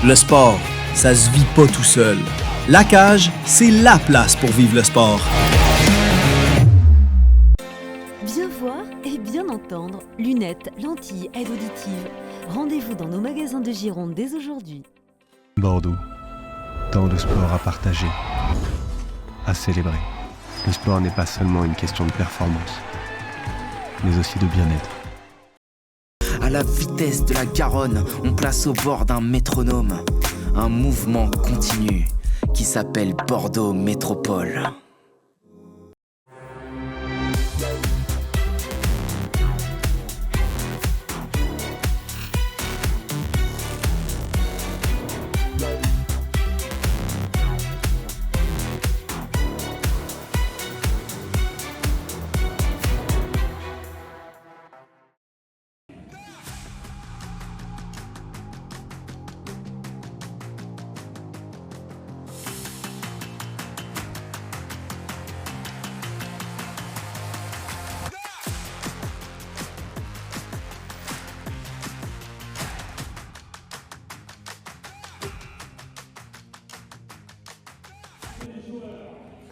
Le sport, ça se vit pas tout seul. La cage, c'est la place pour vivre le sport. Bien voir et bien entendre. Lunettes, lentilles, aides auditives. Rendez-vous dans nos magasins de Gironde dès aujourd'hui. Bordeaux, tant de sport à partager, à célébrer. Le sport n'est pas seulement une question de performance, mais aussi de bien-être. À la vitesse de la Garonne, on place au bord d'un métronome un mouvement continu qui s'appelle Bordeaux Métropole.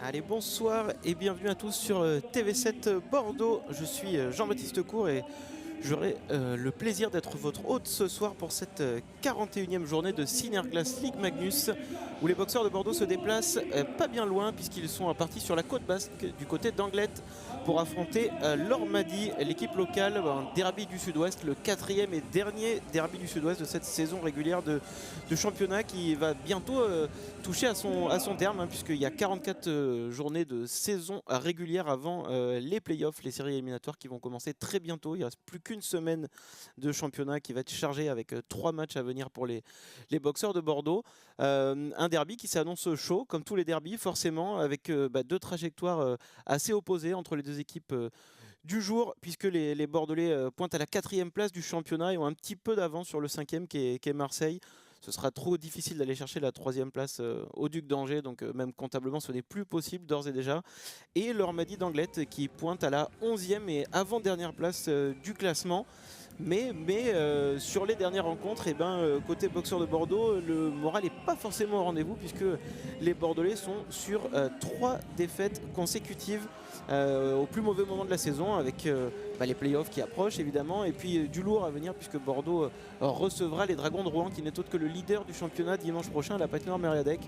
Allez, bonsoir et bienvenue à tous sur TV7 Bordeaux. Je suis Jean-Baptiste Cour et j'aurai le plaisir d'être votre hôte ce soir pour cette 41e journée de Synerglace Ligue Magnus où les boxeurs de Bordeaux se déplacent pas bien loin puisqu'ils sont partis sur la côte basque du côté d'Anglet pour affronter l'Ormadi, l'équipe locale, un derby du Sud-Ouest, le 4e et dernier derby du Sud-Ouest de cette saison régulière de championnat qui va bientôt toucher à son terme puisqu'il y a 44 journées de saison régulière avant les playoffs, les séries éliminatoires qui vont commencer très bientôt. Il ne reste plus qu'une semaine de championnat qui va être chargée avec 3 matchs à venir pour les boxeurs de Bordeaux. Un derby qui s'annonce chaud comme tous les derbys forcément avec 2 trajectoires assez opposées entre les deux équipes du jour puisque les Bordelais pointent à la 4e place du championnat et ont un petit peu d'avance sur le 5e qui est Marseille. Ce sera trop difficile d'aller chercher la 3e place au Duc d'Angers, donc même comptablement ce n'est plus possible d'ores et déjà. Et l'Ormadi d'Anglet qui pointe à la 11e et avant-dernière place du classement. Mais sur les dernières rencontres, côté boxeur de Bordeaux, le moral n'est pas forcément au rendez-vous puisque les Bordelais sont sur 3 défaites consécutives au plus mauvais moment de la saison avec les playoffs qui approchent évidemment et puis du lourd à venir puisque Bordeaux recevra les Dragons de Rouen qui n'est autre que le leader du championnat dimanche prochain à la patinoire Mériadec.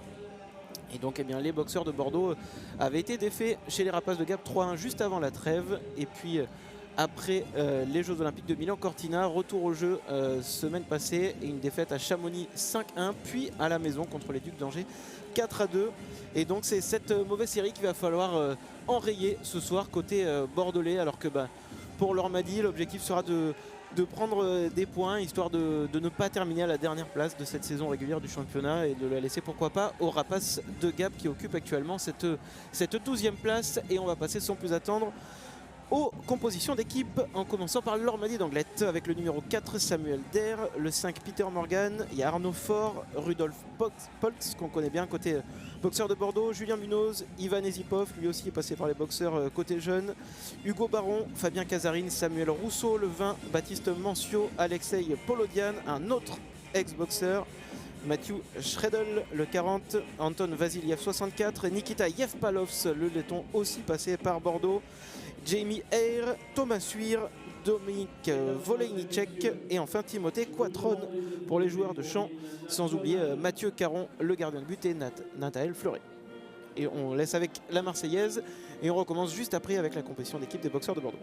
Et donc les boxeurs de Bordeaux avaient été défaits chez les Rapaces de Gap 3-1 juste avant la trêve et puis après les Jeux Olympiques de Milan-Cortina, retour au jeu semaine passée et une défaite à Chamonix 5-1 puis à la maison contre les Ducs d'Angers 4-2. Et donc c'est cette mauvaise série qu'il va falloir enrayer ce soir côté bordelais alors que pour l'Ormadi l'objectif sera de prendre des points histoire de ne pas terminer à la dernière place de cette saison régulière du championnat et de la laisser pourquoi pas aux Rapaces de Gap qui occupent actuellement cette 12e place. Et on va passer sans plus attendre aux compositions d'équipe en commençant par l'Ormadi d'Anglet avec le numéro 4 Samuel Der, le 5 Peter Morgan, il y a Arnaud Faure, Rudolf Poltz qu'on connaît bien côté boxeur de Bordeaux, Julien Munoz, Ivan Ezipov, lui aussi est passé par les boxeurs côté jeune, Hugo Baron, Fabien Casarine, Samuel Rousseau, le 20 Baptiste Mancio, Alexei Polodian, un autre ex-boxeur, Mathieu Schredel, le 40, Anton Vasiliev 64, Nikita Yevpalovs, le letton aussi passé par Bordeaux, Jamie Eyre, Thomas Suir, Dominique Volejnicek et enfin Timothée Quatron pour les joueurs de champ, sans oublier Mathieu Caron, le gardien de but et Nathaël Fleuret. Et on laisse avec la Marseillaise et on recommence juste après avec la compétition d'équipe des boxeurs de Bordeaux.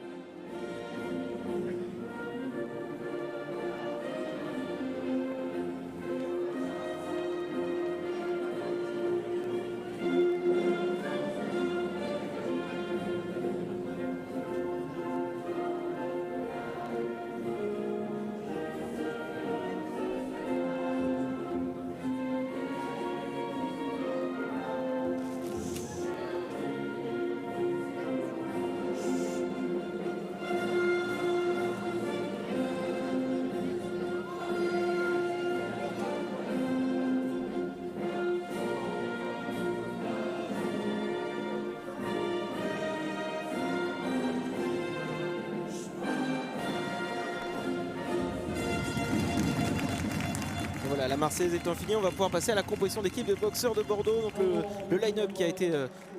La Marseillaise étant finie, on va pouvoir passer à la composition d'équipe des boxeurs de Bordeaux. Donc le line-up qui a été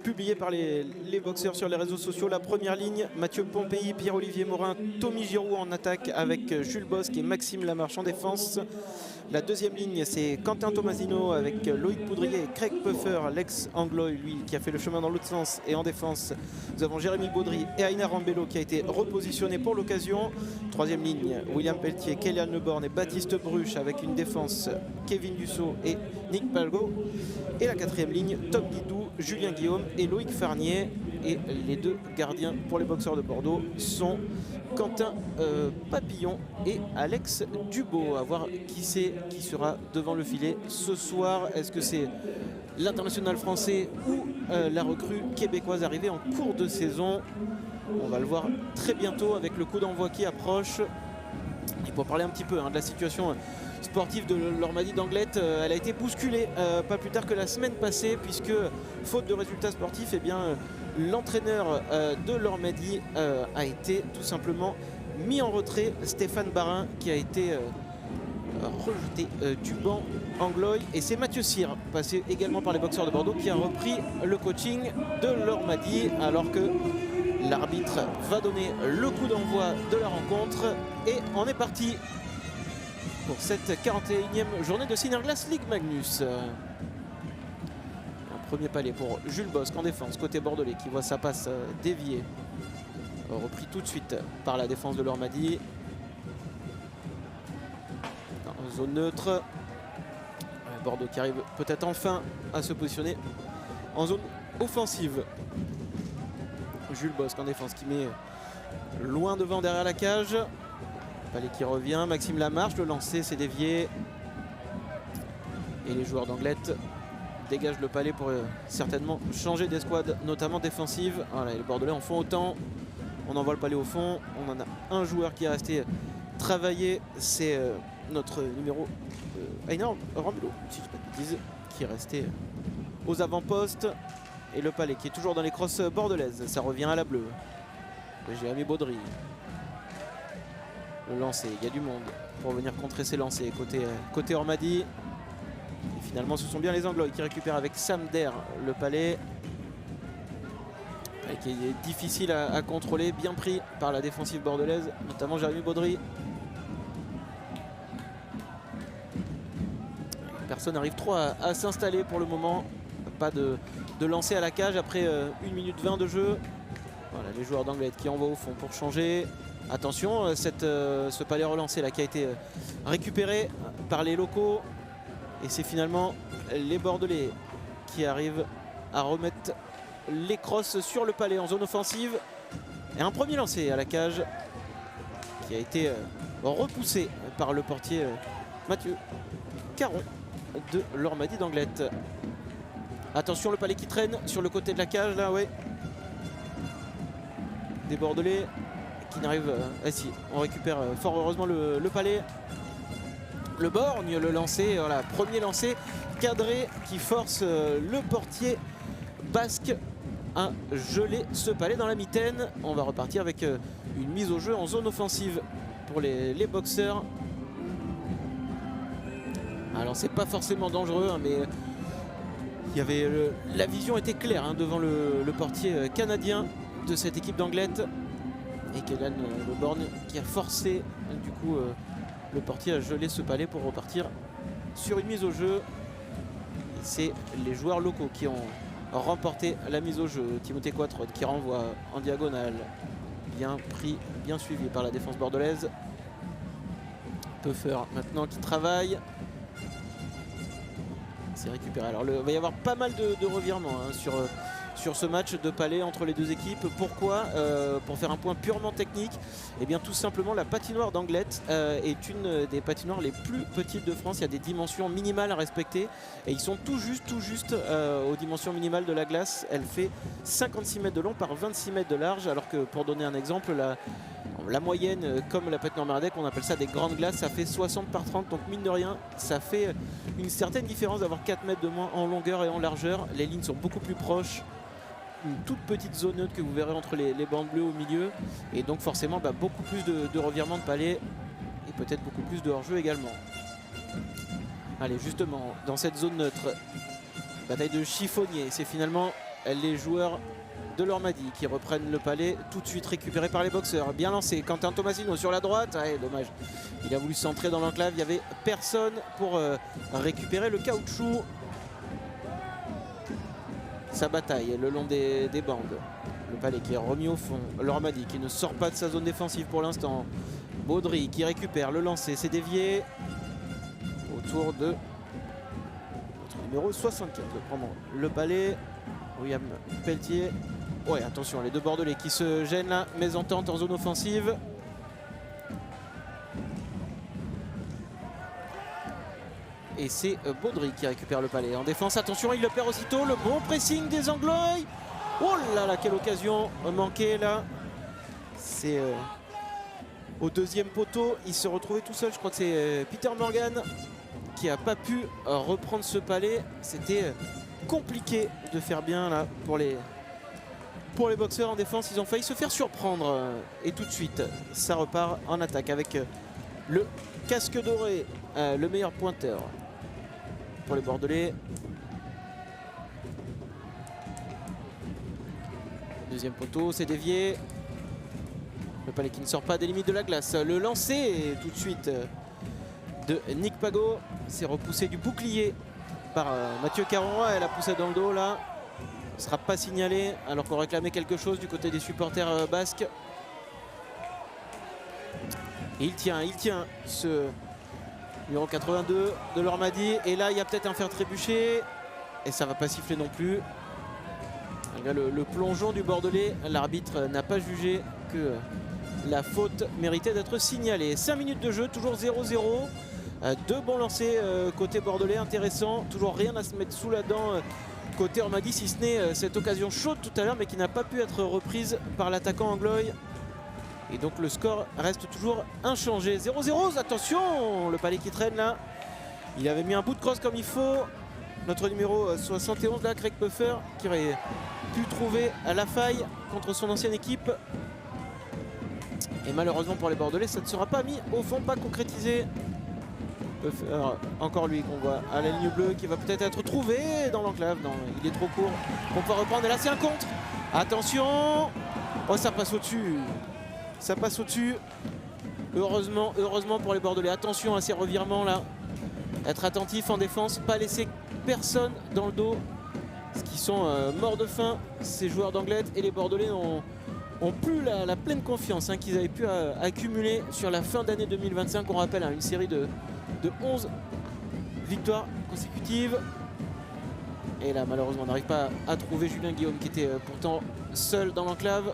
publié par les boxeurs sur les réseaux sociaux. La première ligne, Mathieu Pompéi, Pierre-Olivier Morin, Tommy Giroud en attaque avec Jules Bosc et Maxime Lamarche en défense. La deuxième ligne, c'est Quentin Tomasino avec Loïc Poudrier et Craig Puffer, l'ex-Anglois, lui qui a fait le chemin dans l'autre sens. Et en défense, nous avons Jérémy Baudry et Aina Rambello qui a été repositionné pour l'occasion. Troisième ligne, William Pelletier, Kélian Leborn et Baptiste Bruche avec une défense Kevin Dussault et Nick Palgo. Et la quatrième ligne, Tom Didou, Julien Guillaume et Loïc Farnier. Et les deux gardiens pour les boxeurs de Bordeaux sont Quentin Papillon et Alex Dubo. À voir qui sera devant le filet ce soir. Est-ce que c'est l'international français ou la recrue québécoise arrivée en cours de saison? On va le voir très bientôt avec le coup d'envoi qui approche. Et pour parler un petit peu de la situation sportive de l'Ormadi d'Anglet, elle a été bousculée pas plus tard que la semaine passée, puisque faute de résultats sportifs, eh bien l'entraîneur de l'Ormadi a été tout simplement mis en retrait. Stéphane Barin qui a été rejeté du banc Anglois, et c'est Mathieu Cyr, passé également par les boxeurs de Bordeaux, qui a repris le coaching de l'Ormadi, alors que l'arbitre va donner le coup d'envoi de la rencontre. Et on est parti pour cette 41e journée de Synerglass Ligue Magnus. Un premier palais pour Jules Bosc en défense, côté bordelais, qui voit sa passe déviée. Repris tout de suite par la défense de l'Ormadi. En zone neutre. Bordeaux qui arrive peut-être enfin à se positionner en zone offensive. Jules Bosc en défense qui met loin devant derrière la cage. Palais qui revient, Maxime Lamarche, le lancer s'est dévié. Et les joueurs d'Anglet dégagent le palais pour certainement changer d'escouade, notamment défensive. Voilà, et les Bordelais en font autant. On envoie le palais au fond. On en a un joueur qui est resté travailler, c'est notre numéro Aina Rambello, si je ne dis pas de bêtises, qui est resté aux avant-postes. Et le palais qui est toujours dans les crosses bordelaises. Ça revient à la bleue. Jérémy Baudry. Le lancer, il y a du monde pour venir contrer ces lancers côté Ormadi. Et finalement, ce sont bien les Anglois qui récupèrent avec Sam Der le palais. Et qui est difficile à contrôler, bien pris par la défensive bordelaise, notamment Jérémy Baudry. Personne n'arrive trop à s'installer pour le moment. Pas de lancer à la cage après 1 minute 20 de jeu. Voilà, les joueurs d'Anglet qui envoient au fond pour changer. Attention, ce palais relancé là qui a été récupéré par les locaux. Et c'est finalement les Bordelais qui arrivent à remettre les crosses sur le palais en zone offensive. Et un premier lancé à la cage qui a été repoussé par le portier Mathieu Caron de l'Ormadi d'Anglet. Attention, le palais qui traîne sur le côté de la cage là, ouais. Des Bordelais qui n'arrivent. Si, on récupère fort heureusement le palais. Le borgne, le lancer, voilà, premier lancer cadré qui force le portier basque à geler ce palais dans la mitaine. On va repartir avec une mise au jeu en zone offensive pour les boxeurs. Alors c'est pas forcément dangereux, hein, mais il y avait la vision était claire devant le portier canadien de cette équipe d'Anglet. Et Kélian Leborn qui a forcé du coup le portier à geler ce palais pour repartir sur une mise au jeu. C'est les joueurs locaux qui ont remporté la mise au jeu. Timothée Quattrod qui renvoie en diagonale. Bien pris, bien suivi par la défense bordelaise. Puffer maintenant qui travaille. C'est récupéré. Alors il va y avoir pas mal de revirements sur ce match de palais entre les deux équipes. Pourquoi pour faire un point purement technique, et bien tout simplement la patinoire d'Anglet est une des patinoires les plus petites de France. Il y a des dimensions minimales à respecter et ils sont tout juste aux dimensions minimales de la glace. Elle fait 56 mètres de long par 26 mètres de large, alors que pour donner un exemple, la moyenne, comme la patinoire Merdec, on appelle ça des grandes glaces, ça fait 60 par 30, donc mine de rien ça fait une certaine différence d'avoir 4 mètres de moins en longueur et en largeur. Les lignes sont beaucoup plus proches, une toute petite zone neutre que vous verrez entre les bandes bleues au milieu, et donc forcément beaucoup plus de revirements de palais et peut-être beaucoup plus de hors-jeu également. Allez, justement, dans cette zone neutre, bataille de chiffonnier. C'est finalement les joueurs de l'Ormadi qui reprennent le palais, tout de suite récupéré par les boxeurs. Bien lancé, Quentin Tomasino sur la droite. Ouais, dommage, il a voulu centrer dans l'enclave, il n'y avait personne pour récupérer le caoutchouc. Sa bataille le long des bandes. Le palais qui est remis au fond. L'Ormadi qui ne sort pas de sa zone défensive pour l'instant. Baudry qui récupère le lancer, c'est dévié autour de notre numéro 64. Prendre le palais, William Pelletier. Ouais, attention, les deux Bordelais qui se gênent là. Mésentente en zone offensive. Et c'est Baudry qui récupère le palais. En défense, attention, il le perd aussitôt. Le bon pressing des Anglois. Oh là là, quelle occasion manquée là. C'est au deuxième poteau. Il se retrouvait tout seul. Je crois que c'est Peter Morgan qui n'a pas pu reprendre ce palais. C'était compliqué de faire bien là pour les boxeurs en défense. Ils ont failli se faire surprendre. Et tout de suite, ça repart en attaque avec le casque doré, le meilleur pointeur pour les Bordelais. Deuxième poteau, c'est dévié. Le palais qui ne sort pas des limites de la glace. Le lancer tout de suite de Nick Pago. C'est repoussé du bouclier par Mathieu Caron. Elle a poussé dans le dos là. Ne sera pas signalé alors qu'on réclamait quelque chose du côté des supporters basques. Et il tient ce numéro 82 de l'Ormadi. Et là, il y a peut-être un fer trébuché. Et ça ne va pas siffler non plus. Le plongeon du Bordelais, l'arbitre n'a pas jugé que la faute méritait d'être signalée. 5 minutes de jeu, toujours 0-0. Deux bons lancers côté Bordelais, intéressant. Toujours rien à se mettre sous la dent côté Ormadi, si ce n'est cette occasion chaude tout à l'heure, mais qui n'a pas pu être reprise par l'attaquant Anglois. Et donc le score reste toujours inchangé. 0-0, attention, le palais qui traîne là. Il avait mis un bout de crosse comme il faut. Notre numéro 71 là, Craig Puffer, qui aurait pu trouver la faille contre son ancienne équipe. Et malheureusement pour les Bordelais, ça ne sera pas mis au fond, pas concrétisé. Puffer, encore lui qu'on voit à la ligne bleue, qui va peut-être être trouvé dans l'enclave. Non, il est trop court pour pouvoir reprendre. Et là c'est un contre. Attention. Oh, ça passe au-dessus. Ça passe au-dessus. Heureusement pour les Bordelais. Attention à ces revirements là. Être attentif en défense, pas laisser personne dans le dos. Ce qui sont morts de faim, ces joueurs d'Anglette. Et les Bordelais ont plus la pleine confiance qu'ils avaient pu accumuler sur la fin d'année 2025. On rappelle une série de 11 victoires consécutives. Et là malheureusement on n'arrive pas à trouver Julien Guillaume qui était pourtant seul dans l'enclave.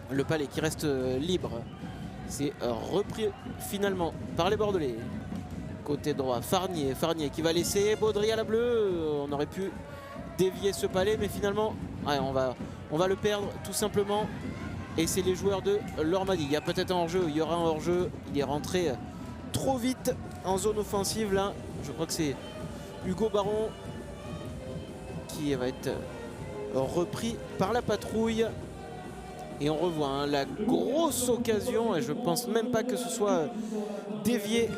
Le palais qui reste libre. C'est repris finalement par les Bordelais. Côté droit, Farnier qui va laisser Baudry à la bleue. On aurait pu dévier ce palais, mais finalement ouais, on va le perdre tout simplement. Et c'est les joueurs de l'Ormadi. Il y a peut-être un hors-jeu, il y aura un hors-jeu. Il est rentré trop vite en zone offensive là. Je crois que c'est Hugo Baron qui va être repris par la patrouille. Et on revoit la grosse occasion, et je pense même pas que ce soit dévié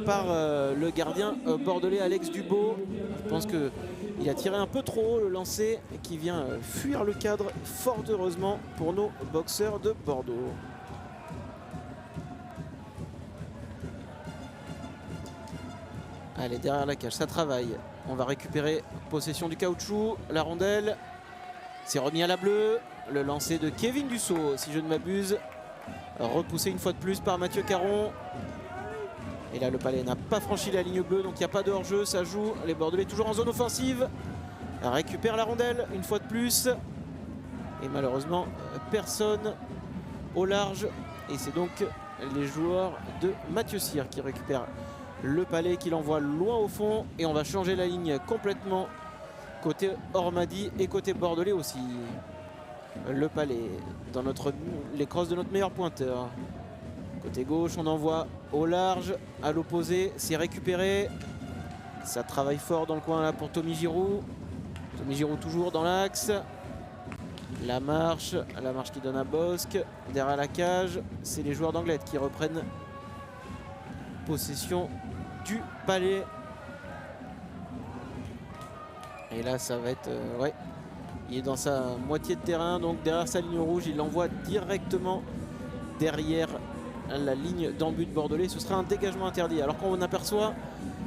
par le gardien bordelais Alex Dubo. Je pense qu'il a tiré un peu trop haut le lancer et qui vient fuir le cadre, fort heureusement pour nos boxeurs de Bordeaux. Allez, derrière la cage, ça travaille. On va récupérer possession du caoutchouc, la rondelle. C'est remis à la bleue. Le lancer de Kevin Dussault, si je ne m'abuse. Repoussé une fois de plus par Mathieu Caron. Et là, le palais n'a pas franchi la ligne bleue, donc il n'y a pas de hors-jeu. Ça joue. Les Bordelais toujours en zone offensive. Récupère la rondelle une fois de plus. Et malheureusement, personne au large. Et c'est donc les joueurs de Mathieu Cyr qui récupèrent le palais, qui l'envoie loin au fond. Et on va changer la ligne complètement côté Ormadi et côté Bordelais aussi. Le palais dans les crosses de notre meilleur pointeur. Côté gauche, on envoie au large, à l'opposé, c'est récupéré. Ça travaille fort dans le coin là pour Tommy Giroud. Tommy Giroud toujours dans l'axe. La marche qui donne à Bosque. Derrière la cage, c'est les joueurs d'Anglette qui reprennent possession du palais. Et là ça va être ouais, il est dans sa moitié de terrain, donc derrière sa ligne rouge, il l'envoie directement derrière la ligne d'en but bordelais. Ce sera un dégagement interdit, alors qu'on aperçoit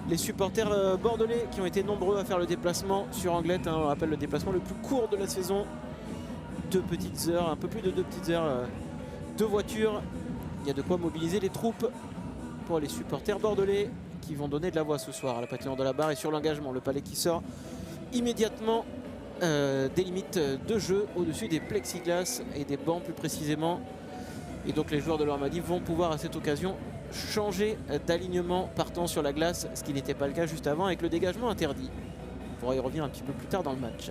les supporters bordelais qui ont été nombreux à faire le déplacement sur Anglet, hein. On rappelle le déplacement le plus court de la saison, 2 petites heures, un peu plus de 2 petites heures de voiture. Il y a de quoi mobiliser les troupes pour les supporters bordelais qui vont donner de la voix ce soir à la patinoire de la Barre. Et sur l'engagement, le palais qui sort immédiatement des limites de jeu au-dessus des plexiglas et des bancs plus précisément. Et donc les joueurs de l'Ormadi vont pouvoir à cette occasion changer d'alignement partant sur la glace, ce qui n'était pas le cas juste avant avec le dégagement interdit. On pourra y revenir un petit peu plus tard dans le match.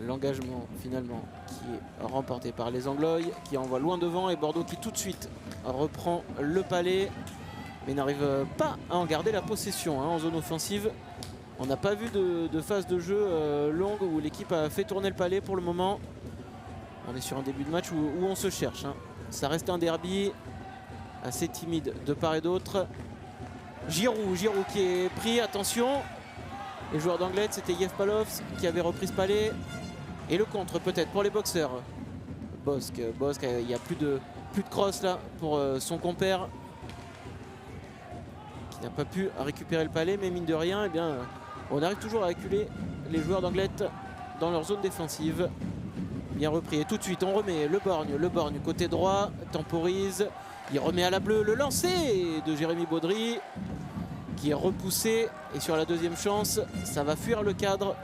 L'engagement finalement qui est remporté par les Anglois, qui envoie loin devant, et Bordeaux qui tout de suite reprend le palais mais n'arrive pas à en garder la possession, hein, en zone offensive. On n'a pas vu de phase de jeu longue où l'équipe a fait tourner le palais pour le moment. On est sur un début de match où on se cherche, hein. Ça reste un derby assez timide de part et d'autre. Giroud qui est pris, attention. Les joueurs d'Anglet, c'était Yevpalov qui avait repris ce palais. Et le contre peut-être pour les boxeurs. Bosque, il n'y a plus de cross là pour son compère, qui n'a pas pu récupérer le palais, mais mine de rien, eh bien, on arrive toujours à acculer les joueurs d'Anglet dans leur zone défensive. Bien repris, et tout de suite on remet le Borgne côté droit, temporise, il remet à la bleue le lancer de Jérémy Baudry qui est repoussé, et sur la deuxième chance ça va fuir le cadre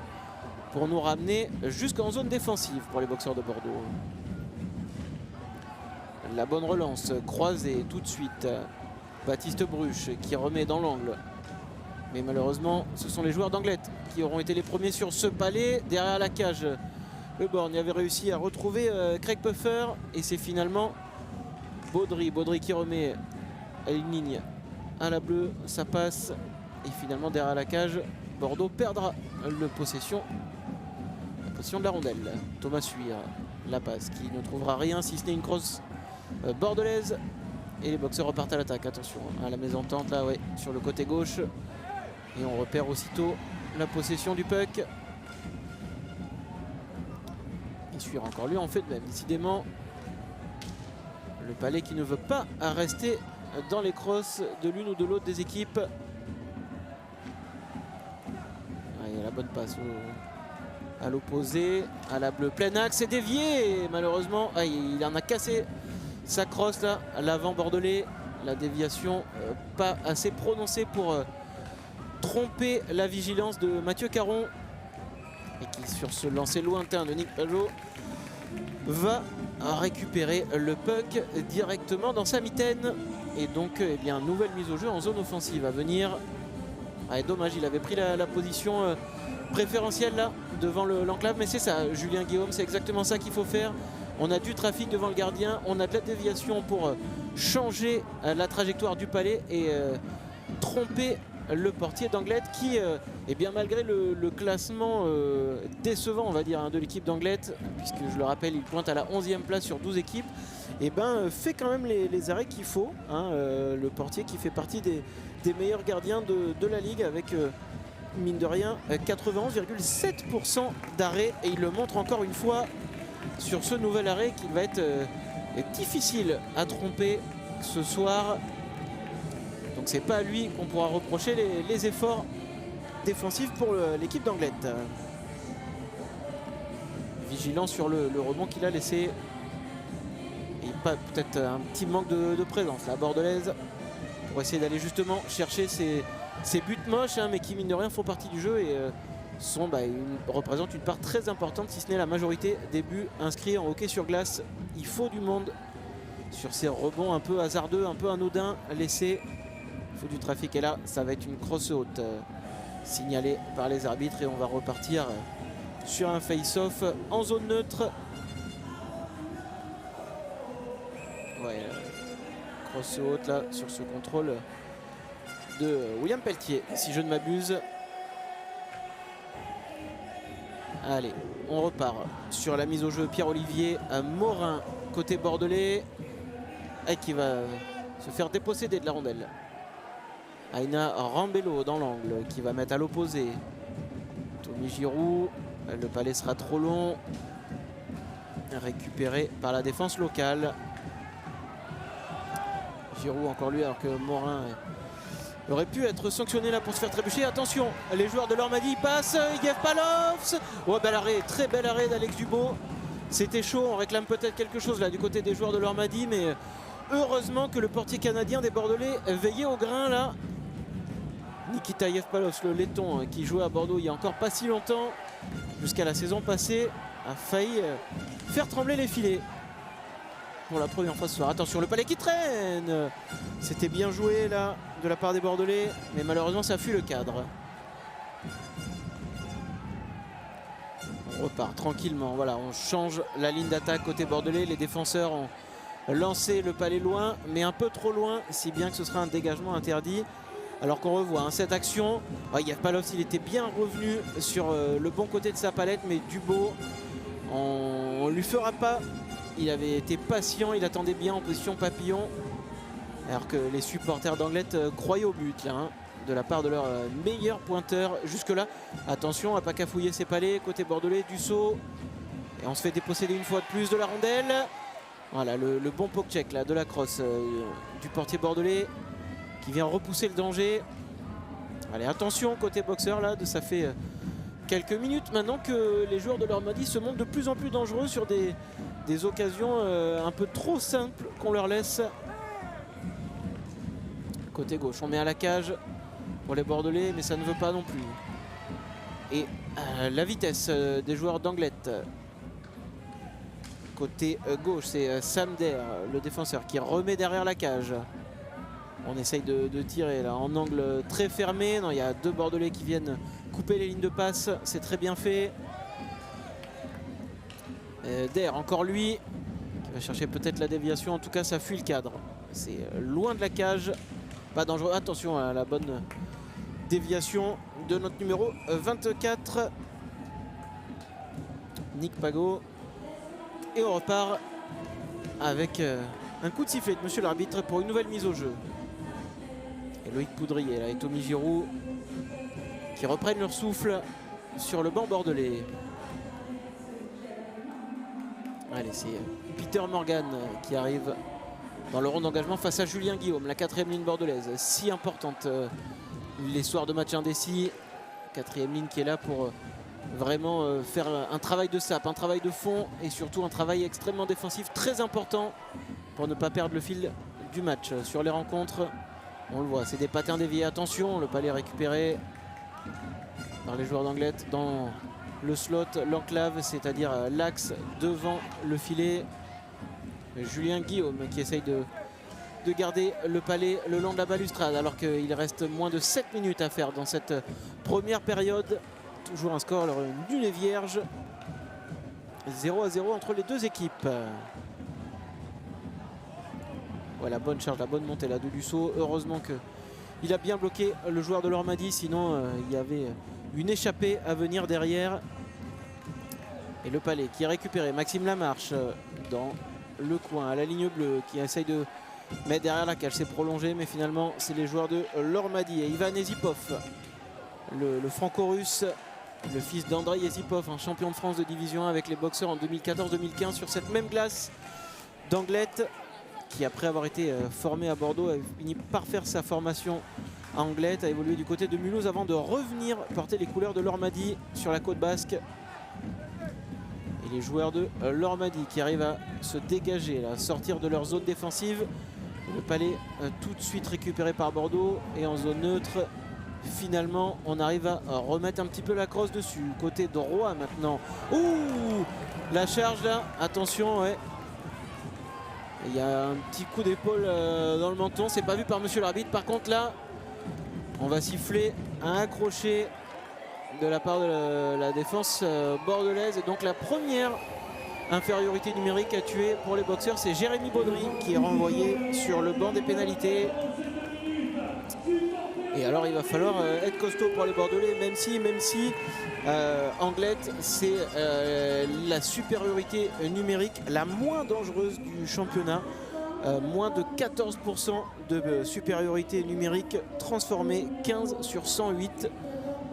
pour nous ramener jusqu'en zone défensive pour les boxeurs de Bordeaux. La bonne relance croisée tout de suite, Baptiste Bruch qui remet dans l'angle, mais malheureusement ce sont les joueurs d'Anglet qui auront été les premiers sur ce palais. Derrière la cage, le Borgne avait réussi à retrouver Craig Puffer, et c'est finalement Baudry qui remet à une ligne à la bleue, ça passe, et finalement derrière la cage, Bordeaux perdra la possession de la rondelle. Thomas Suire, la passe qui ne trouvera rien si ce n'est une crosse bordelaise, et les boxeurs repartent à l'attaque. Attention à la mésentente là, ouais, sur le côté gauche, et on repère aussitôt la possession du puck. Suire encore, lui en fait de même, décidément le palais qui ne veut pas rester dans les crosses de l'une ou de l'autre des équipes. Il y a la bonne passe à l'opposé, à la bleue, plein axe, c'est dévié, et malheureusement il en a cassé sa crosse là, à l'avant bordelais. La déviation pas assez prononcée pour tromper la vigilance de Mathieu Caron, et qui sur ce lancer lointain de Nick Pajot va récupérer le puck directement dans sa mitaine. Et donc eh bien, nouvelle mise au jeu en zone offensive à venir. Dommage, il avait pris la position préférentielle là devant l'enclave, mais c'est ça Julien Guillaume, c'est exactement ça qu'il faut faire. On a du trafic devant le gardien, on a de la déviation pour changer la trajectoire du palais et tromper le portier d'Anglet qui, eh bien, malgré le classement décevant, on va dire, hein, de l'équipe d'Anglet, puisque je le rappelle, il pointe à la 11e place sur 12 équipes, et ben, fait quand même les arrêts qu'il faut, hein, le portier qui fait partie des meilleurs gardiens de la ligue avec, mine de rien, 91,7% d'arrêt, et il le montre encore une fois sur ce nouvel arrêt qu'il va être difficile à tromper ce soir. Donc c'est pas à lui qu'on pourra reprocher les efforts défensifs pour l'équipe d'Anglet. Vigilant sur le rebond qu'il a laissé. Et peut-être un petit manque de présence, la bordelaise, pour essayer d'aller justement chercher ces buts moches, hein, mais qui mine de rien font partie du jeu et représentent une part très importante, si ce n'est la majorité des buts inscrits en hockey sur glace. Il faut du monde sur ces rebonds un peu hasardeux, un peu anodins laissés. Il faut du trafic, et là ça va être une crosse haute signalée par les arbitres, et on va repartir sur un face-off en zone neutre. Ouais, crosse haute là sur ce contrôle de William Pelletier, si je ne m'abuse. Allez, on repart sur la mise au jeu. Pierre-Olivier Morin côté bordelais, et qui va se faire déposséder de la rondelle. Aina Rambello dans l'angle qui va mettre à l'opposé. Tommy Giroud, le palais sera trop long. Récupéré par la défense locale. Giroud encore lui alors que Morin aurait pu être sanctionné là pour se faire trébucher. Attention, les joueurs de l'Ormadi passent. Yevpalovs. Oh, bel arrêt, très bel arrêt d'Alex Dubo. C'était chaud, on réclame peut-être quelque chose là du côté des joueurs de l'Ormadi, mais heureusement que le portier canadien des Bordelais veillait au grain là. Nikita Yevpalovs, le laiton qui jouait à Bordeaux il y a encore pas si longtemps, jusqu'à la saison passée, a failli faire trembler les filets. Pour la première fois ce soir. Attention, le palais qui traîne. C'était bien joué là de la part des Bordelais, mais malheureusement ça fuit le cadre. On repart tranquillement. Voilà, on change la ligne d'attaque côté bordelais. Les défenseurs ont lancé le palais loin, mais un peu trop loin, si bien que ce sera un dégagement interdit. Alors qu'on revoit cette action. Yevpalovs, il était bien revenu sur le bon côté de sa palette, mais Dubo, on lui fera pas. Il avait été patient, il attendait bien en position papillon. Alors que les supporters d'Anglet croyaient au but là, de la part de leur meilleur pointeur jusque-là. Attention à pas cafouiller ses palais côté bordelais, Dussault. Et on se fait déposséder une fois de plus de la rondelle. Voilà le bon poke-check là de la crosse du portier bordelais qui vient repousser le danger. Allez, attention côté boxeur là, ça fait quelques minutes maintenant que les joueurs de l'Ormadi se montrent de plus en plus dangereux sur des occasions un peu trop simples qu'on leur laisse. Côté gauche, on met à la cage pour les Bordelais, mais ça ne veut pas non plus. Et la vitesse des joueurs d'Anglet. Côté gauche, c'est Samder, le défenseur, qui remet derrière la cage. On essaye de tirer là en angle très fermé. Non, il y a deux Bordelais qui viennent couper les lignes de passe. C'est très bien fait. Der, encore lui, qui va chercher peut-être la déviation. En tout cas, ça fuit le cadre. C'est loin de la cage. Pas dangereux. Attention à la bonne déviation de notre numéro 24. Nick Pago. Et on repart avec un coup de sifflet de monsieur l'arbitre pour une nouvelle mise au jeu. Et Loïc Poudrier là, et Tommy Giroud qui reprennent leur souffle sur le banc bordelais. Allez, c'est Peter Morgan qui arrive dans le rond d'engagement face à Julien Guillaume, la quatrième ligne bordelaise, si importante les soirs de match indécis. Quatrième ligne qui est là pour vraiment faire un travail de sape, un travail de fond et surtout un travail extrêmement défensif très important pour ne pas perdre le fil du match. Sur les rencontres, on le voit, c'est des patins déviés. Attention, le palais récupéré par les joueurs d'Anglet dans le slot, l'enclave, c'est-à-dire l'axe devant le filet. Julien Guillaume qui essaye de garder le palais le long de la balustrade alors qu'il reste moins de 7 minutes à faire dans cette première période. Toujours un score nul et vierge. 0-0 entre les deux équipes. Voilà, bonne charge, la bonne montée là de Dussault. Heureusement qu'il a bien bloqué le joueur de l'Ormadi, sinon il y avait une échappée à venir derrière. Et le palais qui est récupéré. Maxime Lamarche dans le coin à la ligne bleue qui essaye de mettre derrière la cage. C'est prolongé, mais finalement c'est les joueurs de l'Ormadi. Et Ivan Ezipov, le franco-russe, le fils d'Andrei Ezipov, un champion de France de division 1 avec les boxeurs en 2014-2015 sur cette même glace d'Anglet, qui après avoir été formé à Bordeaux a fini par faire sa formation à Anglet, a évolué du côté de Mulhouse avant de revenir porter les couleurs de l'Ormadi sur la côte basque. Et les joueurs de l'Ormadi qui arrivent à se dégager, à sortir de leur zone défensive. Le palais tout de suite récupéré par Bordeaux et en zone neutre. Finalement, on arrive à remettre un petit peu la crosse dessus. Côté droit maintenant. Ouh, la charge là, attention, ouais. Il y a un petit coup d'épaule dans le menton. C'est pas vu par monsieur l'arbitre. Par contre là, on va siffler un accroché de la part de la défense bordelaise. Et donc la première infériorité numérique à tuer pour les boxeurs, c'est Jérémy Baudry qui est renvoyé sur le banc des pénalités. Et alors il va falloir être costaud pour les Bordelais, même si Anglet c'est la supériorité numérique la moins dangereuse du championnat. moins de 14% de supériorité numérique transformée, 15 sur 108.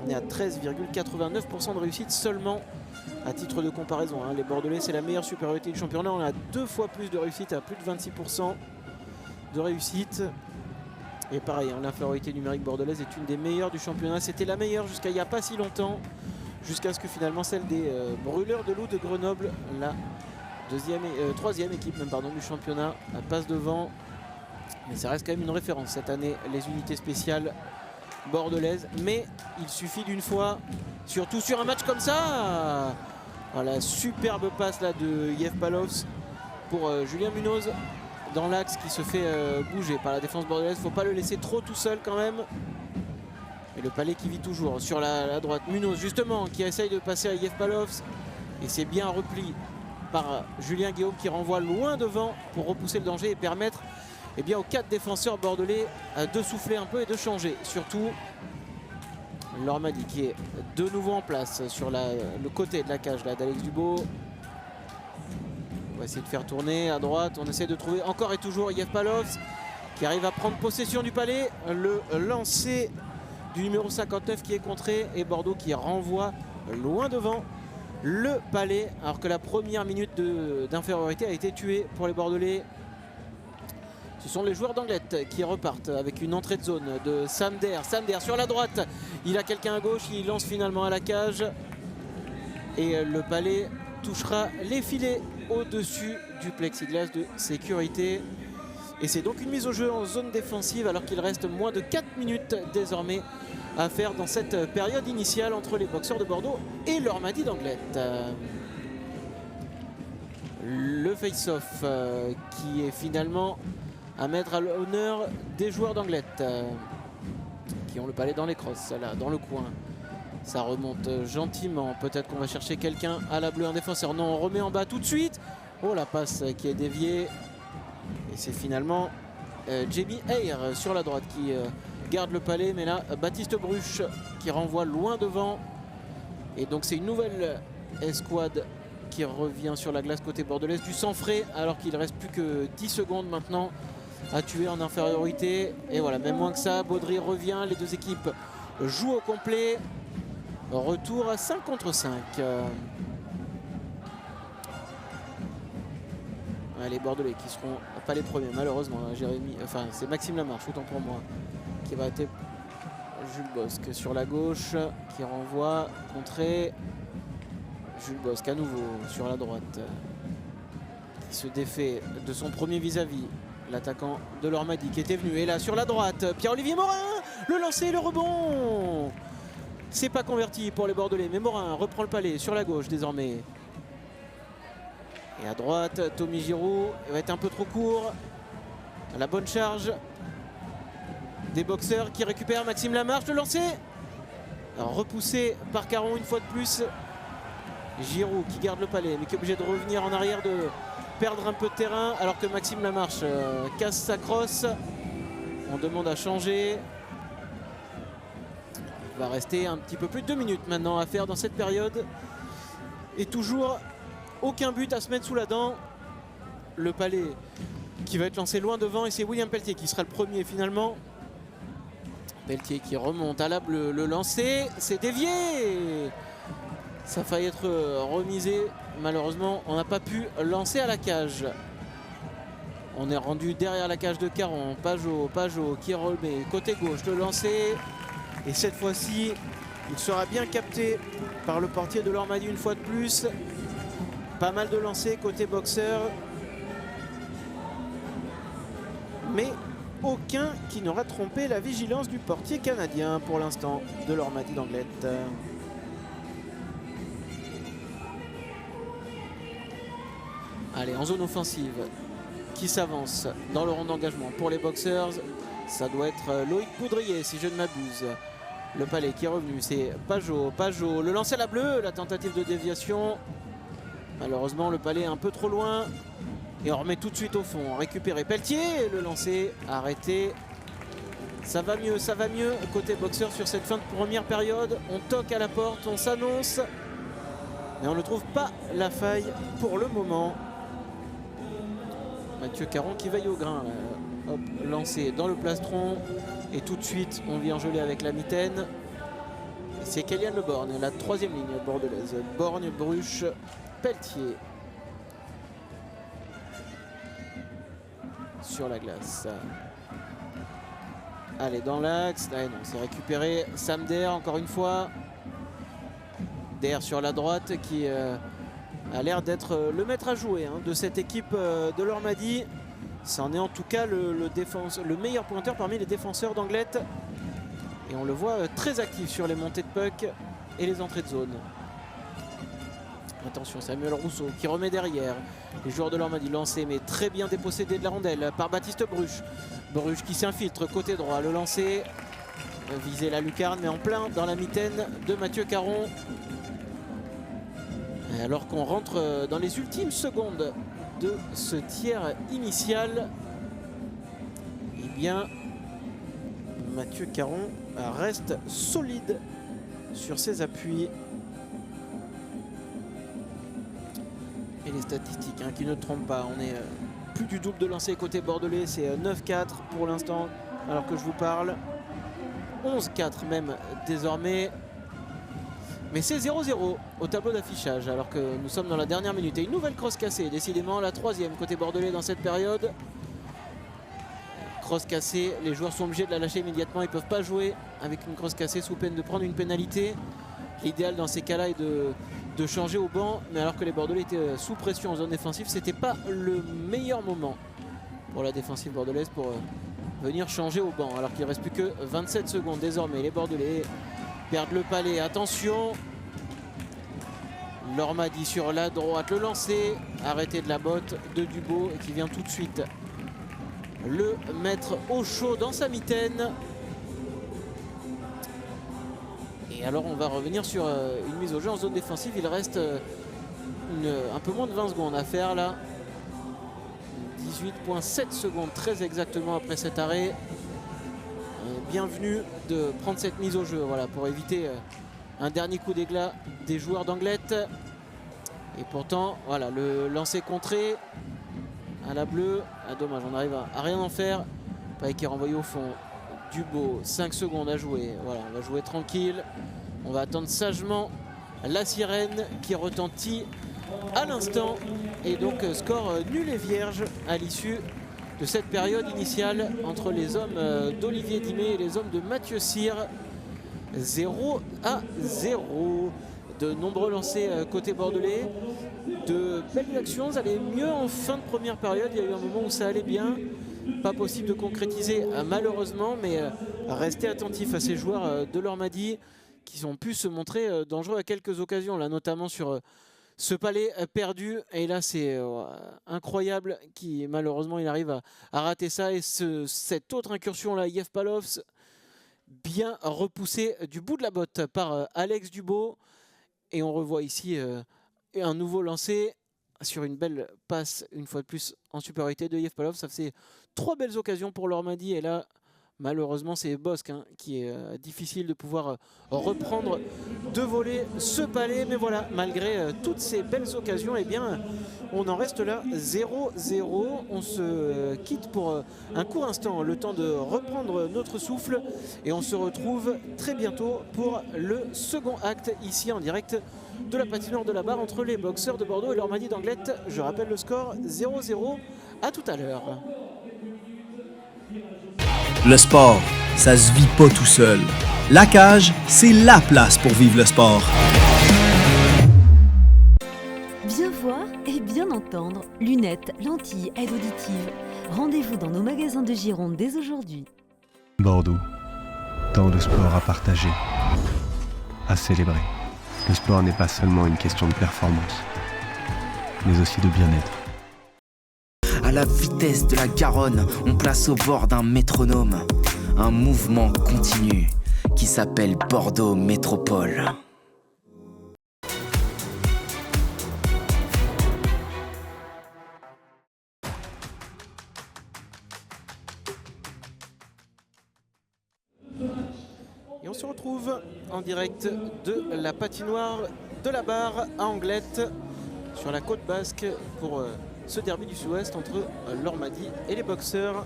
On est à 13,89% de réussite seulement. À titre de comparaison, hein, les Bordelais, c'est la meilleure supériorité du championnat. On a 2 fois plus de réussite, à plus de 26% de réussite. Et pareil, hein, l'infériorité numérique bordelaise est une des meilleures du championnat. C'était la meilleure jusqu'à il n'y a pas si longtemps, jusqu'à ce que finalement celle des Brûleurs de Loup de Grenoble, la troisième équipe même, pardon, du championnat, passe devant. Mais ça reste quand même une référence cette année, les unités spéciales bordelaises. Mais il suffit d'une fois, surtout sur un match comme ça. Voilà, superbe passe là de Yev Palovs pour Julien Munoz dans l'axe qui se fait bouger par la défense bordelaise. Il ne faut pas le laisser trop tout seul quand même. Et le Palais qui vit toujours sur la droite. Munoz justement qui essaye de passer à Yev Palovs. Et c'est bien repli par Julien Guillaume qui renvoie loin devant pour repousser le danger et permettre aux 4 défenseurs bordelais de souffler un peu et de changer. Surtout Lormady qui est de nouveau en place sur le côté de la cage d'Alex Dubo. On va essayer de faire tourner à droite. On essaie de trouver encore et toujours Yev Palovs qui arrive à prendre possession du Palais. Le lancer du numéro 59 qui est contré et Bordeaux qui renvoie loin devant le Palais, alors que la première minute d'infériorité a été tuée pour les Bordelais. Ce sont les joueurs d'Anglette qui repartent avec une entrée de zone de Samder. Samder sur la droite, il a quelqu'un à gauche, il lance finalement à la cage. Et le Palais touchera les filets au-dessus du plexiglas de sécurité. Et c'est donc une mise au jeu en zone défensive alors qu'il reste moins de 4 minutes désormais à faire dans cette période initiale entre les boxeurs de Bordeaux et Lormady d'Anglette. Le face-off qui est finalement à mettre à l'honneur des joueurs d'Anglette qui ont le Palais dans les crosses, là, dans le coin. Ça remonte gentiment. Peut-être qu'on va chercher quelqu'un à la bleue, un défenseur. Non, on remet en bas tout de suite. Oh, la passe qui est déviée. Et c'est finalement Jamie Eyre sur la droite qui garde le Palais. Mais là, Baptiste Bruche qui renvoie loin devant. Et donc c'est une nouvelle escouade qui revient sur la glace côté bordelaise du sang frais. Alors qu'il ne reste plus que 10 secondes maintenant à tuer en infériorité. Et voilà, même moins que ça, Baudry revient. Les deux équipes jouent au complet. Retour à 5 contre 5. Les Bordelais qui seront pas les premiers malheureusement. C'est Maxime Lamarche, autant pour moi, qui va être Jules Bosque sur la gauche, qui renvoie, contré. Jules Bosque à nouveau sur la droite, qui se défait de son premier vis-à-vis. L'attaquant de Lormady qui était venu. Et là sur la droite, Pierre-Olivier Morin, le lancer, le rebond. C'est pas converti pour les Bordelais, mais Morin reprend le Palais sur la gauche désormais. Et à droite, Tommy Giroud, il va être un peu trop court. À la bonne charge des boxeurs qui récupèrent Maxime Lamarche, le lancer. Alors, repoussé par Caron une fois de plus. Giroud qui garde le Palais, mais qui est obligé de revenir en arrière, de perdre un peu de terrain, alors que Maxime Lamarche casse sa crosse. On demande à changer. Il va rester un petit peu plus de 2 minutes maintenant à faire dans cette période. Et toujours aucun but à se mettre sous la dent. Le Palais qui va être lancé loin devant et c'est William Pelletier qui sera le premier finalement. Pelletier qui remonte à la bleue, le lancer, c'est dévié. Ça a failli être remisé. Malheureusement, on n'a pas pu lancer à la cage. On est rendu derrière la cage de Caron. Pajot qui remet côté gauche, le lancer. Et cette fois-ci, il sera bien capté par le portier de Lormady une fois de plus. Pas mal de lancers côté boxeur. Mais aucun qui n'aura trompé la vigilance du portier canadien pour l'instant de Lormady d'Anglette. Allez, en zone offensive, qui s'avance dans le rond d'engagement pour les boxeurs. Ça doit être Loïc Poudrier si je ne m'abuse. Le Palais qui est revenu, c'est Pajot, le lancer à la bleue, la tentative de déviation. Malheureusement, le Palais est un peu trop loin. Et on remet tout de suite au fond. Récupérer Pelletier, le lancer, arrêté. Ça va mieux côté boxeur sur cette fin de première période. On toque à la porte, on s'annonce. Mais on ne trouve pas la faille pour le moment. Mathieu Caron qui veille au grain. Hop, lancé dans le plastron. Et tout de suite, on vient geler avec la mitaine. C'est Kélian Le Borgne, la troisième ligne bordelaise. Borgne, Bruche, Pelletier. Sur la glace. Allez, dans l'axe. Ah, non, c'est récupéré. Sam Der, encore une fois. Der sur la droite qui a l'air d'être le maître à jouer hein, de cette équipe de l'Ormadi. C'en est en tout cas le meilleur pointeur parmi les défenseurs d'Anglet. Et on le voit très actif sur les montées de puck et les entrées de zone. Attention, Samuel Rousseau qui remet derrière. Les joueurs de l'Ormadi lancés mais très bien dépossédés de la rondelle par Baptiste Bruche. Bruche qui s'infiltre côté droit, le lancer. Viser la lucarne mais en plein dans la mitaine de Mathieu Caron. Et alors qu'on rentre dans les ultimes secondes de ce tiers initial, eh bien Mathieu Caron reste solide sur ses appuis. Et les statistiques hein, qui ne trompent pas, on est plus du double de lancers côté bordelais, c'est 9-4 pour l'instant alors que je vous parle. 11-4 même désormais. Mais c'est 0-0 au tableau d'affichage alors que nous sommes dans la dernière minute. Et une nouvelle crosse cassée, décidément la troisième côté bordelais dans cette période. Crosse cassée, les joueurs sont obligés de la lâcher immédiatement. Ils ne peuvent pas jouer avec une crosse cassée sous peine de prendre une pénalité. L'idéal dans ces cas-là est de changer au banc. Mais alors que les bordelais étaient sous pression en zone défensive, c'était pas le meilleur moment pour la défensive bordelaise pour venir changer au banc. Alors qu'il ne reste plus que 27 secondes désormais. Les bordelais perdent le palais, attention. L'Ormadi sur la droite, le lancer, arrêté de la botte de Dubo qui vient tout de suite le mettre au chaud dans sa mitaine. Et alors on va revenir sur une mise au jeu en zone défensive. Il reste un peu moins de 20 secondes à faire là. 18,7 secondes très exactement après cet arrêt. Bienvenue de prendre cette mise au jeu voilà, pour éviter un dernier coup d'éclat des joueurs d'Anglet. Et pourtant, voilà, le lancer contré à la bleue. Ah, dommage, on arrive à rien en faire. Paille qui est renvoyé au fond. Dubo, 5 secondes à jouer. Voilà, on va jouer tranquille. On va attendre sagement la sirène qui retentit à l'instant. Et donc, score nul et vierge à l'issue de cette période initiale entre les hommes d'Olivier Dimet et les hommes de Mathieu Cyr. 0-0. De nombreux lancers côté bordelais. De belles actions, ça allait mieux en fin de première période. Il y a eu un moment où ça allait bien. Pas possible de concrétiser malheureusement, mais restez attentifs à ces joueurs de l'Ormadi qui ont pu se montrer dangereux à quelques occasions, là notamment sur ce palais perdu. Et là c'est incroyable qui malheureusement il arrive à rater ça. Et cette autre incursion là, Yev Palovs, bien repoussé du bout de la botte par Alex Dubo. Et on revoit ici un nouveau lancé sur une belle passe, une fois de plus en supériorité de Yev Palov. Ça faisait 3 belles occasions pour l'Ormadi. Et là, malheureusement, c'est Bosque qui est difficile de pouvoir reprendre de voler ce palais. Mais voilà, malgré toutes ces belles occasions, eh bien, on en reste là 0-0. On se quitte pour un court instant, le temps de reprendre notre souffle. Et on se retrouve très bientôt pour le second acte, ici en direct de la patinoire de la Barre entre les boxeurs de Bordeaux et l'Ormadi d'Anglet. Je rappelle le score 0-0. À tout à l'heure. Le sport, ça se vit pas tout seul. La cage, c'est la place pour vivre le sport. Bien voir et bien entendre. Lunettes, lentilles, aide auditive. Rendez-vous dans nos magasins de Gironde dès aujourd'hui. Bordeaux, tant de sport à partager, à célébrer. Le sport n'est pas seulement une question de performance, mais aussi de bien-être. À la vitesse de la Garonne, on place au bord d'un métronome un mouvement continu qui s'appelle Bordeaux Métropole. Et on se retrouve en direct de la patinoire de la Barre à Anglet sur la côte basque pour ce derby du Sud-Ouest entre l'Ormadi et les Boxers.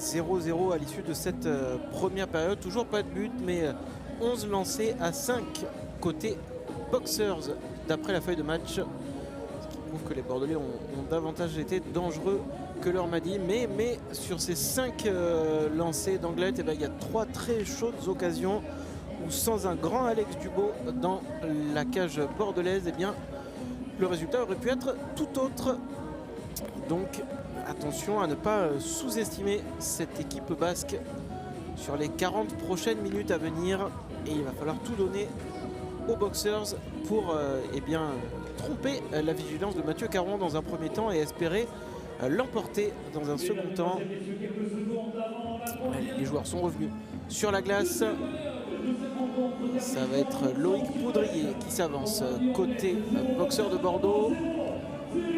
0-0 à l'issue de cette première période. Toujours pas de but, mais 11 lancés à 5 côté Boxers d'après la feuille de match. Ce qui prouve que les Bordelais ont davantage été dangereux que l'Ormadi. Mais sur ces 5 lancés d'Anglet, il y a 3 très chaudes occasions où sans un grand Alex Dubo dans la cage bordelaise, le résultat aurait pu être tout autre. Donc attention à ne pas sous-estimer cette équipe basque sur les 40 prochaines minutes à venir. Et il va falloir tout donner aux Boxers pour tromper la vigilance de Mathieu Caron dans un premier temps et espérer l'emporter dans un second temps. Les joueurs sont revenus sur la glace. Ça va être Loïc Poudrier qui s'avance côté Boxer de Bordeaux.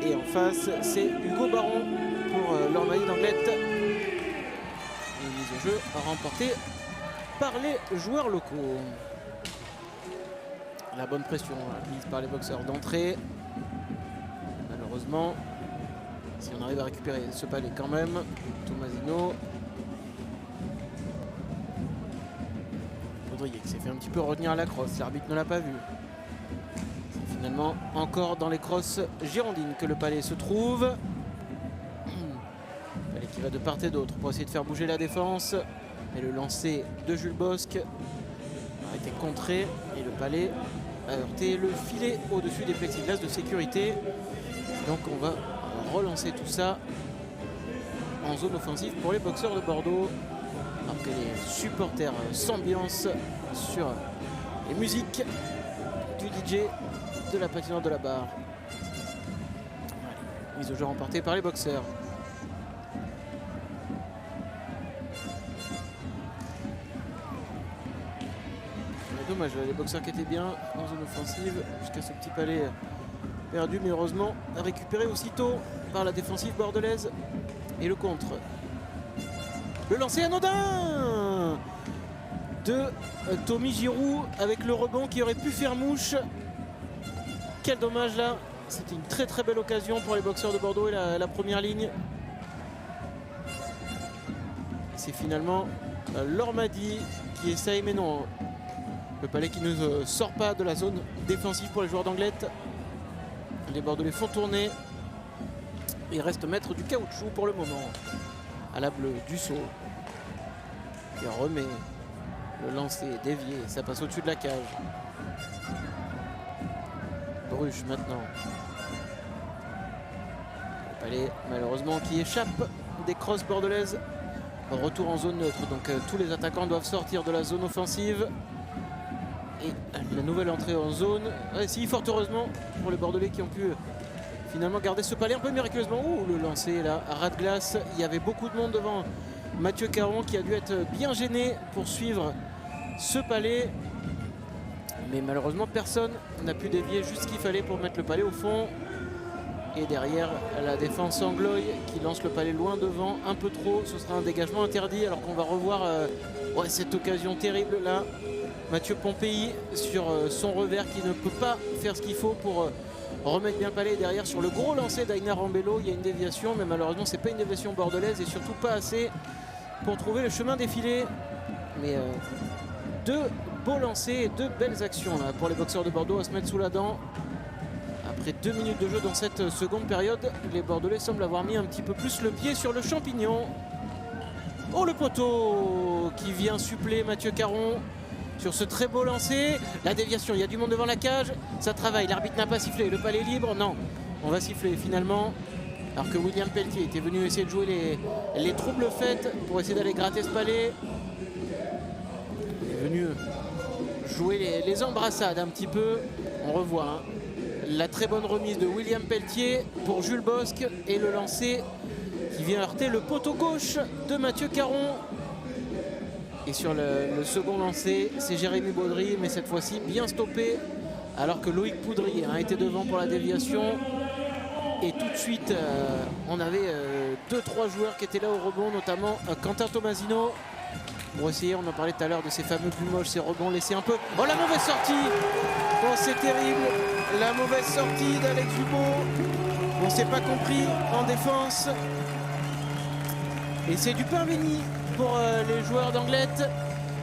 Et en face, c'est Hugo Baron pour l'Ormadi d'Anglet. Une mise au jeu remportée par les joueurs locaux. La bonne pression mise par les Boxers d'entrée. Malheureusement, si on arrive à récupérer ce palais quand même, Tomasino. Poudrier qui s'est fait un petit peu retenir à la crosse. L'arbitre ne l'a pas vu. Finalement, encore dans les crosses girondines que le palais se trouve. Palais qui va de part et d'autre pour essayer de faire bouger la défense. Et le lancer de Jules Bosque a été contré et le palais a heurté le filet au-dessus des plexiglas de sécurité. Donc on va relancer tout ça en zone offensive pour les Boxers de Bordeaux. Alors que les supporters s'ambiancent sur les musiques du DJ de la patinoire de la barre. Allez, mise au jeu remportée par les Boxers. Dommage, les Boxers qui étaient bien en zone offensive jusqu'à ce petit palais perdu, mais heureusement récupéré aussitôt par la défensive bordelaise. Et le contre. Le lancer anodin de Tommy Giroud avec le rebond qui aurait pu faire mouche. Quel dommage là. C'était une très très belle occasion pour les Boxers de Bordeaux et la première ligne. C'est finalement l'Ormadi qui essaye, mais non. Le palais qui ne sort pas de la zone défensive pour les joueurs d'Anglet. Les Bordelais font tourner. Et restent maître du caoutchouc pour le moment. À la bleue, Dussault qui remet le lancer dévié. Ça passe au-dessus de la cage. Bruche maintenant. Le palais malheureusement qui échappe des crosses bordelaises. Retour en zone neutre. Donc tous les attaquants doivent sortir de la zone offensive. Et la nouvelle entrée en zone. Si, fort heureusement pour les Bordelais qui ont pu finalement garder ce palais un peu miraculeusement. Ouh, le lancer là, à ras de glace. Il y avait beaucoup de monde devant Mathieu Caron qui a dû être bien gêné pour suivre ce palais. Mais malheureusement, personne n'a pu dévier juste ce qu'il fallait pour mettre le palais au fond. Et derrière, la défense angloï qui lance le palais loin devant, un peu trop. Ce sera un dégagement interdit alors qu'on va revoir cette occasion terrible là. Mathieu Pompéi sur son revers qui ne peut pas faire ce qu'il faut pour remettre bien le palais. Derrière sur le gros lancer d'Aïna Rambello, il y a une déviation, mais malheureusement c'est pas une déviation bordelaise et surtout pas assez pour trouver le chemin défilé. Mais deux beaux lancers et deux belles actions là, pour les Boxers de Bordeaux à se mettre sous la dent. Après 2 minutes de jeu dans cette seconde période, les Bordelais semblent avoir mis un petit peu plus le pied sur le champignon. Oh, le poteau qui vient suppléer Mathieu Caron sur ce très beau lancer. La déviation, il y a du monde devant la cage. Ça travaille, l'arbitre n'a pas sifflé. Le palais est libre, non. On va siffler finalement. Alors que William Pelletier était venu essayer de jouer les troubles faites pour essayer d'aller gratter ce palais. Il est venu jouer les embrassades un petit peu. On revoit la très bonne remise de William Pelletier pour Jules Bosque. Et le lancer qui vient heurter le poteau gauche de Mathieu Caron. Et sur le second lancé, c'est Jérémy Baudry, mais cette fois-ci bien stoppé, alors que Loïc Poudrier était devant pour la déviation. Et tout de suite, on avait 2-3 joueurs qui étaient là au rebond, notamment Quentin Tomasino. Pour essayer, on en parlait tout à l'heure de ces fameux plus moches, ces rebonds laissés un peu. Oh, la mauvaise sortie! Oh, c'est terrible! La mauvaise sortie d'Alex Dubo On s'est pas compris en défense. Et c'est du pain béni pour les joueurs d'Anglette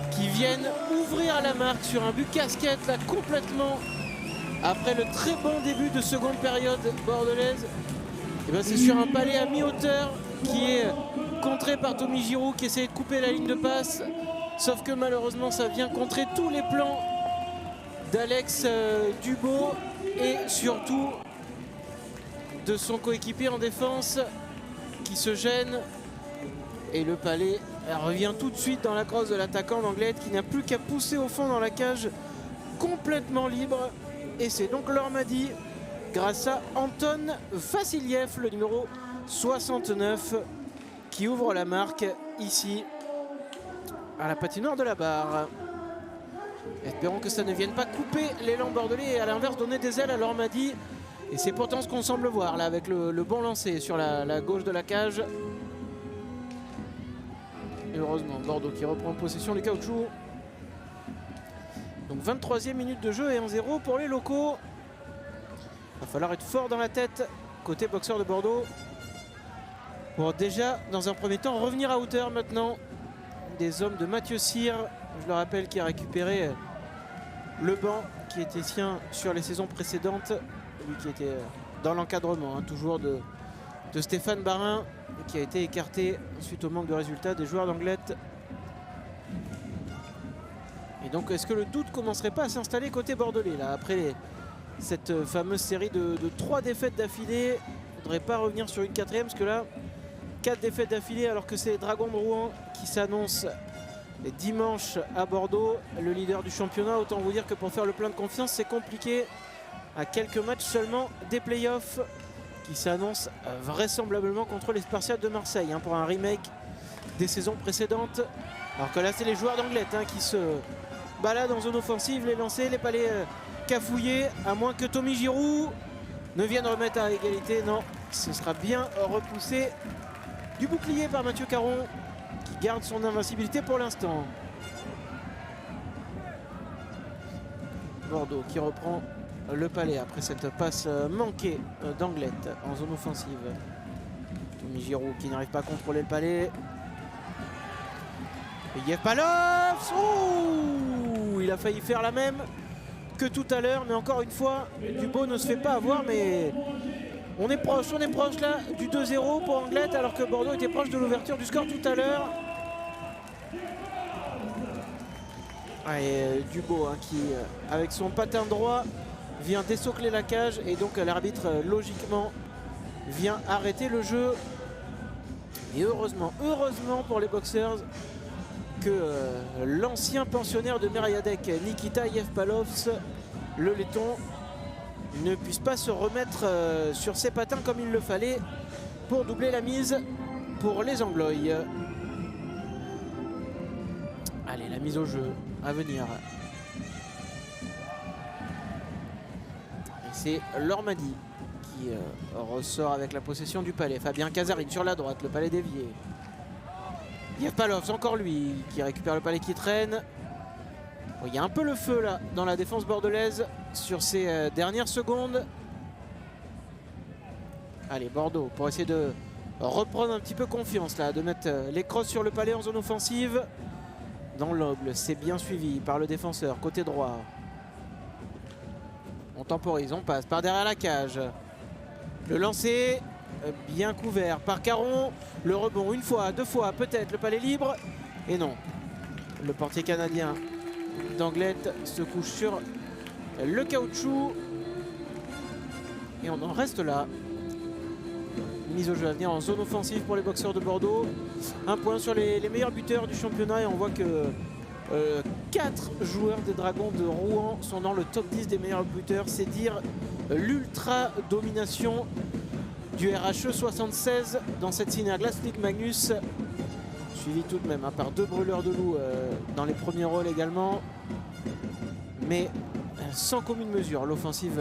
qui viennent ouvrir la marque sur un but casquette là complètement après le très bon début de seconde période bordelaise. Et ben c'est sur un palais à mi-hauteur qui est contré par Tommy Giroud qui essaie de couper la ligne de passe. Sauf que malheureusement ça vient contrer tous les plans d'Alex Dubo et surtout de son coéquipier en défense qui se gêne. Et le palais revient tout de suite dans la crosse de l'attaquant d'Anglette qui n'a plus qu'à pousser au fond dans la cage complètement libre. Et c'est donc Lormady grâce à Anton Vassiliev, le numéro 69, qui ouvre la marque ici à la patinoire de la Barre. Espérons que ça ne vienne pas couper l'élan bordelais et à l'inverse donner des ailes à Lormady. Et c'est pourtant ce qu'on semble voir là avec le bon lancer sur la gauche de la cage. Et heureusement Bordeaux qui reprend possession du caoutchouc. Donc 23e minute de jeu et 1-0 pour les locaux. Il va falloir être fort dans la tête côté boxeur de Bordeaux pour déjà dans un premier temps revenir à hauteur maintenant des hommes de Mathieu Cyr. Je le rappelle qui a récupéré le banc qui était sien sur les saisons précédentes. Lui qui était dans l'encadrement toujours de Stéphane Barin qui a été écarté suite au manque de résultats des joueurs d'Anglette. Et donc est-ce que le doute commencerait pas à s'installer côté bordelais là après cette fameuse série de 3 défaites d'affilée? Il ne faudrait pas revenir sur une 4e parce que là 4 défaites d'affilée alors que c'est les Dragons de Rouen qui s'annoncent dimanche à Bordeaux, le leader du championnat. Autant vous dire que pour faire le plein de confiance c'est compliqué à quelques matchs seulement des playoffs qui s'annoncent vraisemblablement contre les Spartiates de Marseille pour un remake des saisons précédentes. Alors que là c'est les joueurs d'Anglette qui se baladent en zone offensive, les lancers, les palais cafouillés, à moins que Tommy Giroud ne vienne remettre à égalité. Non, ce sera bien repoussé du bouclier par Mathieu Caron qui garde son invincibilité pour l'instant. Bordeaux qui reprend le palais après cette passe manquée d'Anglette en zone offensive. Tommy Giroud qui n'arrive pas à contrôler le palais. Et Yevpalov, il a failli faire la même que tout à l'heure, mais encore une fois, Dubo ne se fait pas avoir, mais on est proche là du 2-0 pour Anglette, alors que Bordeaux était proche de l'ouverture du score tout à l'heure. Et Dubo qui, avec son patin droit, vient dessocler la cage et donc l'arbitre logiquement vient arrêter le jeu. Et heureusement pour les boxers que l'ancien pensionnaire de Meriadec, Nikita Yevpalovs, le laiton, ne puisse pas se remettre sur ses patins comme il le fallait pour doubler la mise pour les Anglois. Allez, la mise au jeu à venir. C'est Lormady qui ressort avec la possession du palais. Fabien Casarine sur la droite, le palais dévié. Yevpalov, encore lui, qui récupère le palais qui traîne. Bon, il y a un peu le feu là dans la défense bordelaise sur ces dernières secondes. Allez, Bordeaux pour essayer de reprendre un petit peu confiance là, de mettre les crosses sur le palais en zone offensive. Dans l'angle, c'est bien suivi par le défenseur côté droit. On temporise, on passe par derrière la cage. Le lancer bien couvert par Caron. Le rebond une fois, 2 fois, peut-être le palais libre. Et non. Le portier canadien d'Anglette se couche sur le caoutchouc. Et on en reste là. Mise au jeu à venir en zone offensive pour les boxeurs de Bordeaux. Un point sur les meilleurs buteurs du championnat et on voit que 4 joueurs des Dragons de Rouen sont dans le top 10 des meilleurs buteurs. C'est dire l'ultra domination du RHE 76 dans cette Synerglass Ligue Magnus. Suivi tout de même par 2 brûleurs de loup dans les premiers rôles également. Mais sans commune mesure, l'offensive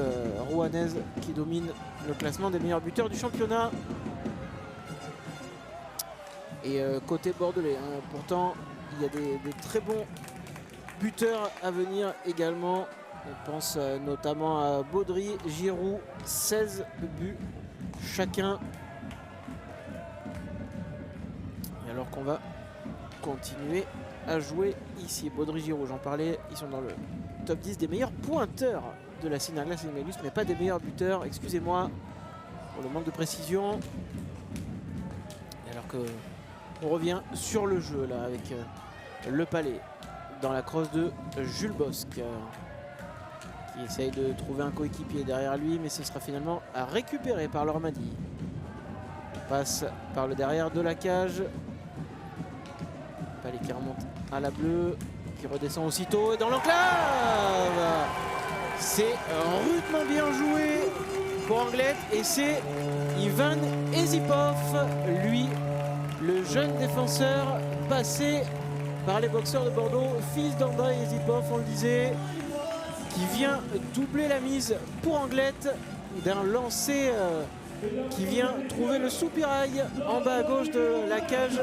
rouennaise qui domine le classement des meilleurs buteurs du championnat. Et côté bordelais, pourtant il y a des très bons buteurs à venir également. On pense notamment à Baudry, Giroud, 16 buts chacun. Et alors qu'on va continuer à jouer ici. Baudry-Giroud, j'en parlais, ils sont dans le top 10 des meilleurs pointeurs de la Cynaglace et Mélus, mais pas des meilleurs buteurs, excusez-moi pour le manque de précision. Et alors que on revient sur le jeu là avec le Palais dans la crosse de Jules Bosc qui essaye de trouver un coéquipier derrière lui, mais ce sera finalement récupéré par l'Ormadi. Passe par le derrière de la cage. Palais qui remonte à la bleue, qui redescend aussitôt et dans l'enclave. C'est rudement bien joué pour Anglette et c'est Ivan Ezipov, lui, le jeune défenseur passé par les boxeurs de Bordeaux, fils d'André Ezipov, on le disait, qui vient doubler la mise pour Anglette d'un lancer qui vient trouver le soupirail en bas à gauche de la cage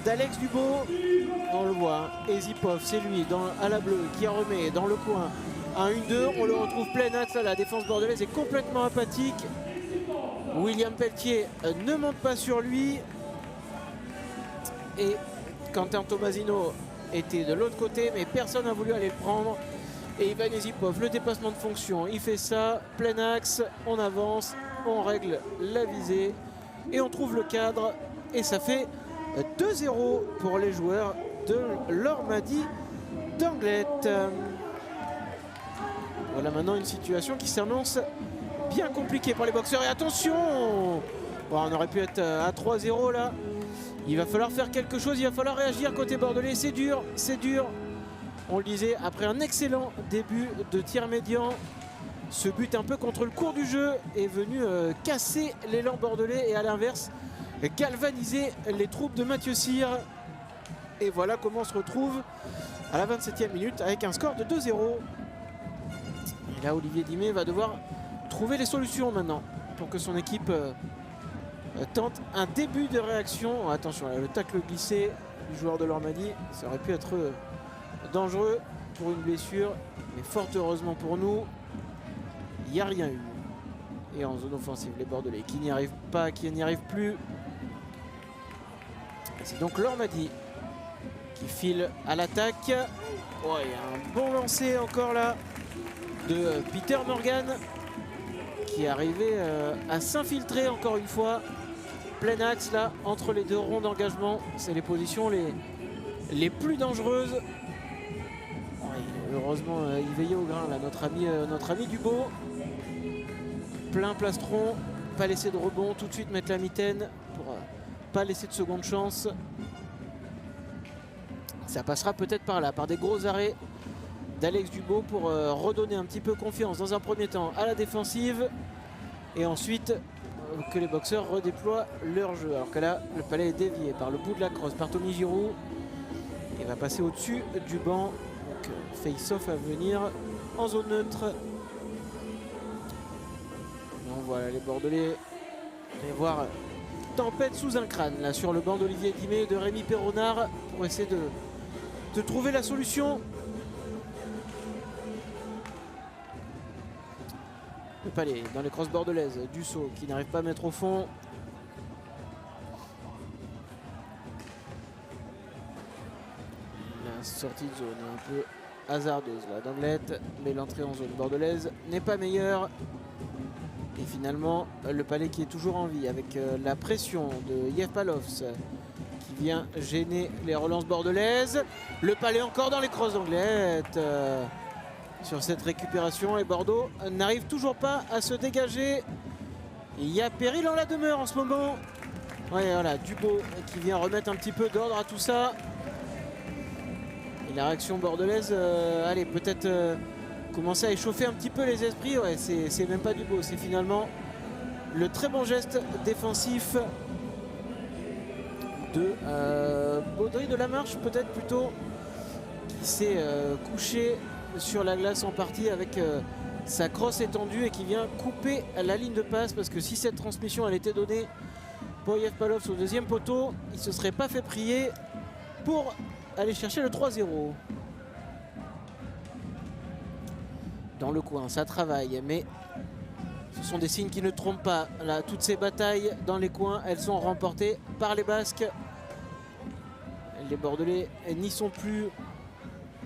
d'Alex Dubo. On le voit, Ezipov, c'est lui à la bleue qui remet dans le coin un 1-2. On le retrouve plein axe là, la défense bordelaise est complètement apathique. William Pelletier ne monte pas sur lui et Quentin Tomasino était de l'autre côté, mais personne n'a voulu aller le prendre. Et Ivan Ezipov, le dépassement de fonction, il fait ça, plein axe, on avance, on règle la visée et on trouve le cadre et ça fait 2-0 pour les joueurs de l'Ormadi d'Anglette. Voilà maintenant une situation qui s'annonce bien compliquée pour les boxeurs. Et attention, bon, on aurait pu être à 3-0 là. Il va falloir faire quelque chose, il va falloir réagir côté bordelais. C'est dur, c'est dur. On le disait, après un excellent début de tir médian, ce but un peu contre le cours du jeu est venu casser l'élan bordelais et à l'inverse galvaniser les troupes de Mathieu Cyr. Et voilà comment on se retrouve à la 27e minute avec un score de 2-0. Et là, Olivier Dimet va devoir trouver les solutions maintenant pour que son équipe tente un début de réaction. Attention, là, le tacle glissé du joueur de l'Ormadi, ça aurait pu être dangereux pour une blessure, mais fort heureusement pour nous, il n'y a rien eu. Et en zone offensive, les Bordelais qui n'y arrivent pas, qui n'y arrivent plus. C'est donc l'Ormadi qui file à l'attaque. Oh, il y a un bon lancer encore là de Peter Morgan qui est arrivé à s'infiltrer encore une fois. Plein axe là entre les deux ronds d'engagement. C'est les positions les plus dangereuses. Oh, heureusement il veillait au grain là, notre ami Dubo. Plein plastron, pas laisser de rebond, tout de suite mettre la mitaine pour pas laisser de seconde chance. Ça passera peut-être par là, par des gros arrêts d'Alex Dubo pour redonner un petit peu confiance dans un premier temps à la défensive et ensuite que les boxeurs redéploient leur jeu. Alors que là, le Palais est dévié par le bout de la crosse par Tommy Giroud. Il va passer au-dessus du banc. Donc face-off à venir en zone neutre. Donc voilà les Bordelais. Vous allez voir tempête sous un crâne là sur le banc d'Olivier Dimet et de Rémi Perronard pour essayer de trouver la solution. Le Palais dans les crosses bordelaises, Dussault qui n'arrive pas à mettre au fond. La sortie de zone un peu hasardeuse là d'Anglette, mais l'entrée en zone bordelaise n'est pas meilleure. Et finalement, le Palais qui est toujours en vie avec la pression de Yev Palovs qui vient gêner les relances bordelaises. Le Palais encore dans les crosses d'Anglette. Sur cette récupération et Bordeaux n'arrive toujours pas à se dégager. Il y a péril en la demeure en ce moment. Ouais, voilà, Dubo qui vient remettre un petit peu d'ordre à tout ça. Et la réaction bordelaise, allez, peut-être commencer à échauffer un petit peu les esprits. Ouais, c'est même pas Dubo, c'est finalement le très bon geste défensif de Baudry de la Marche, peut-être plutôt, qui s'est couché sur la glace en partie avec sa crosse étendue et qui vient couper la ligne de passe, parce que si cette transmission elle était donnée pour Yev Palovs au deuxième poteau, il ne se serait pas fait prier pour aller chercher le 3-0. Dans le coin, ça travaille, mais Ce sont des signes qui ne trompent pas. Là, toutes ces batailles dans les coins, elles sont remportées par les Basques. Les Bordelais n'y sont plus.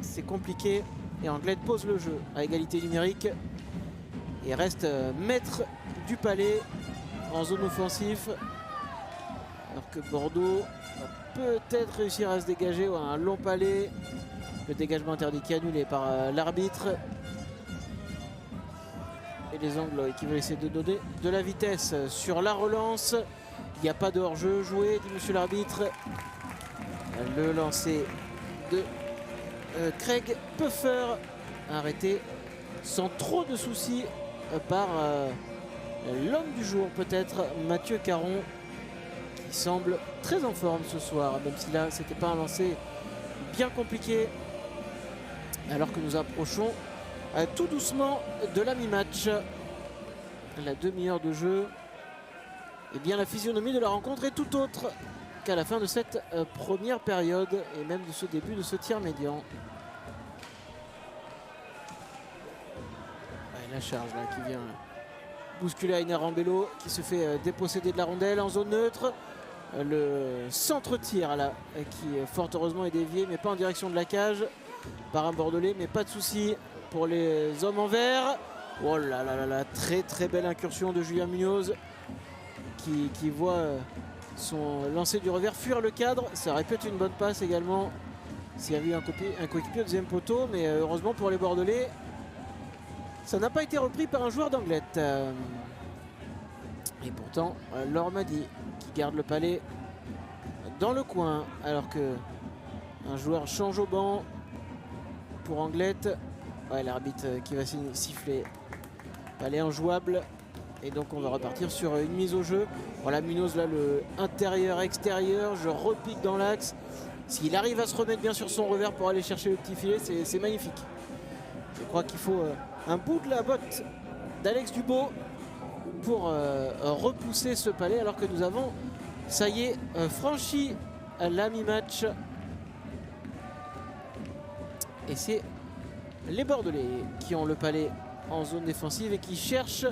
C'est compliqué. Et Anglette pose le jeu à égalité numérique. Et reste maître du palais en zone offensive. Alors que Bordeaux va peut-être réussir à se dégager. Ouais, un long palais. Le dégagement interdit qui est annulé par l'arbitre. Et les Anglois qui veulent essayer de donner de la vitesse sur la relance. Il n'y a pas de hors-jeu joué, dit monsieur l'arbitre. Le lancer de Craig Puffer arrêté sans trop de soucis par l'homme du jour, peut-être Mathieu Caron, qui semble très en forme ce soir, même si là c'était pas un lancer bien compliqué, alors que nous approchons tout doucement de la mi-match. La demi-heure de jeu. Et bien la physionomie de la rencontre est tout autre qu'à la fin de cette première période et même de ce début de ce tiers médian. Ouais, la charge là qui vient bousculer Ainer Rambello qui se fait déposséder de la rondelle en zone neutre. Le centre-tir là qui fort heureusement est dévié mais pas en direction de la cage par un Bordelais, mais pas de souci pour les hommes en vert. Oh là là là là, très très belle incursion de Julien Munoz qui voit son lancer du revers fuir le cadre. Ça aurait pu être une bonne passe également s'il y avait eu un coéquipier au deuxième poteau, mais heureusement pour les Bordelais, ça n'a pas été repris par un joueur d'Anglette. Et pourtant, Lormadi qui garde le palais dans le coin alors que un joueur change au banc pour Anglette. Ouais, l'arbitre qui va siffler. Palais injouable. Et donc on va repartir sur une mise au jeu. Voilà Munoz là, le intérieur-extérieur. Je repique dans l'axe. S'il arrive à se remettre bien sur son revers pour aller chercher le petit filet, c'est magnifique. Je crois qu'il faut un bout de la botte d'Alex Dubo pour repousser ce palais alors que nous avons, ça y est, franchi la mi-match. Et c'est les Bordelais qui ont le palais en zone défensive et qui cherchent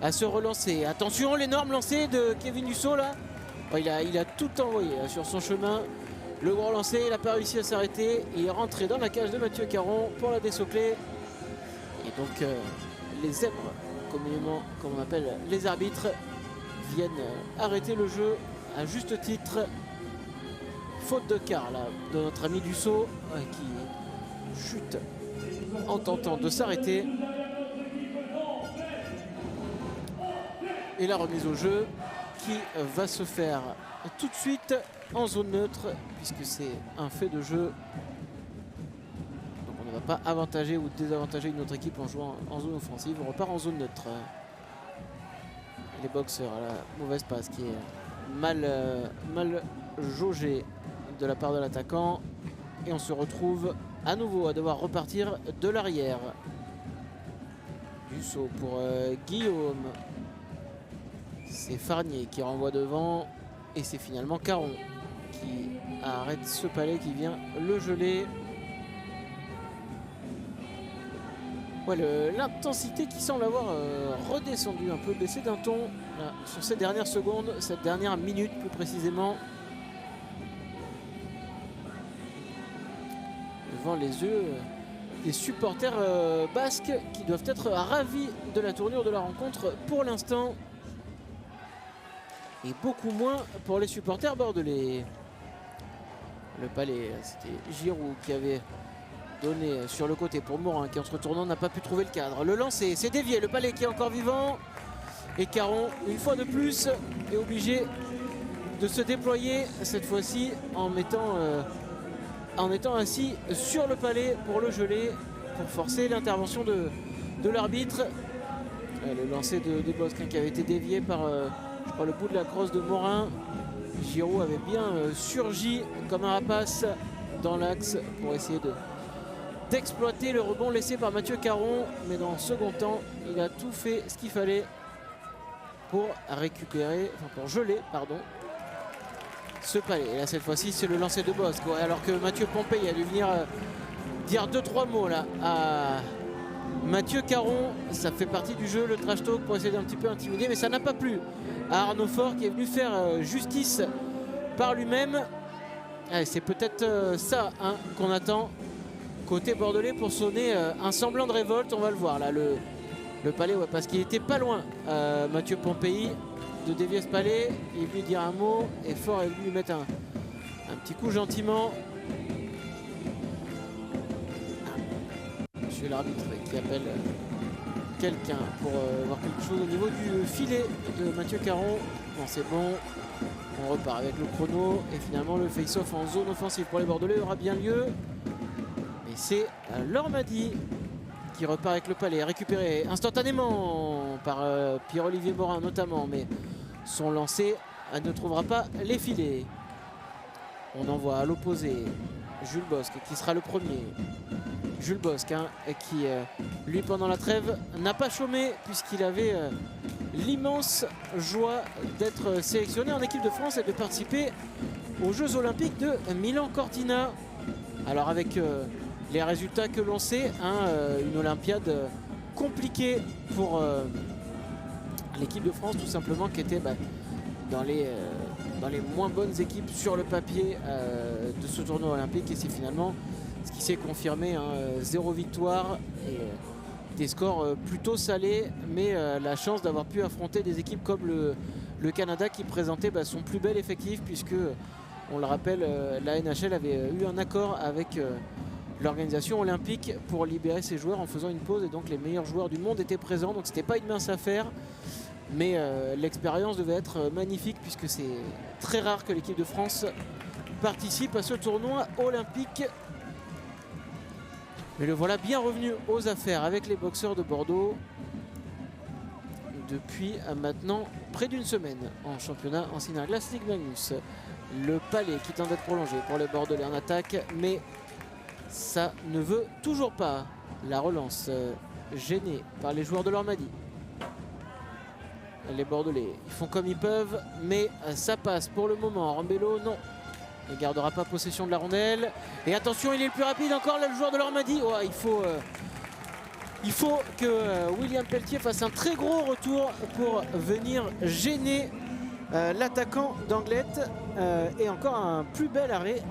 à se relancer. Attention, l'énorme lancer de Kevin Dussault là. Oh, il a tout envoyé là, sur son chemin. Le gros lancer, il n'a pas réussi à s'arrêter. Il est rentré dans la cage de Mathieu Caron pour la désocler. Et donc les zèbres, communément comme on appelle les arbitres, viennent arrêter le jeu à juste titre. Faute de quart là de notre ami Dussault qui chute en tentant de s'arrêter. Et la remise au jeu qui va se faire tout de suite en zone neutre puisque c'est un fait de jeu. Donc on ne va pas avantager ou désavantager une autre équipe en jouant en zone offensive. On repart en zone neutre. Les boxeurs à la mauvaise passe qui est mal jaugée de la part de l'attaquant. Et on se retrouve à nouveau à devoir repartir de l'arrière. Dussault pour Guillaume. C'est Farnier qui renvoie devant. Et c'est finalement Caron qui arrête ce palais, qui vient le geler. Ouais, l'intensité qui semble avoir redescendu un peu, baissé d'un ton là, sur ces dernières secondes, cette dernière minute plus précisément. Devant les yeux des supporters basques qui doivent être ravis de la tournure de la rencontre pour l'instant. Et beaucoup moins pour les supporters bordelais. Le palais, c'était Giroud qui avait donné sur le côté pour Morin qui en se retournant n'a pas pu trouver le cadre. Le lancer, c'est dévié, le palais qui est encore vivant. Et Caron, une fois de plus, est obligé de se déployer cette fois-ci en étant assis sur le palais pour le geler, pour forcer l'intervention de l'arbitre. Le lancer de Bosquin qui avait été dévié par je crois le bout de la crosse de Morin. Giroud avait bien surgi comme un rapace dans l'axe pour essayer d'exploiter le rebond laissé par Mathieu Caron, mais dans le second temps il a tout fait ce qu'il fallait pour récupérer, enfin pour geler pardon, ce palais. Et là cette fois-ci c'est le lancer de Bosque, alors que Mathieu Pompey a dû venir dire 2-3 mots là à Mathieu Caron, ça fait partie du jeu, le trash talk pour essayer d'un petit peu intimider, mais ça n'a pas plu à Arnaud Faure qui est venu faire justice par lui-même. C'est peut-être ça hein, qu'on attend côté bordelais pour sonner un semblant de révolte. On va le voir là, le palais, ouais, parce qu'il était pas loin, Mathieu Pompéi, de dévier ce palais. Il est venu dire un mot et Faure est venu lui mettre un petit coup gentiment. Monsieur l'arbitre qui appelle quelqu'un pour voir quelque chose au niveau du filet de Mathieu Caron. Bon, c'est bon, on repart avec le chrono et finalement le face-off en zone offensive pour les Bordelais aura bien lieu. Mais c'est Lormady qui repart avec le palais, récupéré instantanément par Pierre-Olivier Morin notamment, mais son lancer ne trouvera pas les filets. On envoie à l'opposé Jules Bosc qui sera le premier. Jules Bosc hein, qui lui pendant la trêve n'a pas chômé puisqu'il avait l'immense joie d'être sélectionné en équipe de France et de participer aux Jeux Olympiques de Milan-Cortina. Alors avec les résultats que l'on sait, hein, une Olympiade compliquée pour l'équipe de France tout simplement qui était dans les moins bonnes équipes sur le papier de ce tournoi olympique et c'est finalement ce qui s'est confirmé, hein, 0 victoire et des scores plutôt salés, mais la chance d'avoir pu affronter des équipes comme le Canada qui présentait son plus bel effectif puisque, on le rappelle, la NHL avait eu un accord avec l'organisation olympique pour libérer ses joueurs en faisant une pause et donc les meilleurs joueurs du monde étaient présents, donc c'était pas une mince affaire. Mais l'expérience devait être magnifique puisque c'est très rare que l'équipe de France participe à ce tournoi olympique. Mais le voilà bien revenu aux affaires avec les boxeurs de Bordeaux depuis maintenant près d'une semaine en championnat en Senior Glass Ligue Magnus. Le palais qui tente d'être prolongé pour les Bordelais en attaque, mais ça ne veut toujours pas. La relance gênée par les joueurs de Lormady. Les Bordelais, ils font comme ils peuvent, mais ça passe pour le moment. Rambello, non, ne gardera pas possession de la rondelle. Et attention, il est le plus rapide encore, là, le joueur de Lormady. Oh, il faut que William Pelletier fasse un très gros retour pour venir gêner l'attaquant d'Anglette. Et encore un plus bel arrêt,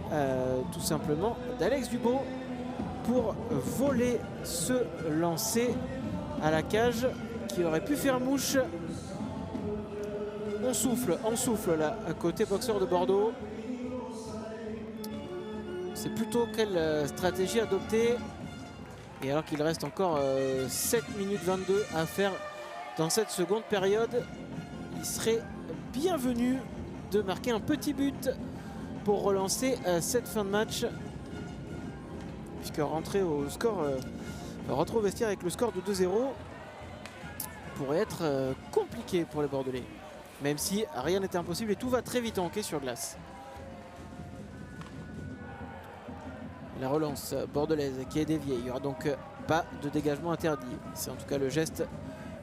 tout simplement, d'Alex Dubo pour voler ce lancer à la cage qui aurait pu faire mouche. On souffle là, côté boxeur de Bordeaux. C'est plutôt quelle stratégie adopter. Et alors qu'il reste encore 7 minutes 22 à faire dans cette seconde période, il serait bienvenu de marquer un petit but pour relancer cette fin de match. Puisque rentrer au score, rentrer au vestiaire avec le score de 2-0 pourrait être compliqué pour les Bordelais. Même si rien n'était impossible et tout va très vite en hockey sur glace. La relance bordelaise qui est déviée. Il n'y aura donc pas de dégagement interdit. C'est en tout cas le geste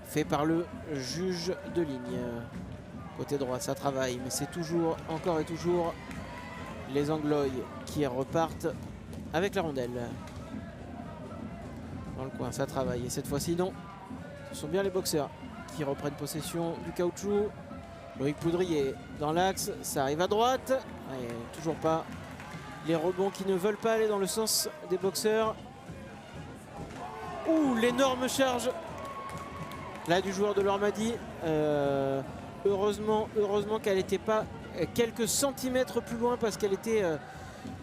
fait par le juge de ligne. Côté droit, ça travaille. Mais c'est toujours, encore et toujours, les Anglois qui repartent avec la rondelle. Dans le coin, ça travaille. Et cette fois-ci, non. Ce sont bien les boxeurs qui reprennent possession du caoutchouc. Loïc Poudrier dans l'axe, ça arrive à droite. Et toujours pas. Les rebonds qui ne veulent pas aller dans le sens des boxeurs. Ouh, l'énorme charge là du joueur de Lormady. Heureusement qu'elle n'était pas quelques centimètres plus loin parce qu'elle était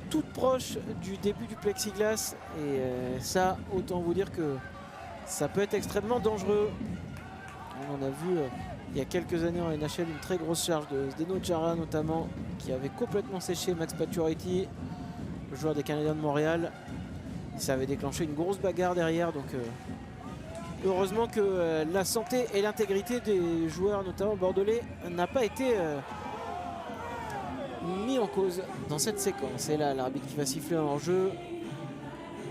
toute proche du début du plexiglas. Et ça, autant vous dire que ça peut être extrêmement dangereux. On a vu il y a quelques années en NHL une très grosse charge de Zdeno Chara notamment qui avait complètement séché Max Pacioretty, le joueur des Canadiens de Montréal. Ça avait déclenché une grosse bagarre derrière, donc heureusement que la santé et l'intégrité des joueurs notamment bordelais n'a pas été mis en cause dans cette séquence. Et là l'arbitre qui va siffler en jeu.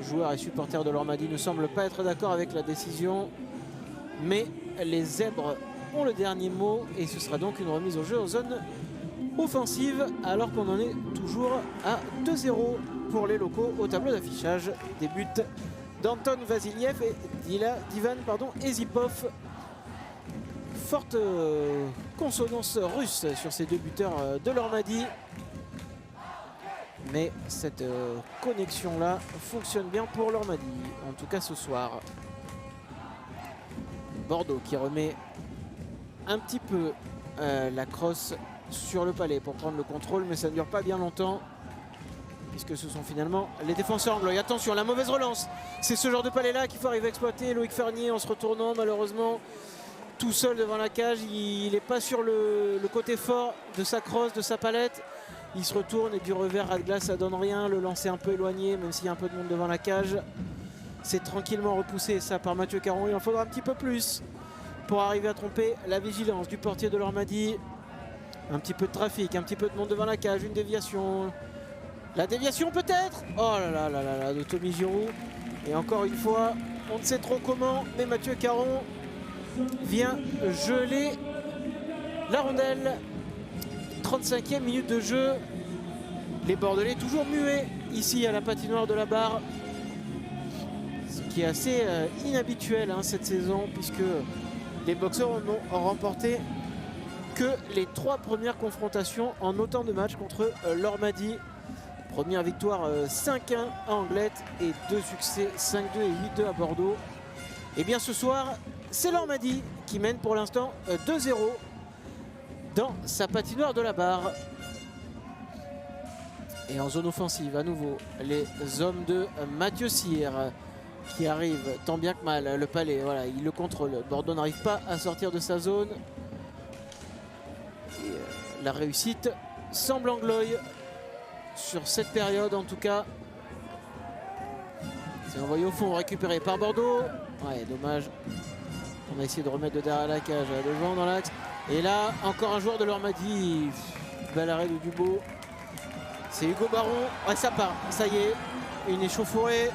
Joueurs et supporters de Lormady ne semblent pas être d'accord avec la décision, mais les Zèbres ont le dernier mot et ce sera donc une remise au jeu en zone offensive alors qu'on en est toujours à 2-0 pour les locaux au tableau d'affichage. Des buts d'Anton Vasiliev et d'Ivan Ezipov. Forte consonance russe sur ces deux buteurs de l'Ormadi. Mais cette connexion-là fonctionne bien pour l'Ormadi, en tout cas ce soir. Bordeaux qui remet un petit peu la crosse sur le palais pour prendre le contrôle, mais ça ne dure pas bien longtemps, puisque ce sont finalement les défenseurs anglois. Attention, la mauvaise relance. C'est ce genre de palais-là qu'il faut arriver à exploiter. Loïc Fernier en se retournant, malheureusement, tout seul devant la cage. Il n'est pas sur le côté fort de sa crosse, de sa palette. Il se retourne et du revers ras de glace, ça donne rien. Le lancer un peu éloigné, même s'il y a un peu de monde devant la cage. C'est tranquillement repoussé ça par Mathieu Caron. Il en faudra un petit peu plus pour arriver à tromper la vigilance du portier de l'Ormadi. Un petit peu de trafic, un petit peu de monde devant la cage, une déviation. La déviation peut-être. Oh là là de Tommy Giroud. Et encore une fois, on ne sait trop comment, mais Mathieu Caron vient geler la rondelle. 35e minute de jeu. Les Bordelais toujours muets ici à la patinoire de la Barre. Ce qui est assez inhabituel cette saison, puisque les boxeurs n'ont remporté que les 3 premières confrontations en autant de matchs contre l'Ormadi. Première victoire 5-1 à Anglette et 2 succès 5-2 et 8-2 à Bordeaux. Et bien ce soir, c'est l'Ormadi qui mène pour l'instant 2-0 dans sa patinoire de la Barre. Et en zone offensive, à nouveau, les hommes de Mathieu Cyr qui arrivent tant bien que mal. Le palais, voilà, il le contrôle. Bordeaux n'arrive pas à sortir de sa zone. Et la réussite semble angloï sur cette période en tout cas. C'est envoyé au fond, récupéré par Bordeaux. Ouais, dommage. On a essayé de remettre de derrière la cage, devant dans l'axe. Et là, encore un joueur de l'Ormadi. Bel arrêt de Dubo. C'est Hugo Baron. Ouais, ça part. Ça y est. Une échauffourée.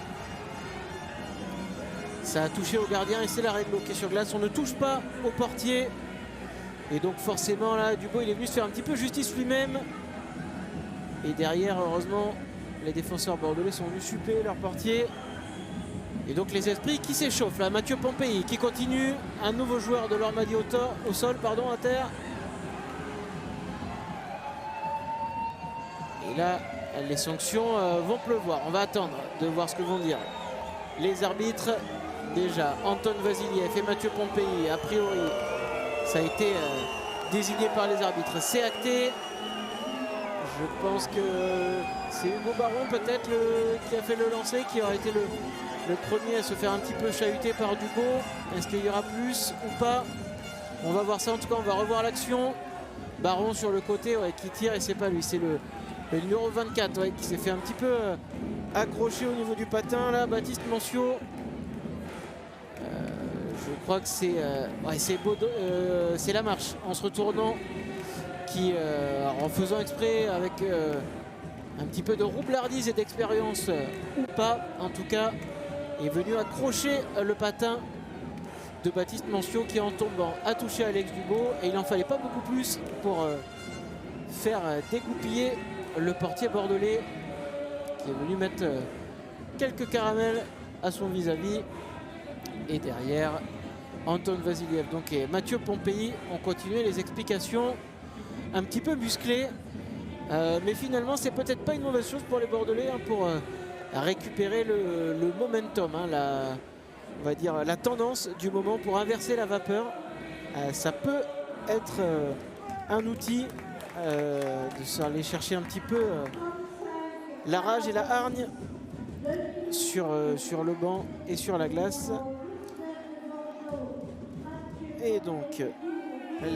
Ça a touché au gardien et c'est l'arrêt de l'eau qui est sur glace. On ne touche pas au portier. Et donc forcément, là, Dubo, il est venu se faire un petit peu justice lui-même. Et derrière, heureusement, les défenseurs bordelais sont venus supper leur portier. Et donc les esprits qui s'échauffent là. Mathieu Pompei qui continue. Un nouveau joueur de l'Ormadi au sol, à terre. Et là, les sanctions vont pleuvoir. On va attendre de voir ce que vont dire les arbitres. Déjà, Anton Vasiliev et Mathieu Pompei, a priori, ça a été désigné par les arbitres. C'est acté. Je pense que c'est Hugo Baron peut-être qui a fait le lancer, qui aurait été le premier à se faire un petit peu chahuter par Dubo. Est-ce qu'il y aura plus ou pas? On va voir ça, en tout cas on va revoir l'action. Baron sur le côté qui tire et c'est pas lui, c'est le numéro 24 qui s'est fait un petit peu accrocher au niveau du patin là, Baptiste Mancio. Je crois que c'est la marche en se retournant qui en faisant exprès avec un petit peu de roublardise et d'expérience ou pas, en tout cas est venu accrocher le patin de Baptiste Mancio qui en tombant a touché Alex Dubo et il n'en fallait pas beaucoup plus pour faire dégoupiller le portier bordelais qui est venu mettre quelques caramels à son vis-à-vis. Et derrière Anton Vasiliev donc, et Mathieu Pompei ont continué les explications un petit peu musclées, mais finalement c'est peut-être pas une mauvaise chose pour les Bordelais pour récupérer le momentum, on va dire la tendance du moment pour inverser la vapeur. Ça peut être un outil de aller chercher un petit peu la rage et la hargne sur le banc et sur la glace. Et donc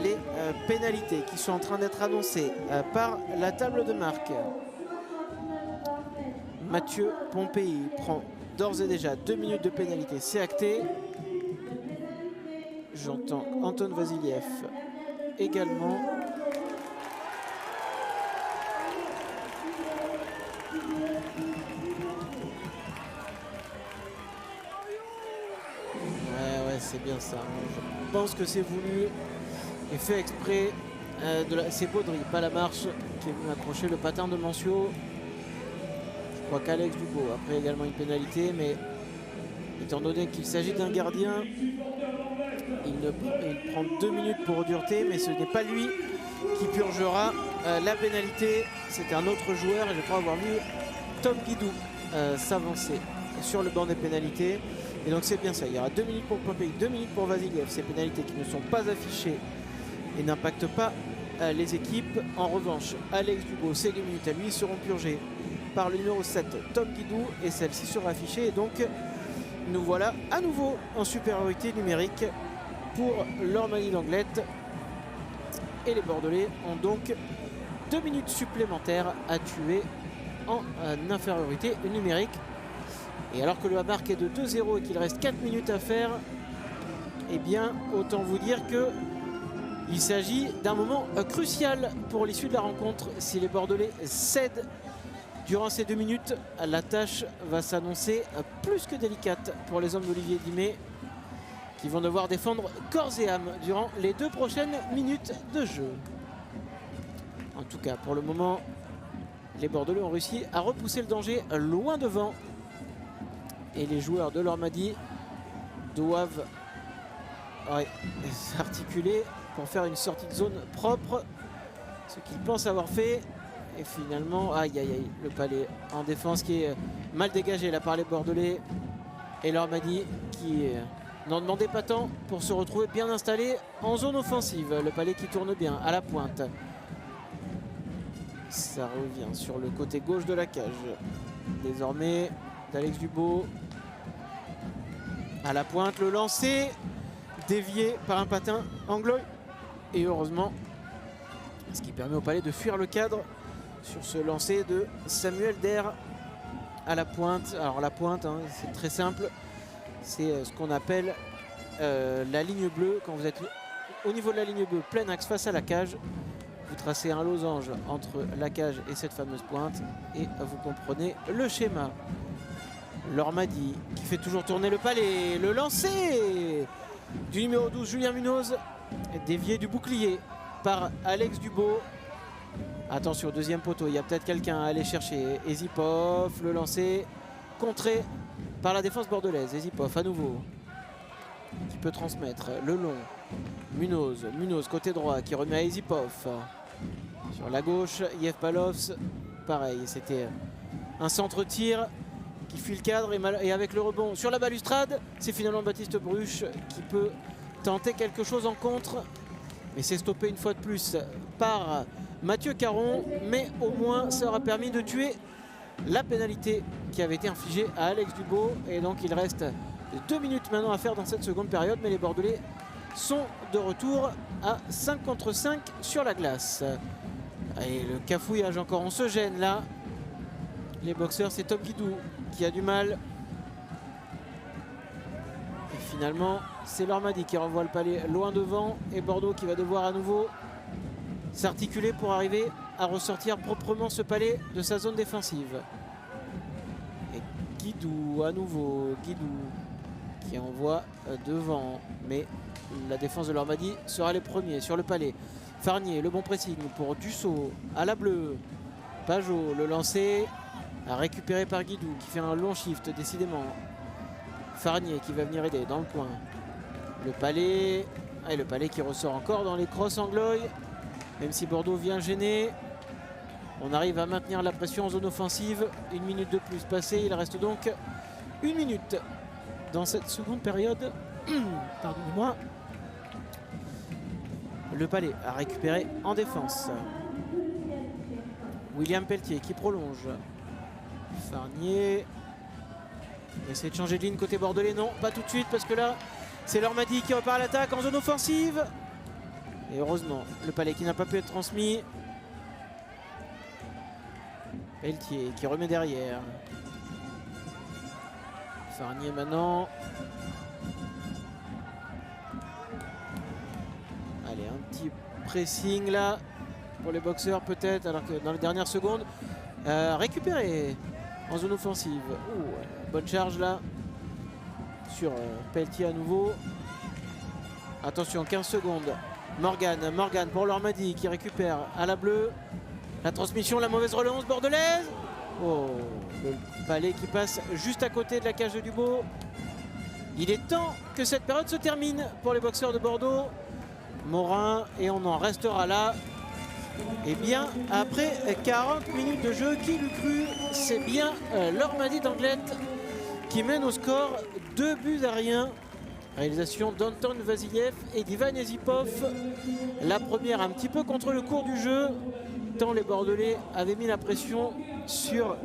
les pénalités qui sont en train d'être annoncées par la table de marque. Mathieu Pompei prend d'ores et déjà 2 minutes de pénalité, c'est acté. J'entends Anton Vasiliev également. Ouais, c'est bien ça. Je pense que c'est voulu et fait exprès. C'est Baudry, pas la marche, qui est venu accrocher le patin de Mancio. Je crois qu'Alex Dubo a pris également une pénalité, mais étant donné qu'il s'agit d'un gardien. Il prend 2 minutes pour dureté, mais ce n'est pas lui qui purgera la pénalité. C'était un autre joueur et je crois avoir vu Tom Guidou s'avancer sur le banc des pénalités. Et donc c'est bien ça, il y aura 2 minutes pour Pompéi, 2 minutes pour Vasiliev. Ces pénalités qui ne sont pas affichées et n'impactent pas les équipes. En revanche, Alex Dubo, ces 2 minutes à lui seront purgées par le numéro 7, Tom Guidou, et celle-ci sera affichée. Et donc nous voilà à nouveau en supériorité numérique pour l'Ormanie d'Anglette. Et les Bordelais ont donc 2 minutes supplémentaires à tuer en infériorité numérique. Et alors que le marque est de 2-0 et qu'il reste 4 minutes à faire, eh bien autant vous dire que il s'agit d'un moment crucial pour l'issue de la rencontre. Si les Bordelais cèdent durant ces 2 minutes, la tâche va s'annoncer plus que délicate pour les hommes d'Olivier Dimé, qui vont devoir défendre corps et âme durant les 2 prochaines minutes de jeu. En tout cas, pour le moment, les Bordelais ont réussi à repousser le danger loin devant. Et les joueurs de l'Ormadi doivent s'articuler pour faire une sortie de zone propre, ce qu'ils pensent avoir fait. Et finalement, aïe aïe aïe, le palais en défense qui est mal dégagé là par les Bordelais. Et l'Ormadi qui n'en demandait pas tant pour se retrouver bien installé en zone offensive. Le palais qui tourne bien à la pointe. Ça revient sur le côté gauche de la cage. Désormais, d'Alex Dubo. À la pointe, le lancer dévié par un patin Angloy. Et heureusement, ce qui permet au palais de fuir le cadre sur ce lancer de Samuel Der à la pointe. Alors la pointe, hein, c'est très simple. C'est ce qu'on appelle la ligne bleue. Quand vous êtes au niveau de la ligne bleue, plein axe face à la cage, vous tracez un losange entre la cage et cette fameuse pointe et vous comprenez le schéma. L'Ormadi qui fait toujours tourner le palais. Le lancer du numéro 12, Julien Munoz, dévié du bouclier par Alex Dubo. Attention, deuxième poteau, il y a peut-être quelqu'un à aller chercher. Ezipov, le lancer contré par la défense bordelaise. Ezipov à nouveau qui peut transmettre le long. Munoz côté droit qui remet à Ezipov. Sur la gauche, Yevpalovs, pareil, c'était un centre-tir qui fuit le cadre et avec le rebond sur la balustrade, c'est finalement Baptiste Bruch qui peut tenter quelque chose en contre. Mais c'est stoppé une fois de plus par Mathieu Caron. Mais au moins ça aura permis de tuer la pénalité qui avait été infligée à Alex Dubo. Et donc il reste 2 minutes maintenant à faire dans cette seconde période. Mais les Bordelais sont de retour à 5 contre 5 sur la glace. Et le cafouillage encore, on se gêne là. Les boxeurs, c'est Tom Guidou qui a du mal. Et finalement, c'est l'Ormadi qui renvoie le palais loin devant. Et Bordeaux qui va devoir à nouveau s'articuler pour arriver à ressortir proprement ce palais de sa zone défensive. Et Guidou, à nouveau, Guidou qui envoie devant. Mais la défense de l'Ormadi sera les premiers sur le palais. Farnier, le bon pressing pour Dussault à la bleue. Pajot, le lancer récupéré par Guidou qui fait un long shift décidément. Farnier qui va venir aider dans le coin. Le palais. Et le palais qui ressort encore dans les crosses Angloy. Même si Bordeaux vient gêner. On arrive à maintenir la pression en zone offensive. 1 minute de plus passée. Il reste donc 1 minute dans cette seconde période. Pardonnez-moi. Le palais a récupéré en défense. William Pelletier qui prolonge. Farnier essaie de changer de ligne côté bordelais. Non, pas tout de suite parce que là c'est l'Ormadi qui repart à l'attaque en zone offensive. Et heureusement le palais qui n'a pas pu être transmis. Pelletier qui remet derrière. Farnier maintenant. Allez, un petit pressing là pour les boxeurs peut-être, alors que dans les dernières secondes récupéré en zone offensive. Bonne charge là sur Pelletier à nouveau. Attention, 15 secondes. Morgan pour l'Ormadi qui récupère à la bleue. La transmission, la mauvaise relance bordelaise. Oh, le palais qui passe juste à côté de la cage de Dubo. Il est temps que cette période se termine pour les boxeurs de Bordeaux. Morin, et on en restera là. Et bien, après 40 minutes de jeu, qui l'eût cru, c'est bien l'Ormadi d'Anglet qui mène au score 2-1. Réalisation d'Anton Vasiliev et d'Ivan Ezipov. La première un petit peu contre le cours du jeu, tant les Bordelais avaient mis la pression sur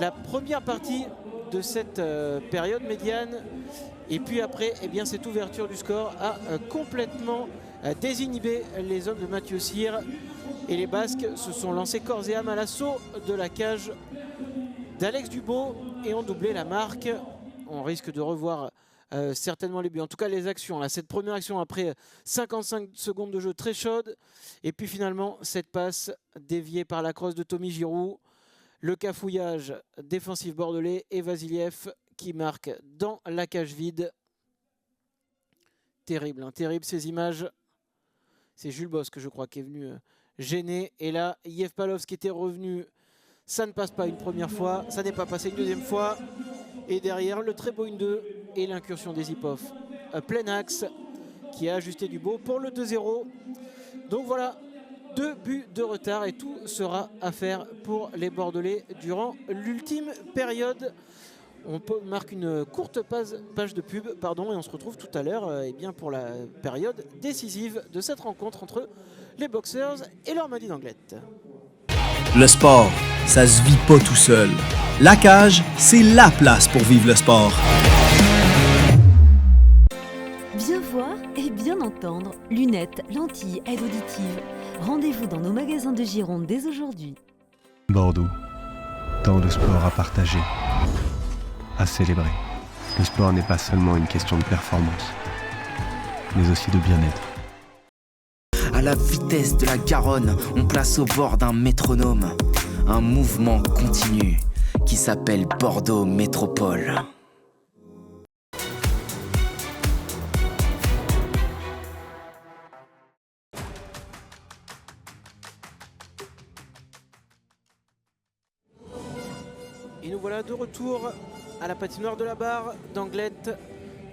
la première partie de cette période médiane. Et puis après, eh bien, cette ouverture du score a complètement désinhibé les hommes de Mathieu Cyr. Et les Basques se sont lancés corps et âme à l'assaut de la cage d'Alex Dubo et ont doublé la marque. On risque de revoir certainement les buts, en tout cas les actions. Là, cette première action après 55 secondes de jeu très chaude. Et puis finalement, cette passe déviée par la crosse de Tommy Giroud. Le cafouillage défensif bordelais et Vasiliev qui marque dans la cage vide. Terrible, hein, terrible ces images. C'est Jules Bosque, je crois, qui est venu gêner. Et là, Yev Palov qui était revenu. Ça ne passe pas une première fois. Ça n'est pas passé une deuxième fois. Et derrière, le très beau 1-2 et l'incursion d'Ezipov. Plein axe qui a ajusté Dubo pour le 2-0. Donc voilà, 2 buts de retard et tout sera à faire pour les Bordelais durant l'ultime période. On marque une courte page de pub, pardon, et on se retrouve tout à l'heure pour la période décisive de cette rencontre entre les Boxers et l'Ormadi d'Anglet. Le sport, ça se vit pas tout seul. La cage, c'est la place pour vivre le sport. Bien voir et bien entendre, lunettes, lentilles, aide auditive. Rendez-vous dans nos magasins de Gironde dès aujourd'hui. Bordeaux, tant de sport à partager, à célébrer. Le sport n'est pas seulement une question de performance, mais aussi de bien-être. À la vitesse de la Garonne, on place au bord d'un métronome un mouvement continu qui s'appelle Bordeaux Métropole. Et nous voilà de retour à la patinoire de la Barre d'Anglet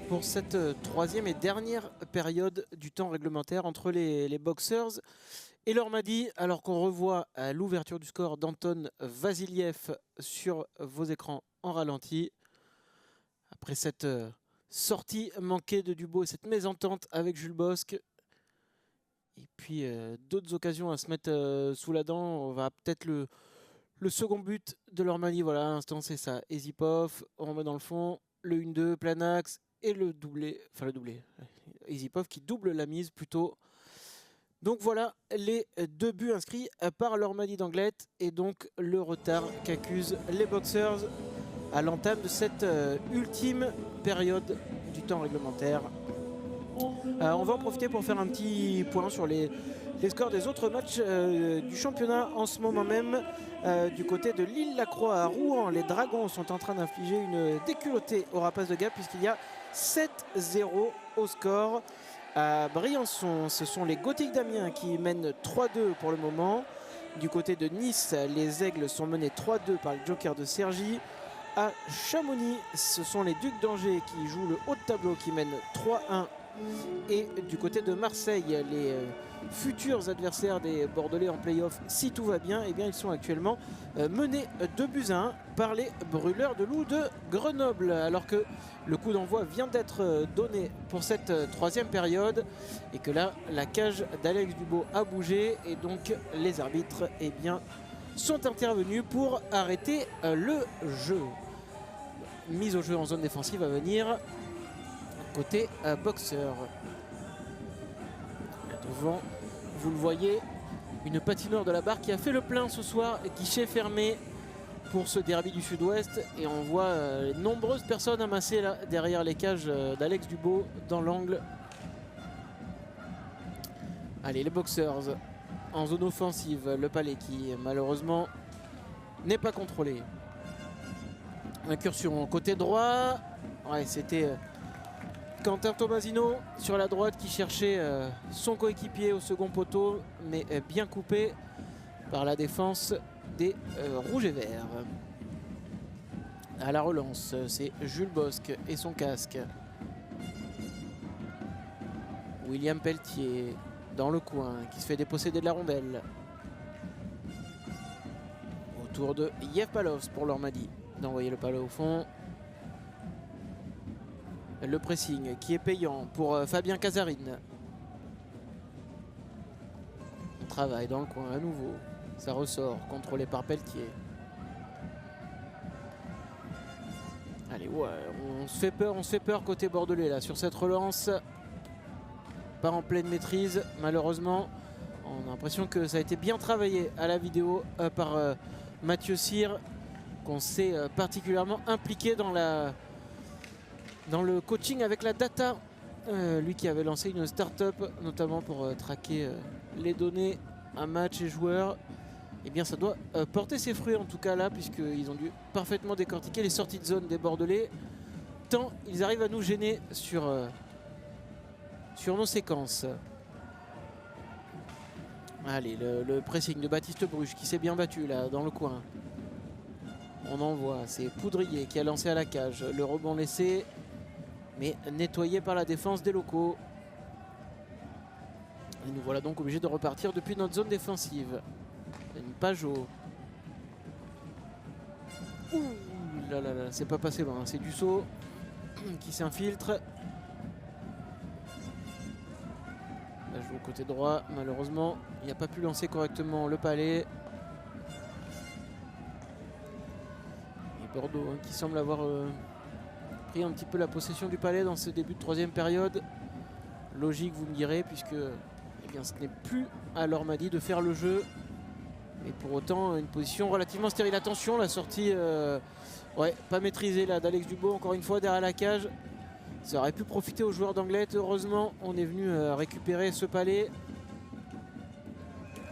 pour cette troisième et dernière période du temps réglementaire entre les Boxers et l'Ormadi, alors qu'on revoit l'ouverture du score d'Anton Vasiliev sur vos écrans en ralenti. Après cette sortie manquée de Dubo et cette mésentente avec Jules Bosque. Et puis d'autres occasions à se mettre sous la dent. On va peut-être le second but de l'Ormadi, voilà, à l'instant c'est ça. Ezipov, on remet dans le fond, le 1-2, plein axe et le doublé. Ezipov qui double la mise plutôt. Donc voilà les 2 buts inscrits par l'Ormadi d'Anglet et donc le retard qu'accusent les Boxers à l'entame de cette ultime période du temps réglementaire. On va en profiter pour faire un petit point sur les scores des autres matchs du championnat en ce moment même. Du côté de l'Île-la-Croix à Rouen, les Dragons sont en train d'infliger une déculottée au Rapaces de Gap puisqu'il y a 7-0 au score. À Briançon, ce sont les Gothiques d'Amiens qui mènent 3-2 pour le moment. Du côté de Nice, les Aigles sont menés 3-2 par le Joker de Cergy. À Chamonix, ce sont les Ducs d'Angers qui jouent le haut de tableau qui mènent 3-1. Et du côté de Marseille, les futurs adversaires des Bordelais en play-off, si tout va bien, eh bien ils sont actuellement menés 2-1 par les Brûleurs de Loups de Grenoble. Alors que le coup d'envoi vient d'être donné pour cette troisième période et que là, la cage d'Alex Dubo a bougé et donc les arbitres eh bien, sont intervenus pour arrêter le jeu. Mise au jeu en zone défensive à venir côté boxeur. Devant, vous le voyez, une patinoire de la Barre qui a fait le plein ce soir, guichet fermé pour ce derby du Sud-Ouest. Et on voit nombreuses personnes amassées là derrière les cages d'Alex Dubo dans l'angle. Allez, les Boxers en zone offensive, le Palais qui malheureusement n'est pas contrôlé. Incursion côté droit. Ouais, c'était Quentin Tomasino sur la droite qui cherchait son coéquipier au second poteau, mais bien coupé par la défense des Rouges et Verts. À la relance, c'est Jules Bosque et son casque. William Pelletier dans le coin qui se fait déposséder de la rondelle. Autour de Yev Palovs pour l'Ormadi d'envoyer le palais au fond. Le pressing qui est payant pour Fabien Casarine. On travaille dans le coin à nouveau. Ça ressort, contrôlé par Pelletier. Allez, ouais, on se fait peur côté bordelais là sur cette relance. Pas en pleine maîtrise, malheureusement. On a l'impression que ça a été bien travaillé à la vidéo par Mathieu Cyr, qu'on s'est particulièrement impliqué dans le coaching avec la data. Lui qui avait lancé une start-up, notamment pour traquer les données à match et joueurs. Eh bien ça doit porter ses fruits en tout cas là, puisqu'ils ont dû parfaitement décortiquer les sorties de zone des Bordelais, tant ils arrivent à nous gêner sur nos séquences. Allez, le pressing de Baptiste Bruche qui s'est bien battu là dans le coin. On envoie, c'est Poudrier qui a lancé à la cage. Le rebond laissé, mais nettoyé par la défense des locaux. Et nous voilà donc obligés de repartir depuis notre zone défensive. Une Pajot. Ouh là là là, c'est pas passé loin, c'est Dussault qui s'infiltre. Là, joue au côté droit, malheureusement, il n'a pas pu lancer correctement le palais. Et Bordeaux qui semble avoir pris un petit peu la possession du palais dans ce début de troisième période. Logique, vous me direz, puisque eh bien, ce n'est plus à l'Ormadi de faire le jeu. Mais pour autant, une position relativement stérile. Attention, la sortie ouais, pas maîtrisée là d'Alex Dubois, encore une fois derrière la cage. Ça aurait pu profiter aux joueurs d'Anglet. Heureusement, on est venu récupérer ce palais.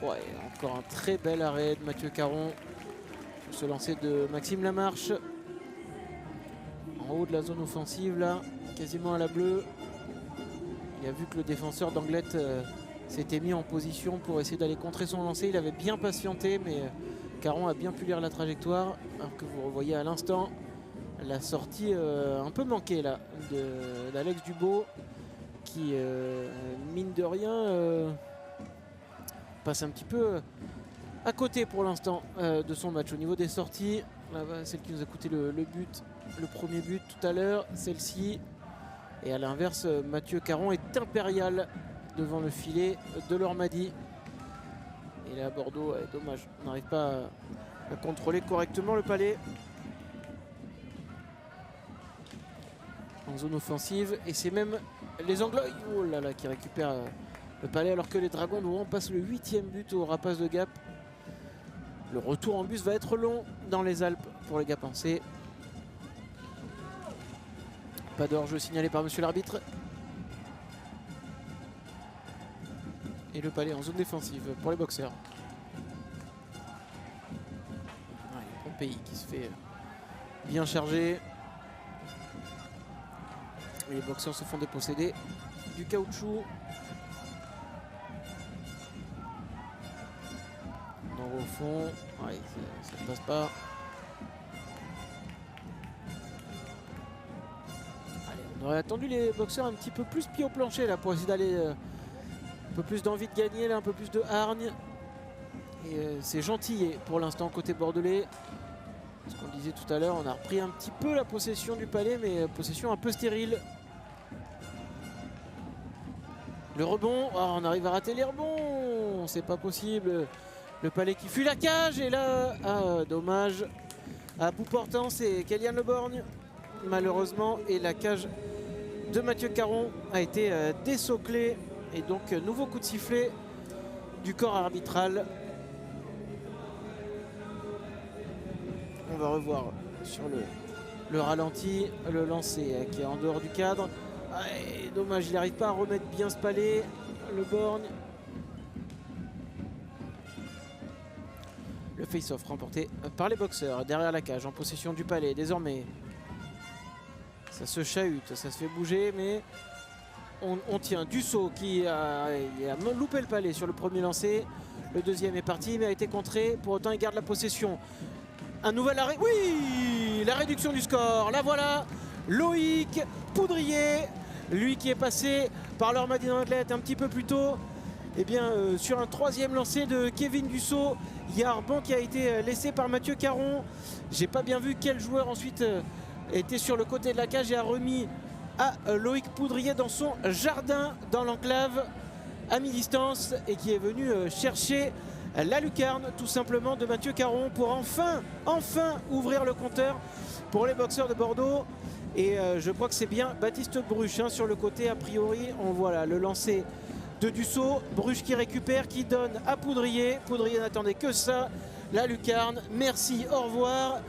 Ouais, encore un très bel arrêt de Mathieu Caron sur ce lancer de Maxime Lamarche. En haut de la zone offensive là, quasiment à la bleue. Il a vu que le défenseur d'Anglet s'était mis en position pour essayer d'aller contrer son lancer. Il avait bien patienté, mais Caron a bien pu lire la trajectoire. Alors que vous revoyez à l'instant la sortie un peu manquée là d'Alex Dubois, qui mine de rien passe un petit peu à côté pour l'instant de son match au niveau des sorties. Là, celle qui nous a coûté le but, le premier but tout à l'heure, celle-ci. Et à l'inverse, Mathieu Caron est impérial devant le filet de l'Ormadi. Et là, Bordeaux, dommage, on n'arrive pas à contrôler correctement le palais. En zone offensive, et c'est même les Anglois oh là là, qui récupèrent le palais, alors que les Dragons nous passent le 8e but au Rapace de Gap. Le retour en bus va être long dans les Alpes pour les Gapençais. Pas de hors-jeu signalé par monsieur l'arbitre. Et le palais en zone défensive pour les boxeurs. Pompéi qui se fait bien charger. Et les boxeurs se font déposséder du caoutchouc. On envoie au fond. Ouais, ça ne passe pas. Allez, on aurait attendu les boxeurs un petit peu plus pied au plancher là pour essayer d'aller un peu plus d'envie de gagner, là, un peu plus de hargne. Et c'est gentil pour l'instant côté bordelais. Ce qu'on disait tout à l'heure, on a repris un petit peu la possession du palais, mais possession un peu stérile. Le rebond, oh, on arrive à rater les rebonds, c'est pas possible. Le palais qui fuit la cage, et là, dommage. À bout portant, c'est Kélian Leborgne, malheureusement, et la cage de Mathieu Caron a été désoclée. Et donc, nouveau coup de sifflet du corps arbitral. On va revoir sur le ralenti, le lancer qui est en dehors du cadre. Et dommage, il n'arrive pas à remettre bien ce palais, le borgne. Le face-off remporté par les boxeurs derrière la cage, en possession du palais. Désormais, ça se chahute, ça se fait bouger, mais on tient. Dussault qui a loupé le palais sur le premier lancer. Le deuxième est parti, mais a été contré. Pour autant, il garde la possession. Un nouvel arrêt. Oui, la réduction du score. La voilà. Loïc Poudrier lui qui est passé par l'Ormadi d'Anglet un petit peu plus tôt. Et bien sur un troisième lancé de Kevin Dussault, il y a un rebond qui a été laissé par Mathieu Caron. J'ai pas bien vu quel joueur ensuite était sur le côté de la cage et a remis à Loïc Poudrier dans son jardin dans l'enclave à mi-distance et qui est venu chercher la lucarne tout simplement de Mathieu Caron pour enfin ouvrir le compteur pour les boxeurs de Bordeaux. Et je crois que c'est bien Baptiste Bruch hein, sur le côté a priori. On voit là le lancer de Dussault, Bruch qui récupère, qui donne à Poudrier. Poudrier n'attendait que ça, la lucarne, merci, au revoir.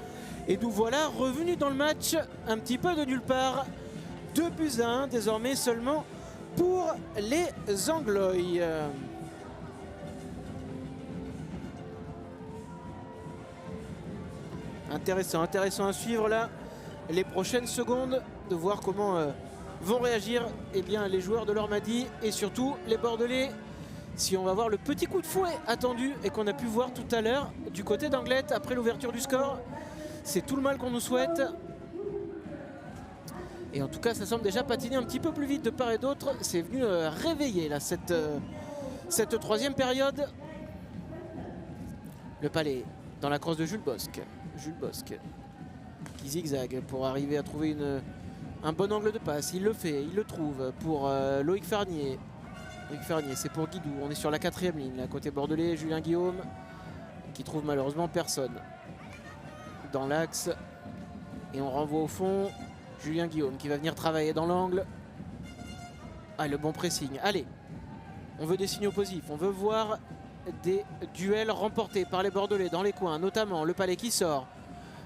Et nous voilà revenus dans le match un petit peu de nulle part. 2-1 désormais seulement pour les Anglois. Intéressant à suivre là les prochaines secondes, de voir comment vont réagir les joueurs de l'Ormadi et surtout les Bordelais. Si on va voir le petit coup de fouet attendu et qu'on a pu voir tout à l'heure du côté d'Anglet après l'ouverture du score. C'est tout le mal qu'on nous souhaite. Et en tout cas ça semble déjà patiner un petit peu plus vite de part et d'autre. C'est venu réveiller là cette troisième période. Le Palais dans la crosse de Jules Bosc. Jules Bosc qui zigzague pour arriver à trouver un bon angle de passe. Il le fait, il le trouve pour Loïc Farnier. Loïc Farnier, c'est pour Guidou. On est sur la 4e ligne, là, côté bordelais. Julien Guillaume qui trouve malheureusement personne dans l'axe. Et on renvoie au fond. Julien Guillaume qui va venir travailler dans l'angle. Ah, le bon pressing. Allez, on veut des signaux positifs. On veut voir des duels remportés par les Bordelais dans les coins, notamment le Palais qui sort.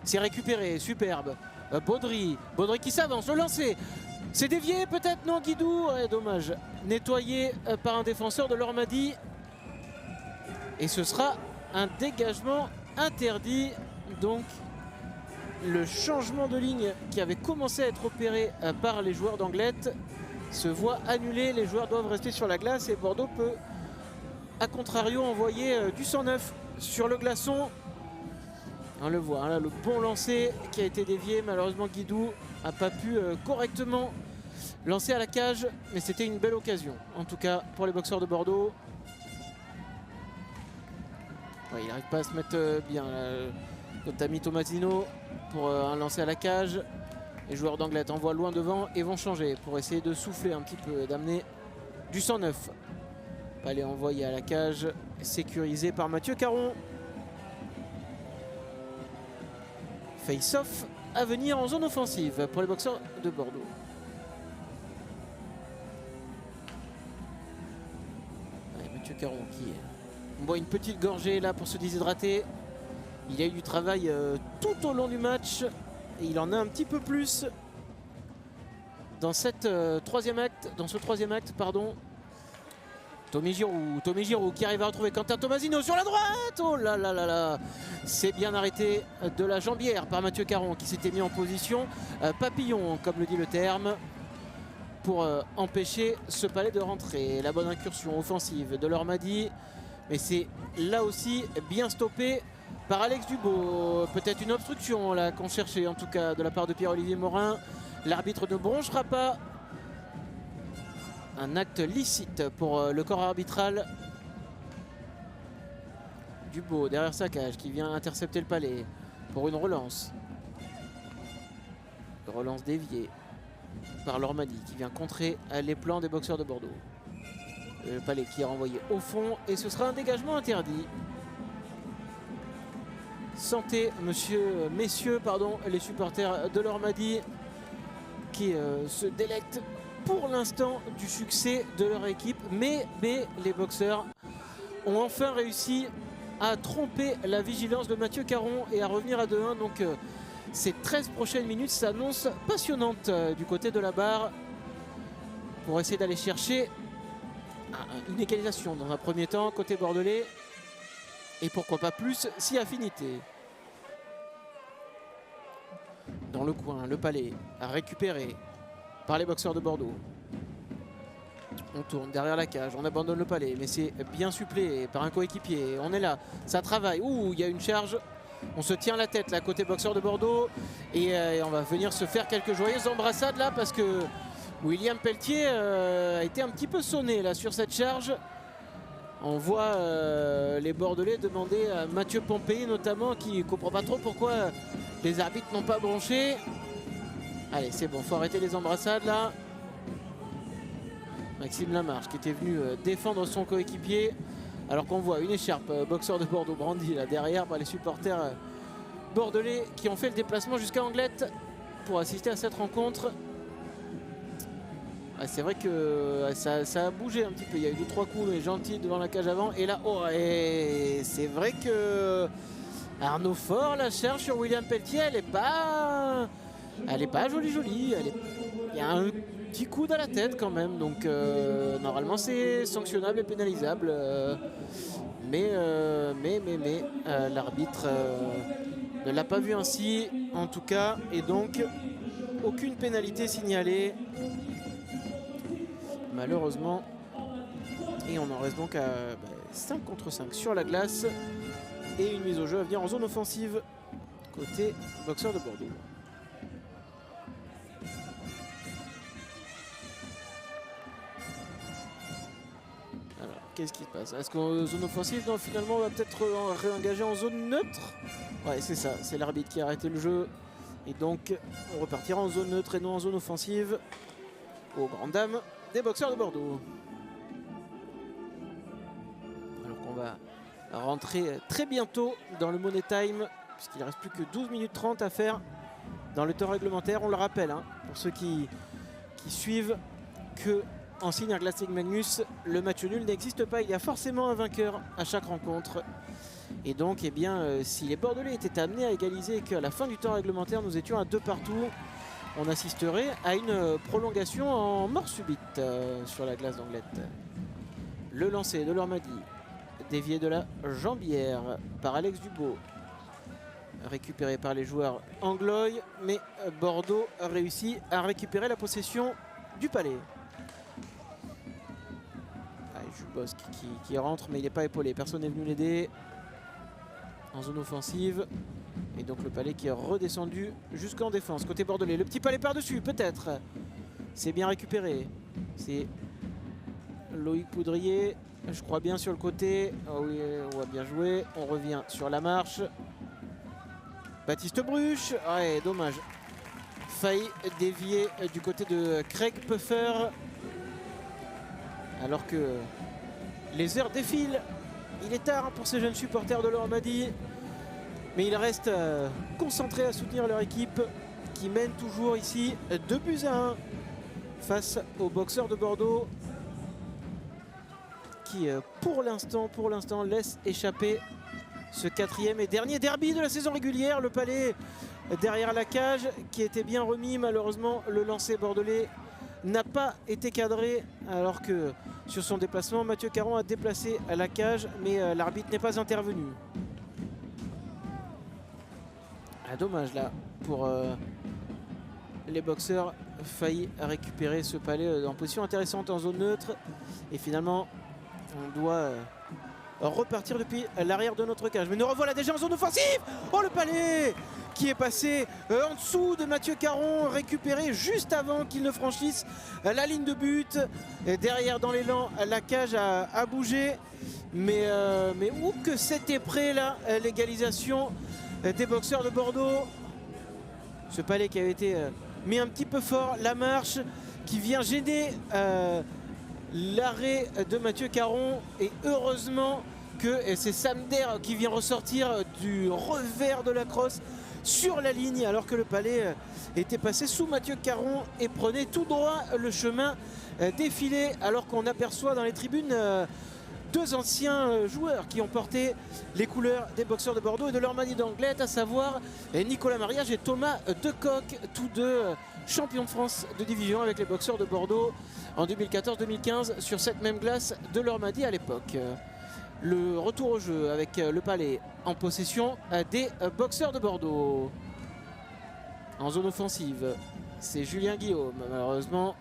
C'est récupéré, superbe. Baudry qui s'avance, le lancer. C'est dévié peut-être, non Guidou, ouais, dommage. Nettoyé par un défenseur de l'Ormadi. Et ce sera un dégagement interdit. Donc le changement de ligne qui avait commencé à être opéré par les joueurs d'Anglet se voit annulé. Les joueurs doivent rester sur la glace et Bordeaux peut a contrario envoyer du 109 sur le glaçon. On le voit, hein, là, le bon lancer qui a été dévié. Malheureusement Guidou n'a pas pu correctement lancer à la cage, mais c'était une belle occasion en tout cas pour les boxeurs de Bordeaux. Ouais, il n'arrive pas à se mettre bien notre ami Tomasino pour un lancer à la cage. Les joueurs d'Anglet envoient loin devant et vont changer pour essayer de souffler un petit peu et d'amener du 109. Palais envoyé à la cage, sécurisé par Mathieu Caron. Face-off à venir en zone offensive pour les boxeurs de Bordeaux. Allez, Mathieu Caron qui boit une petite gorgée là pour se déshydrater. Il a eu du travail tout au long du match et il en a un petit peu plus dans ce troisième acte, pardon. Tommy Giroud qui arrive à retrouver Quentin Tomasino sur la droite. Oh là là là là. C'est bien arrêté de la jambière par Mathieu Caron qui s'était mis en position papillon, comme le dit le terme, pour empêcher ce Palais de rentrer. La bonne incursion offensive de l'Ormadi, mais c'est là aussi bien stoppé par Alex Dubo. Peut-être une obstruction là qu'on cherchait en tout cas de la part de Pierre-Olivier Morin. L'arbitre ne bronchera pas. Un acte licite pour le corps arbitral. Dubo derrière sa cage qui vient intercepter le Palais pour une relance. Relance déviée par l'Ormadi qui vient contrer les plans des boxeurs de Bordeaux. Le Palais qui est renvoyé au fond et ce sera un dégagement interdit. Santé, messieurs, les supporters de l'Ormadi qui se délectent pour l'instant du succès de leur équipe, mais les boxeurs ont enfin réussi à tromper la vigilance de Mathieu Caron et à revenir à 2-1. Donc ces 13 prochaines minutes s'annoncent passionnantes du côté de la barre pour essayer d'aller chercher une égalisation dans un premier temps côté bordelais et pourquoi pas plus si affinité. Dans le coin, le Palais a récupéré par les boxeurs de Bordeaux. On tourne derrière la cage, on abandonne le Palais, mais c'est bien suppléé par un coéquipier. On est là, ça travaille. Ouh, il y a une charge. On se tient la tête là, côté boxeur de Bordeaux. Et on va venir se faire quelques joyeuses embrassades là, parce que William Pelletier a été un petit peu sonné là sur cette charge. On voit les Bordelais demander à Mathieu Pompéi notamment, qui ne comprend pas trop pourquoi les arbitres n'ont pas bronché. Allez, c'est bon, faut arrêter les embrassades là. Maxime Lamarche qui était venu défendre son coéquipier, alors qu'on voit une écharpe boxeur de Bordeaux brandie là derrière par les supporters bordelais qui ont fait le déplacement jusqu'à Anglette pour assister à cette rencontre. C'est vrai que ça a bougé un petit peu. Il y a eu 2-3 coups mais gentils devant la cage avant. Et là, oh, et c'est vrai que Arnaud Faure la cherche sur William Pelletier. Elle est pas jolie. Il y a un petit coup dans la tête quand même. Donc normalement c'est sanctionnable et pénalisable. Mais l'arbitre ne l'a pas vu ainsi en tout cas. Et donc aucune pénalité signalée. Malheureusement, et on en reste donc à 5 contre 5 sur la glace et une mise au jeu à venir en zone offensive côté boxeur de Bordeaux. Alors qu'est-ce qui se passe? Est-ce qu'en zone offensive? Non, finalement on va peut-être réengager en zone neutre. Ouais, c'est ça, c'est l'arbitre qui a arrêté le jeu et donc on repartira en zone neutre et non en zone offensive aux grandes dames des boxeurs de Bordeaux. Alors qu'on va rentrer très bientôt dans le Money Time, puisqu'il ne reste plus que 12 minutes 30 à faire dans le temps réglementaire. On le rappelle, hein, pour ceux qui suivent, que en Signer Glassing Magnus, le match nul n'existe pas. Il y a forcément un vainqueur à chaque rencontre. Et donc, eh bien, si les Bordelais étaient amenés à égaliser et qu'à la fin du temps réglementaire, nous étions à 2 partout, on assisterait à une prolongation en mort subite sur la glace d'Anglette. Le lancer de l'Ormadi, dévié de la jambière par Alex Dubo, récupéré par les joueurs Angloy, mais Bordeaux a réussi à récupérer la possession du palais. Jubos qui rentre, mais il n'est pas épaulé, personne n'est venu l'aider en zone offensive. Et donc le palais qui est redescendu jusqu'en défense. Côté bordelais, le petit palais par-dessus, peut-être. C'est bien récupéré. C'est Loïc Poudrier, je crois bien sur le côté. Oh oui, on va bien jouer. On revient sur la marche. Baptiste Bruche. Ouais, dommage. Failli dévier du côté de Craig Puffer. Alors que les heures défilent. Il est tard pour ces jeunes supporters de l'Ormadi. Mais ils restent concentrés à soutenir leur équipe qui mène toujours ici 2-1 face aux boxeurs de Bordeaux qui pour l'instant laisse échapper ce 4e et dernier derby de la saison régulière. Le palais derrière la cage qui était bien remis. Malheureusement, le lancer bordelais n'a pas été cadré alors que sur son déplacement, Mathieu Caron a déplacé la cage mais l'arbitre n'est pas intervenu. Dommage là pour les boxeurs, failli récupérer ce palais en position intéressante en zone neutre et finalement on doit repartir depuis l'arrière de notre cage. Mais nous revoilà déjà en zone offensive. Oh, le palais qui est passé en dessous de Mathieu Caron, récupéré juste avant qu'il ne franchisse la ligne de but. Et derrière dans l'élan, la cage a bougé mais où que c'était prêt là, l'égalisation des boxeurs de Bordeaux. Ce palais qui avait été mis un petit peu fort, la marche qui vient gêner l'arrêt de Mathieu Caron et heureusement que c'est Samder qui vient ressortir du revers de la crosse sur la ligne alors que le palais était passé sous Mathieu Caron et prenait tout droit le chemin défilé alors qu'on aperçoit dans les tribunes deux anciens joueurs qui ont porté les couleurs des boxeurs de Bordeaux et de l'Ormadi d'Anglette, à savoir Nicolas Mariage et Thomas Decoq, tous deux champions de France de division avec les boxeurs de Bordeaux en 2014-2015 sur cette même glace de l'Ormadi à l'époque. Le retour au jeu avec le palais en possession des boxeurs de Bordeaux. En zone offensive, c'est Julien Guillaume, malheureusement.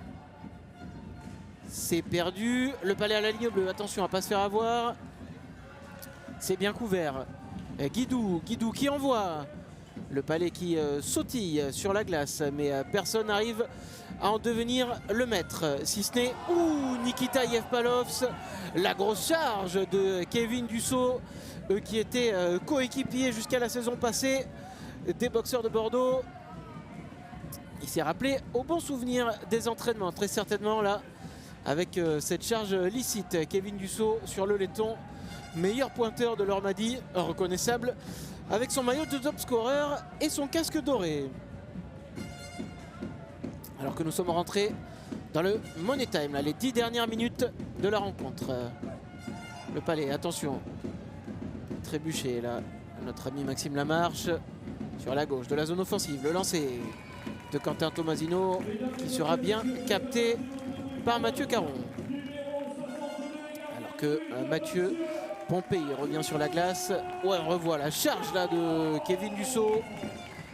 C'est perdu, le palais à la ligne bleue, attention à ne pas se faire avoir. C'est bien couvert. Guidou qui envoie. Le palais qui sautille sur la glace, mais personne n'arrive à en devenir le maître. Si ce n'est Nikita Yevpalovs, la grosse charge de Kevin Dussault, eux qui étaient coéquipiers jusqu'à la saison passée des boxeurs de Bordeaux. Il s'est rappelé au bon souvenir des entraînements, très certainement là, avec cette charge licite. Kevin Dussault sur le laiton, meilleur pointeur de l'Ormadi, reconnaissable avec son maillot de top scorer et son casque doré. Alors que nous sommes rentrés dans le Money Time, là, les 10 dernières minutes de la rencontre. Le Palais, attention, trébuché là, notre ami Maxime Lamarche sur la gauche de la zone offensive. Le lancer de Quentin Tomasino qui sera bien capté par Mathieu Caron. Alors que Mathieu Pompey revient sur la glace. Ouais, on revoit la charge là de Kevin Dussault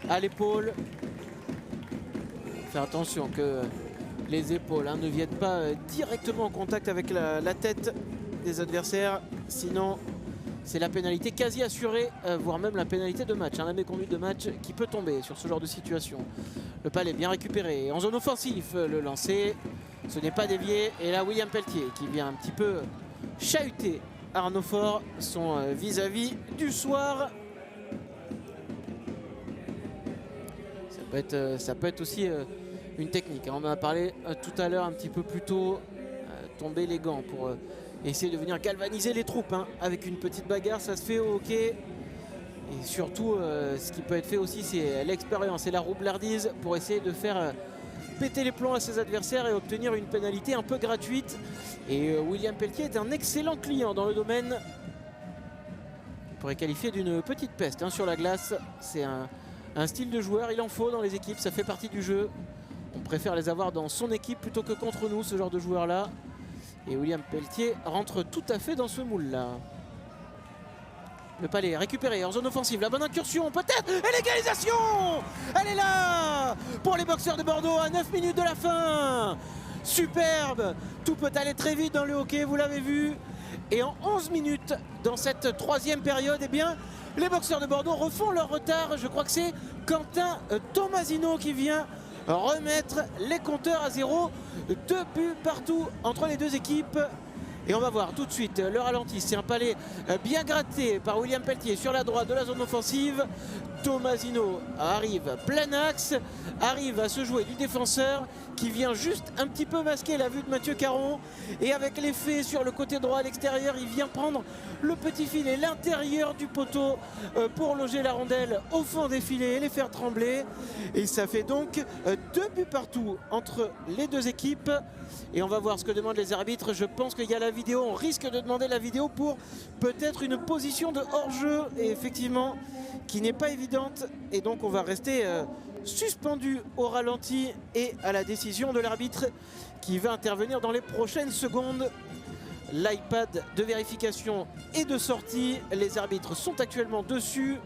à l'épaule. Faire attention que les épaules ne viennent pas directement en contact avec la tête des adversaires. Sinon, c'est la pénalité quasi assurée, voire même la pénalité de match. La méconduite de match qui peut tomber sur ce genre de situation. Le Palais bien récupéré. En zone offensive, le lancer. Ce n'est pas dévié. Et là, William Pelletier qui vient un petit peu chahuter Arnaud Faure, son vis-à-vis du soir. Ça peut être aussi une technique. On en a parlé tout à l'heure un petit peu plus tôt. Tomber les gants pour essayer de venir galvaniser les troupes avec une petite bagarre, ça se fait au hockey. Et surtout, ce qui peut être fait aussi, c'est l'expérience et la roublardise pour essayer de faire péter les plombs à ses adversaires et obtenir une pénalité un peu gratuite. Et William Pelletier est un excellent client dans le domaine. On pourrait qualifier d'une petite peste sur la glace. C'est un style de joueur, il en faut dans les équipes, ça fait partie du jeu. On préfère les avoir dans son équipe plutôt que contre nous, ce genre de joueurs-là. Et William Pelletier rentre tout à fait dans ce moule-là. Le Palais récupéré en zone offensive. La bonne incursion peut-être. Et l'égalisation, elle est là pour les boxeurs de Bordeaux à 9 minutes de la fin. Superbe. Tout peut aller très vite dans le hockey, vous l'avez vu. Et en 11 minutes dans cette troisième période, eh bien, les boxeurs de Bordeaux refont leur retard. Je crois que c'est Quentin Tomasino qui vient remettre les compteurs à zéro. 2 buts partout entre les deux équipes. Et on va voir tout de suite le ralenti. C'est un Palais bien gratté par William Pelletier sur la droite de la zone offensive. Tomasino arrive plein axe, arrive à se jouer du défenseur qui vient juste un petit peu masquer la vue de Mathieu Caron. Et avec l'effet sur le côté droit à l'extérieur, il vient prendre le petit filet, l'intérieur du poteau pour loger la rondelle au fond des filets et les faire trembler. Et ça fait donc 2 buts partout entre les deux équipes. Et on va voir ce que demandent les arbitres. Je pense qu'il y a la vidéo, on risque de demander la vidéo pour peut-être une position de hors-jeu. Et effectivement, qui n'est pas évidente. Et donc on va rester suspendu au ralenti et à la décision de l'arbitre qui va intervenir dans les prochaines secondes. L'iPad de vérification et de sortie. Les arbitres sont actuellement dessus.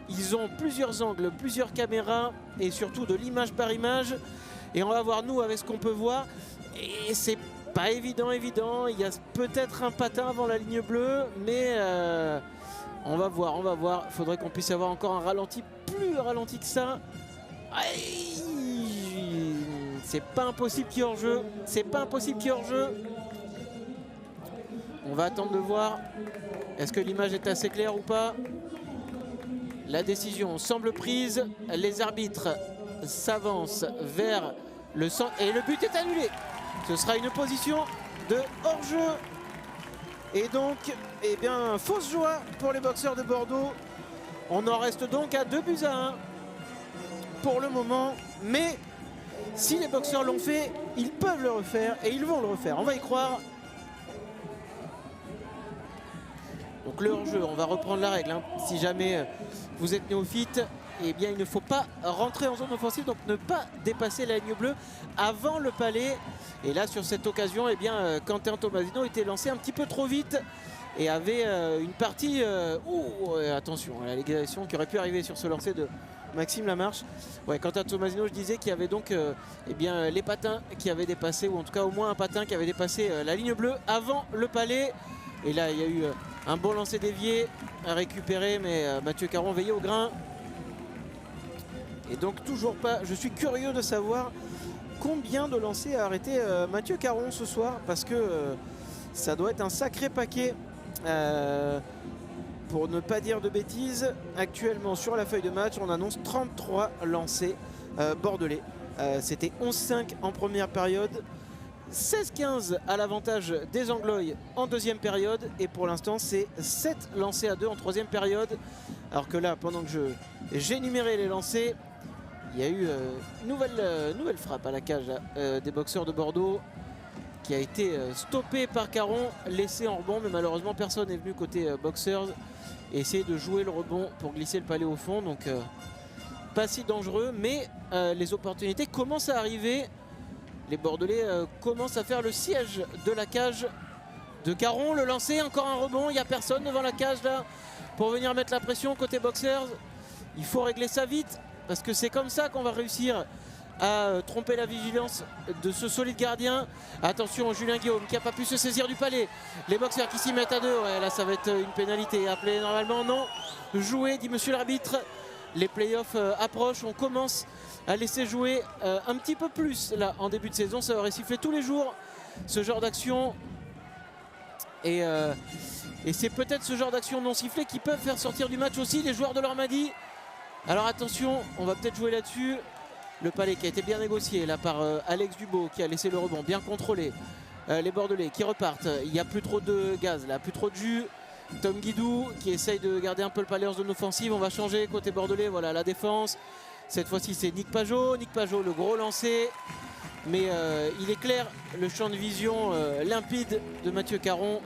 Ils ont plusieurs angles, plusieurs caméras et surtout de l'image par image. Et on va voir nous avec ce qu'on peut voir. Et c'est pas évident. Il y a peut-être un patin avant la ligne bleue, mais on va voir. Il faudrait qu'on puisse avoir encore un ralenti, plus ralenti que ça. C'est pas impossible qu'il y ait hors-jeu. On va attendre de voir. Est-ce que l'image est assez claire ou pas? La décision semble prise. Les arbitres s'avancent vers le centre et le but est annulé. Ce sera une position de hors-jeu. Et donc, eh bien, fausse joie pour les boxeurs de Bordeaux. On en reste donc à 2-1 pour le moment. Mais si les boxeurs l'ont fait, ils peuvent le refaire et ils vont le refaire. On va y croire. Donc le hors-jeu, on va reprendre la règle. Si jamais vous êtes néophyte, eh bien il ne faut pas rentrer en zone offensive, donc ne pas dépasser la ligne bleue avant le Palais. Et là sur cette occasion, eh bien Quentin Tomasino était lancé un petit peu trop vite et avait une partie attention à la l'égalisation qui aurait pu arriver sur ce lancer de Maxime Lamarche. Ouais, Quentin Tomasino, je disais qu'il y avait donc eh bien, les patins qui avaient dépassé, ou en tout cas au moins un patin qui avait dépassé la ligne bleue avant le Palais. Et là il y a eu un bon lancer dévié à récupérer, mais Mathieu Caron veillait au grain. Et donc toujours pas, je suis curieux de savoir combien de lancers a arrêté Mathieu Caron ce soir, parce que ça doit être un sacré paquet. Pour ne pas dire de bêtises, actuellement sur la feuille de match, on annonce 33 lancers bordelais. C'était 11-5 en première période, 16-15 à l'avantage des Anglois en deuxième période, et pour l'instant c'est 7 lancers à 2 en troisième période. Alors que là, pendant que j'ai numéré les lancers, il y a eu nouvelle frappe à la cage des boxeurs de Bordeaux, qui a été stoppé par Caron, laissé en rebond, mais malheureusement personne n'est venu côté boxeurs et essayer de jouer le rebond pour glisser le palais au fond. Donc pas si dangereux, mais les opportunités commencent à arriver. Les Bordelais commencent à faire le siège de la cage de Caron. Le lancer, encore un rebond, il n'y a personne devant la cage là pour venir mettre la pression côté boxers. Il faut régler ça vite, parce que c'est comme ça qu'on va réussir à tromper la vigilance de ce solide gardien. Attention, Julien Guillaume qui n'a pas pu se saisir du palais. Les boxeurs qui s'y mettent à 2. Ouais, là ça va être une pénalité appelée normalement. Non, joué, dit monsieur l'arbitre. Les playoffs approchent. On commence à laisser jouer un petit peu plus là en début de saison. Ça aurait sifflé tous les jours ce genre d'action. Et c'est peut-être ce genre d'action non sifflée qui peuvent faire sortir du match aussi les joueurs de l'Ormadi. Alors attention, on va peut-être jouer là-dessus. Le palais qui a été bien négocié là par Alex Dubo, qui a laissé le rebond bien contrôlé. Les Bordelais qui repartent. Il n'y a plus trop de gaz là, plus trop de jus. Tom Guidou qui essaye de garder un peu le palais en zone offensive. On va changer côté Bordelais. Voilà la défense. Cette fois-ci c'est Nick Pajot. Nick Pajot, le gros lancé. Mais il est clair, le champ de vision limpide de Mathieu Caron.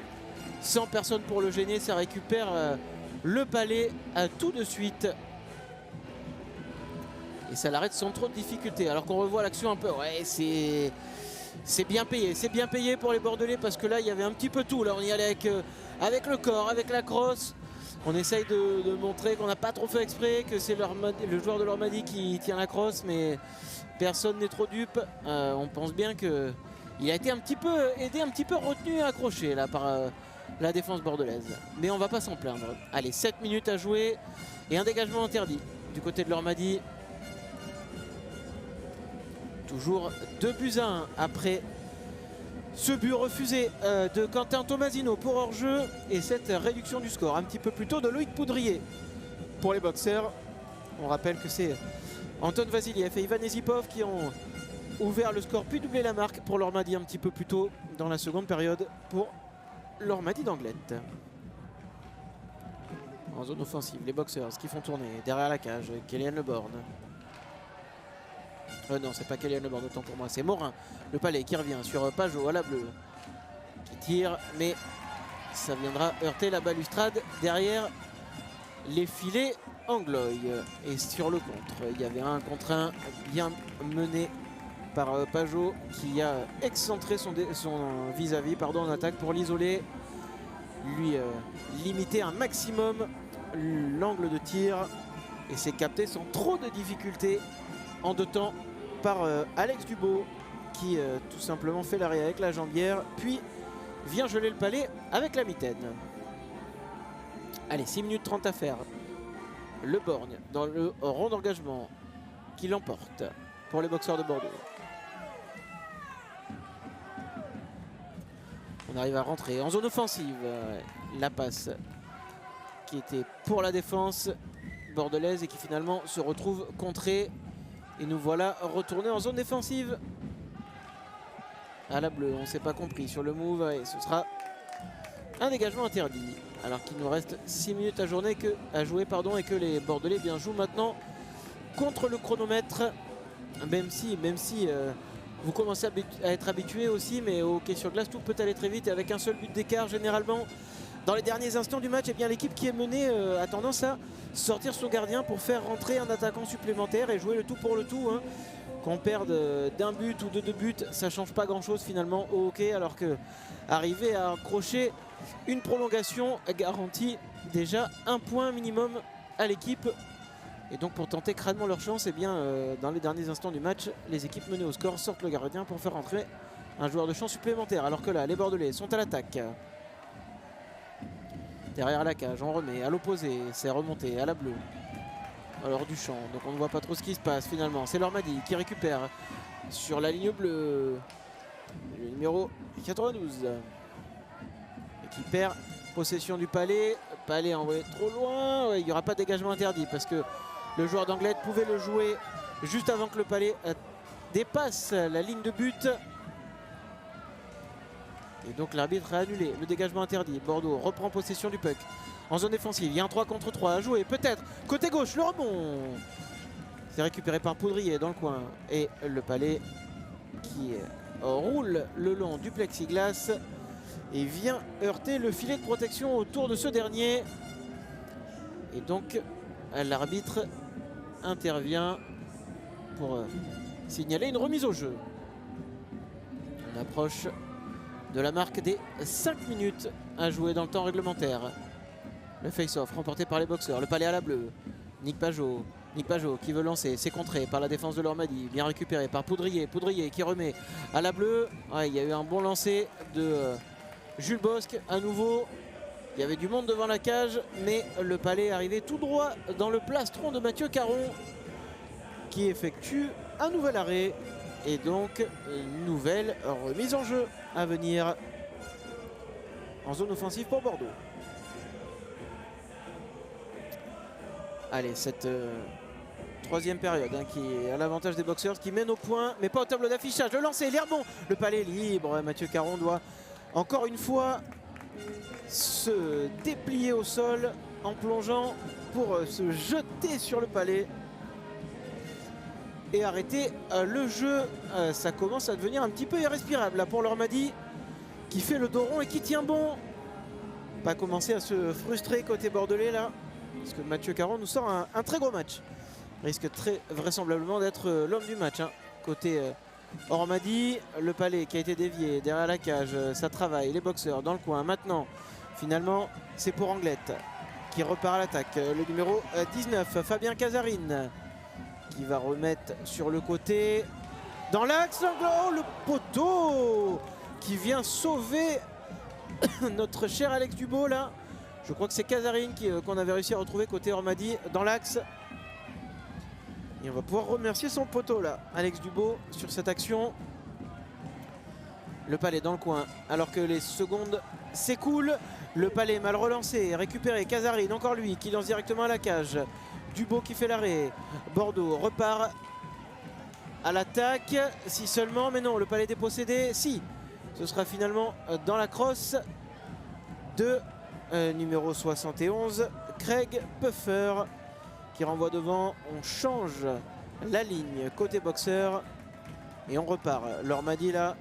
Sans personne pour le gêner. Ça récupère le palais tout de suite. Et ça l'arrête sans trop de difficulté. Alors qu'on revoit l'action un peu. Ouais, c'est bien payé. C'est bien payé pour les Bordelais, parce que là, il y avait un petit peu tout. Là, on y allait avec le corps, avec la crosse. On essaye de montrer qu'on n'a pas trop fait exprès, que c'est le joueur de l'Ormadi qui tient la crosse. Mais personne n'est trop dupe. On pense bien qu'il a été un petit peu aidé, un petit peu retenu et accroché là, par la défense bordelaise. Mais on va pas s'en plaindre. Allez, 7 minutes à jouer. Et un dégagement interdit du côté de l'Ormadi. Toujours 2-1 après ce but refusé de Quentin Tomasino pour hors-jeu, et cette réduction du score un petit peu plus tôt de Loïc Poudrier pour les boxeurs. On rappelle que c'est Anton Vasiliev et Ivan Ezipov qui ont ouvert le score puis doublé la marque pour l'Ormadi un petit peu plus tôt dans la seconde période pour l'Ormadi d'Anglette. En zone offensive, les boxeurs qui font tourner derrière la cage, Kélian Leborn. Non, c'est pas Kélian Leborn, autant pour moi, c'est Morin. Le palais qui revient sur Pajot à la bleue, qui tire, mais ça viendra heurter la balustrade derrière les filets anglois. Et sur le contre, il y avait un contre un bien mené par Pajot, qui a excentré son vis-à-vis en attaque pour l'isoler, lui limiter un maximum l'angle de tir, et c'est capté sans trop de difficultés en 2 temps par Alex Dubo, qui tout simplement fait l'arrêt avec la jambière, puis vient geler le palais avec la mitaine. Allez, 6 minutes 30 à faire. Le Borgne dans le rond d'engagement qui l'emporte pour les boxeurs de Bordeaux. On arrive à rentrer en zone offensive. La passe qui était pour la défense bordelaise et qui finalement se retrouve contrée. Et nous voilà retournés en zone défensive. À la bleue, on ne s'est pas compris sur le move. Et ce sera un dégagement interdit. Alors qu'il nous reste 6 minutes à jouer, et que les Bordelais jouent maintenant contre le chronomètre. Même si vous commencez à être habitué aussi, mais au hockey sur glace, tout peut aller très vite. Et avec un seul but d'écart, généralement, dans les derniers instants du match, eh bien l'équipe qui est menée a tendance à sortir son gardien pour faire rentrer un attaquant supplémentaire et jouer le tout pour le tout. Hein. Qu'on perde d'un but ou de 2 buts, ça ne change pas grand-chose finalement au hockey, alors que arriver à accrocher une prolongation garantit déjà 1 point minimum à l'équipe. Et donc pour tenter crânement leur chance, eh bien, dans les derniers instants du match, les équipes menées au score sortent le gardien pour faire rentrer un joueur de champ supplémentaire. Alors que là, les Bordelais sont à l'attaque. Derrière la cage, on remet à l'opposé, c'est remonté à la bleue. Alors du champ, donc on ne voit pas trop ce qui se passe finalement. C'est l'Ormadi qui récupère sur la ligne bleue. Le numéro 92. Et qui perd possession du palais. Palais envoyé trop loin. Ouais, il n'y aura pas de dégagement interdit parce que le joueur d'Anglet pouvait le jouer juste avant que le palais dépasse la ligne de but. Et donc l'arbitre a annulé le dégagement interdit. Bordeaux reprend possession du puck en zone défensive. Il y a un 3 contre 3 à jouer. Peut-être côté gauche, le rebond. C'est récupéré par Poudrier dans le coin. Et le palais qui roule le long du plexiglas et vient heurter le filet de protection autour de ce dernier. Et donc l'arbitre intervient pour signaler une remise au jeu. On approche de la marque des 5 minutes à jouer dans le temps réglementaire. Le face-off remporté par les boxeurs. Le palais à la bleue. Nick Pajot qui veut lancer. C'est contré par la défense de l'Ormadi. Bien récupéré par Poudrier. Poudrier qui remet à la bleue. Ouais, il y a eu un bon lancer de Jules Bosc à nouveau. Il y avait du monde devant la cage. Mais le palais est arrivé tout droit dans le plastron de Mathieu Caron qui effectue un nouvel arrêt. Et donc une nouvelle remise en jeu à venir en zone offensive pour Bordeaux. Allez, cette troisième période qui est à l'avantage des boxeurs qui mènent au point, mais pas au tableau d'affichage. Le lancer, l'air bon, le palais libre. Mathieu Caron doit encore une fois se déplier au sol en plongeant pour se jeter sur le palais et arrêter le jeu. Ça commence à devenir un petit peu irrespirable là pour l'Ormadi qui fait le dos rond et qui tient bon. Pas commencer à se frustrer côté bordelais là, parce que Mathieu Caron nous sort un très gros match. Risque très vraisemblablement d'être l'homme du match côté Ormadi. Le palais qui a été dévié derrière la cage, ça travaille, les boxeurs dans le coin. Maintenant finalement c'est pour Anglette qui repart à l'attaque. Le numéro 19 Fabien Casarine qui va remettre sur le côté dans l'axe. Oh, le poteau qui vient sauver notre cher Alex Dubo là. Je crois que c'est Casarine qu'on avait réussi à retrouver côté Ormadi dans l'axe. Et on va pouvoir remercier son poteau là, Alex Dubo, sur cette action. Le palais dans le coin alors que les secondes s'écoulent. Le palais mal relancé, récupéré. Casarine, encore lui qui lance directement à la cage. Dubo qui fait l'arrêt. Bordeaux repart à l'attaque. Si seulement, mais non, le palais dépossédé. Si, ce sera finalement dans la crosse de numéro 71, Craig Puffer qui renvoie devant. On change la ligne côté boxeur et on repart. L'Ormadi là,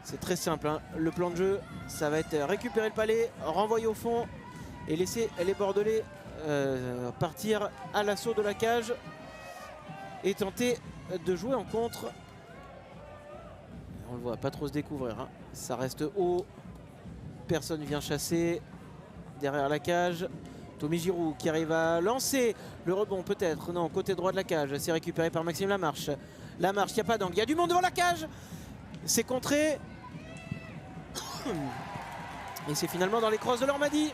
c'est très simple. Le plan de jeu, ça va être récupérer le palais, renvoyer au fond et laisser les Bordelais partir à l'assaut de la cage et tenter de jouer en contre. On le voit pas trop se découvrir. Ça reste haut. Personne vient chasser derrière la cage. Tommy Giroud qui arrive à lancer le rebond peut-être. Non, côté droit de la cage. C'est récupéré par Maxime Lamarche. Lamarche, il n'y a pas d'angle. Il y a du monde devant la cage. C'est contré. Et c'est finalement dans les crosses de l'Ormadi.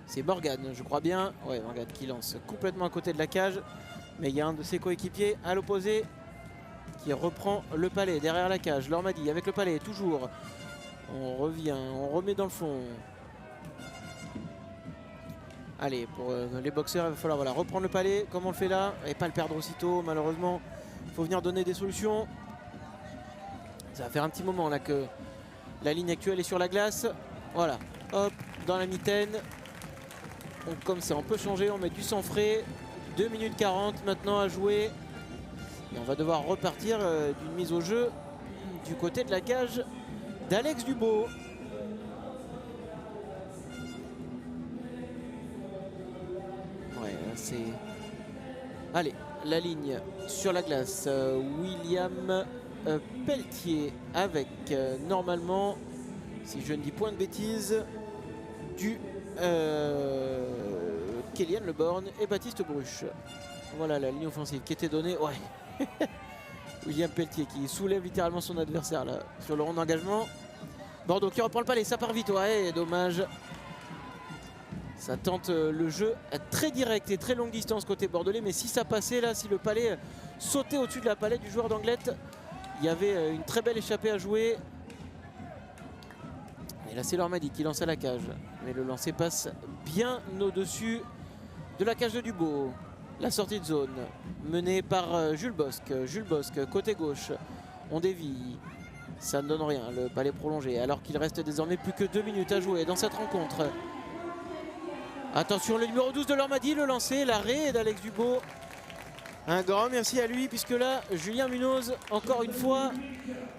C'est Morgan, je crois bien. Ouais, Morgan qui lance complètement à côté de la cage. Mais il y a un de ses coéquipiers à l'opposé qui reprend le palais derrière la cage. L'Ormadi avec le palais toujours. On revient, on remet dans le fond. Allez, pour les boxeurs, il va falloir reprendre le palais comme on le fait là. Et pas le perdre aussitôt, malheureusement. Il faut venir donner des solutions. Ça va faire un petit moment là que la ligne actuelle est sur la glace. Voilà, hop, dans la mitaine. Donc comme ça, on peut changer, on met du sang frais. 2 minutes 40 maintenant à jouer. Et on va devoir repartir d'une mise au jeu du côté de la cage d'Alex Dubo. Ouais, c'est... Allez, la ligne sur la glace. William Pelletier avec normalement, si je ne dis point de bêtises, du Kélian Leborn et Baptiste Bruche. Voilà la ligne offensive qui était donnée. Ouais. William Pelletier qui soulève littéralement son adversaire là sur le rond d'engagement. Bordeaux qui reprend le palais, ça part vite. Ouais, dommage. Ça tente le jeu très direct et très longue distance côté bordelais, mais si ça passait là, si le palais sautait au-dessus de la palette du joueur d'Anglet, il y avait une très belle échappée à jouer. Et là c'est Lormady qui lance à la cage, mais le lancer passe bien au-dessus de la cage de Dubo. La sortie de zone menée par Jules Bosc. Jules Bosc côté gauche, on dévie. Ça ne donne rien, le palais prolongé, alors qu'il reste désormais plus que 2 minutes à jouer dans cette rencontre. Attention, le numéro 12 de Lormady, le lancer, l'arrêt d'Alex Dubo. Un grand merci à lui, puisque là, Julien Munoz, encore une fois,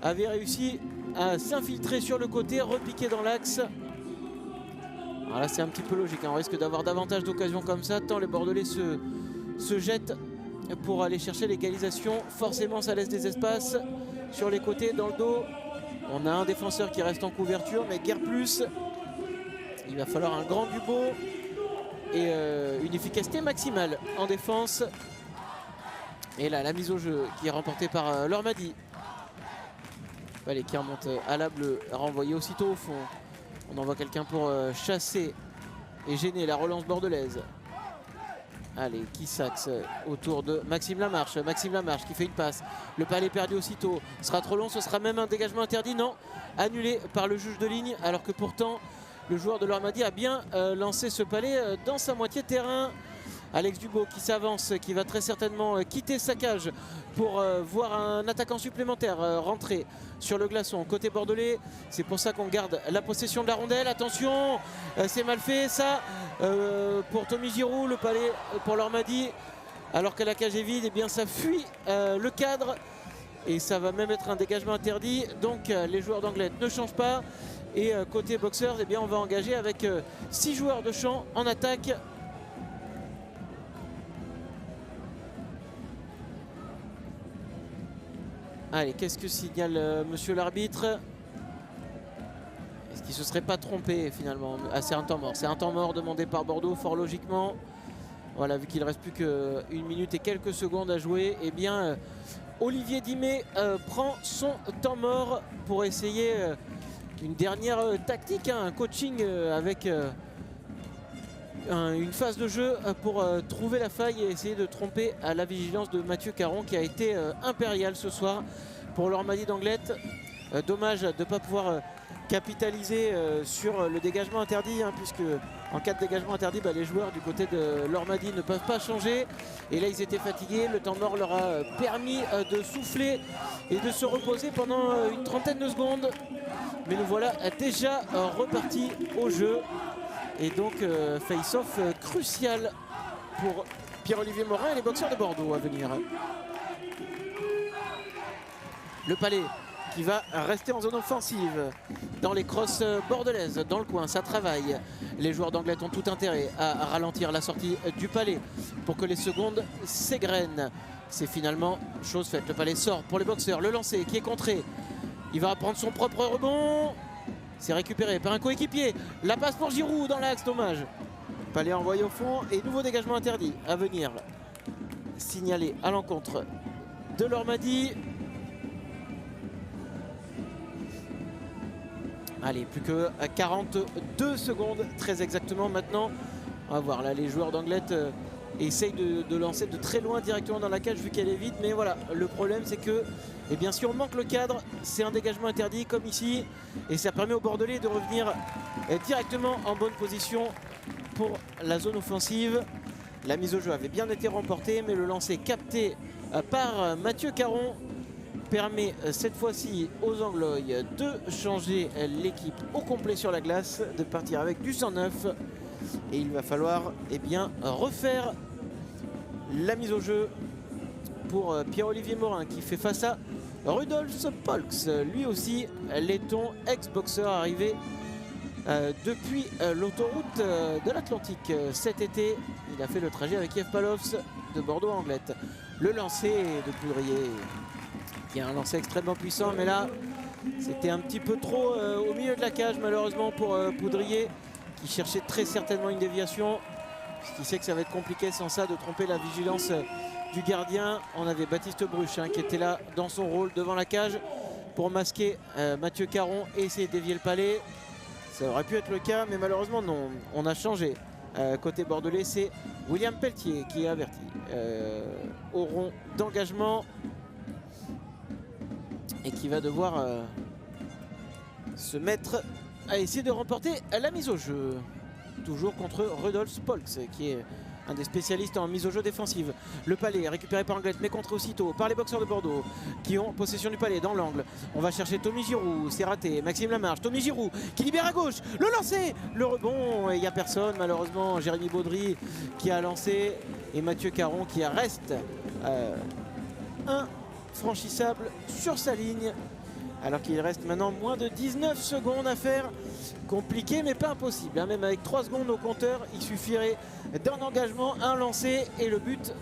avait réussi à s'infiltrer sur le côté, repiquer dans l'axe. Alors là, c'est un petit peu logique, hein. On risque d'avoir davantage d'occasions comme ça, tant les Bordelais se jettent pour aller chercher l'égalisation. Forcément, ça laisse des espaces sur les côtés, dans le dos. On a un défenseur qui reste en couverture, mais guère plus. Il va falloir un grand Dubo et une efficacité maximale en défense. Et là, la mise au jeu qui est remportée par Lormady. Allez, qui remonte à la bleue, renvoyé aussitôt au fond. On envoie quelqu'un pour chasser et gêner la relance bordelaise. Allez, qui s'axe autour de Maxime Lamarche. Maxime Lamarche qui fait une passe. Le palais perdu aussitôt. Ce sera trop long, ce sera même un dégagement interdit. Non, annulé par le juge de ligne, alors que pourtant le joueur de Lormady a bien lancé ce palais dans sa moitié de terrain. Alex Dubo qui s'avance, qui va très certainement quitter sa cage pour voir un attaquant supplémentaire rentrer sur le glaçon côté bordelais. C'est pour ça qu'on garde la possession de la rondelle. Attention, c'est mal fait ça pour Tommy Giroud, le palais pour Lormady. Alors que la cage est vide, et bien ça fuit le cadre et ça va même être un dégagement interdit. Donc les joueurs d'Anglet ne changent pas. Et côté boxeurs, eh bien on va engager avec 6 joueurs de champ en attaque. Allez, qu'est-ce que signale monsieur l'arbitre? Est-ce qu'il ne se serait pas trompé finalement? Ah, c'est un temps mort. C'est un temps mort demandé par Bordeaux, fort logiquement. Voilà, vu qu'il ne reste plus qu'une minute et quelques secondes à jouer, eh bien Olivier Dimet prend son temps mort pour essayer une dernière tactique, hein, un coaching avec une phase de jeu pour trouver la faille et essayer de tromper à la vigilance de Mathieu Caron, qui a été impérial ce soir pour Lormady d'Anglet. Dommage de ne pas pouvoir capitaliser sur le dégagement interdit, hein, puisque en cas de dégagement interdit, les joueurs du côté de Lormady ne peuvent pas changer. Et là, ils étaient fatigués. Le temps mort leur a permis de souffler et de se reposer pendant une trentaine de secondes. Mais nous voilà déjà repartis au jeu. Et donc, face-off crucial pour Pierre-Olivier Morin et les boxeurs de Bordeaux à venir. Le palais qui va rester en zone offensive dans les crosses bordelaises, dans le coin, ça travaille. Les joueurs d'Anglet ont tout intérêt à ralentir la sortie du palais pour que les secondes s'égrènent. C'est finalement chose faite. Le palais sort pour les boxeurs. Le lancer qui est contré. Il va prendre son propre rebond. C'est récupéré par un coéquipier. La passe pour Giroud dans l'axe, dommage. Palais envoyé au fond et nouveau dégagement interdit à venir. Signalé à l'encontre de Lormady. Allez, plus que 42 secondes, très exactement maintenant. On va voir, là, les joueurs d'Anglet essayent de lancer de très loin directement dans la cage vu qu'elle est vide. Mais voilà, le problème c'est que, eh bien, si on manque le cadre, c'est un dégagement interdit comme ici. Et ça permet aux Bordelais de revenir directement en bonne position pour la zone offensive. La mise au jeu avait bien été remportée, mais le lancer capté par Mathieu Caron permet cette fois-ci aux Anglois de changer l'équipe au complet sur la glace, de partir avec du 109. Et il va falloir, eh bien, refaire la mise au jeu pour Pierre-Olivier Morin qui fait face à Rudolf Polks, lui aussi laiton, ex-boxeur arrivé depuis l'autoroute de l'Atlantique cet été. Il a fait le trajet avec Yev Palovs de Bordeaux à Anglet. Le lancer de Poudrier, qui a un lancer extrêmement puissant, mais là c'était un petit peu trop au milieu de la cage malheureusement pour Poudrier, qui cherchait très certainement une déviation, puisqu'il sait que ça va être compliqué sans ça de tromper la vigilance du gardien. On avait Baptiste Bruch qui était là dans son rôle devant la cage pour masquer Mathieu Caron et essayer de dévier le palais. Ça aurait pu être le cas, mais malheureusement non. On a changé Côté bordelais, c'est William Pelletier qui est averti au rond d'engagement et qui va devoir se mettre à essayer de remporter la mise au jeu. Toujours contre Rudolf Polks qui est un des spécialistes en mise au jeu défensive. Le palais récupéré par Anglette, mais contre aussitôt par les boxeurs de Bordeaux qui ont possession du palais dans l'angle. On va chercher Tommy Giroud, c'est raté. Maxime Lamarche, Tommy Giroud qui libère à gauche. Le lancer, le rebond, il n'y a personne malheureusement. Jérémy Baudry qui a lancé et Mathieu Caron qui reste infranchissable sur sa ligne. Alors qu'il reste maintenant moins de 19 secondes à faire. Compliqué mais pas impossible, hein. Même avec 3 secondes au compteur, il suffirait d'un engagement, un lancer et le but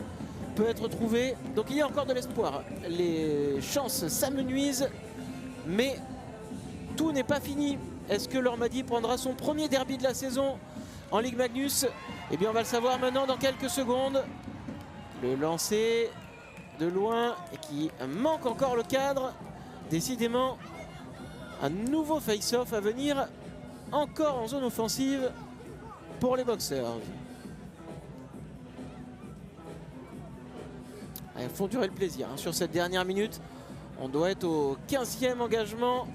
peut être trouvé. Donc il y a encore de l'espoir. Les chances s'amenuisent, mais tout n'est pas fini. Est-ce que l'Ormadi prendra son premier derby de la saison en Ligue Magnus? Eh bien on va le savoir maintenant dans quelques secondes. Le lancer de loin et qui manque encore le cadre. Décidément, un nouveau face-off à venir, encore en zone offensive pour les boxeurs. Ils font durer le plaisir, hein. Sur cette dernière minute, on doit être au 15e engagement.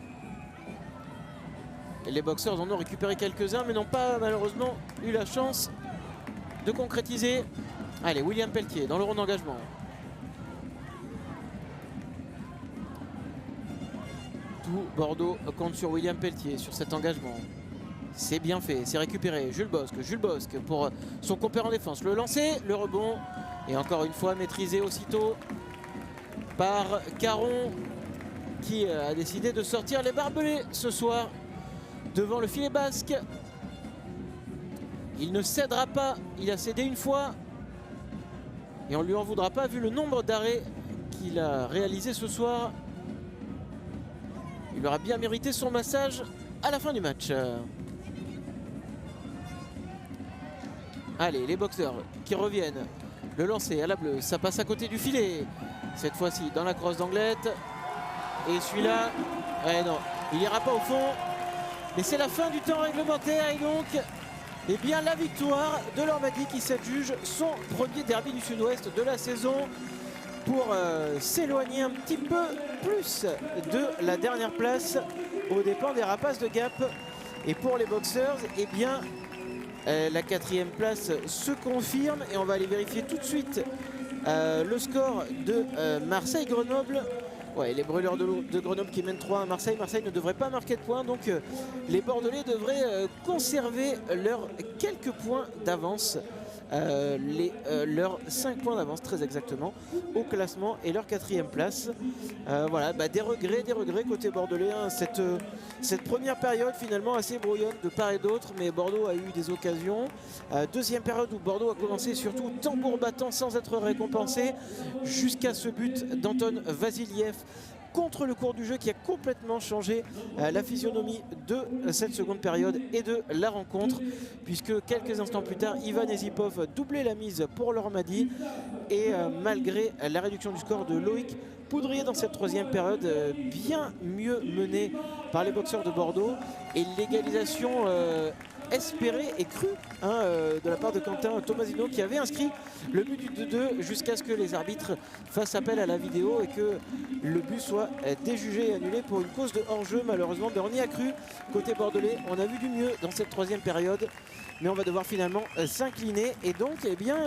Et les boxeurs en ont récupéré quelques-uns, mais n'ont pas malheureusement eu la chance de concrétiser. Allez, William Pelletier dans le rond d'engagement. Bordeaux compte sur William Pelletier sur cet engagement. C'est bien fait, c'est récupéré. Jules Bosque pour son compère en défense. Le lancer, le rebond et encore une fois maîtrisé aussitôt par Caron qui a décidé de sortir les barbelés ce soir devant le filet basque. Il ne cédera pas, il a cédé une fois et on ne lui en voudra pas vu le nombre d'arrêts qu'il a réalisé ce soir. Il aura bien mérité son massage à la fin du match. Allez, les boxeurs qui reviennent. Le lancer à la bleue, ça passe à côté du filet. Cette fois-ci dans la crosse d'Anglette. Et celui-là, non, il n'ira pas au fond. Mais c'est la fin du temps réglementaire et donc, eh bien, la victoire de l'Ormadi qui s'adjuge son premier derby du Sud-Ouest de la saison. Pour s'éloigner un petit peu plus de la dernière place aux dépens des Rapaces de Gap. Et pour les boxeurs, eh bien, la 4e place se confirme et on va aller vérifier tout de suite le score de Marseille-Grenoble. Ouais, les brûleurs de Grenoble qui mènent 3 à Marseille. Marseille ne devrait pas marquer de points, donc les Bordelais devraient conserver leurs quelques points d'avance. Leurs 5 points d'avance très exactement au classement et leur 4e place. Voilà, des regrets côté bordelais, hein. Cette première période finalement assez brouillonne de part et d'autre, mais Bordeaux a eu des occasions. Deuxième période où Bordeaux a commencé surtout tambour battant sans être récompensé jusqu'à ce but d'Anton Vasiliev contre le cours du jeu qui a complètement changé la physionomie de cette seconde période et de la rencontre, puisque quelques instants plus tard Ivan Ezipov doublait la mise pour l'Ormadi et malgré la réduction du score de Loïc Poudrier dans cette 3e période, bien mieux menée par les boxeurs de Bordeaux et l'égalisation espérée et crue, hein, de la part de Quentin Tomasino qui avait inscrit le but du 2-2 jusqu'à ce que les arbitres fassent appel à la vidéo et que le but soit déjugé et annulé pour une cause de hors-jeu. Malheureusement, on y a cru côté bordelais. On a vu du mieux dans cette 3e période, mais on va devoir finalement s'incliner et donc eh bien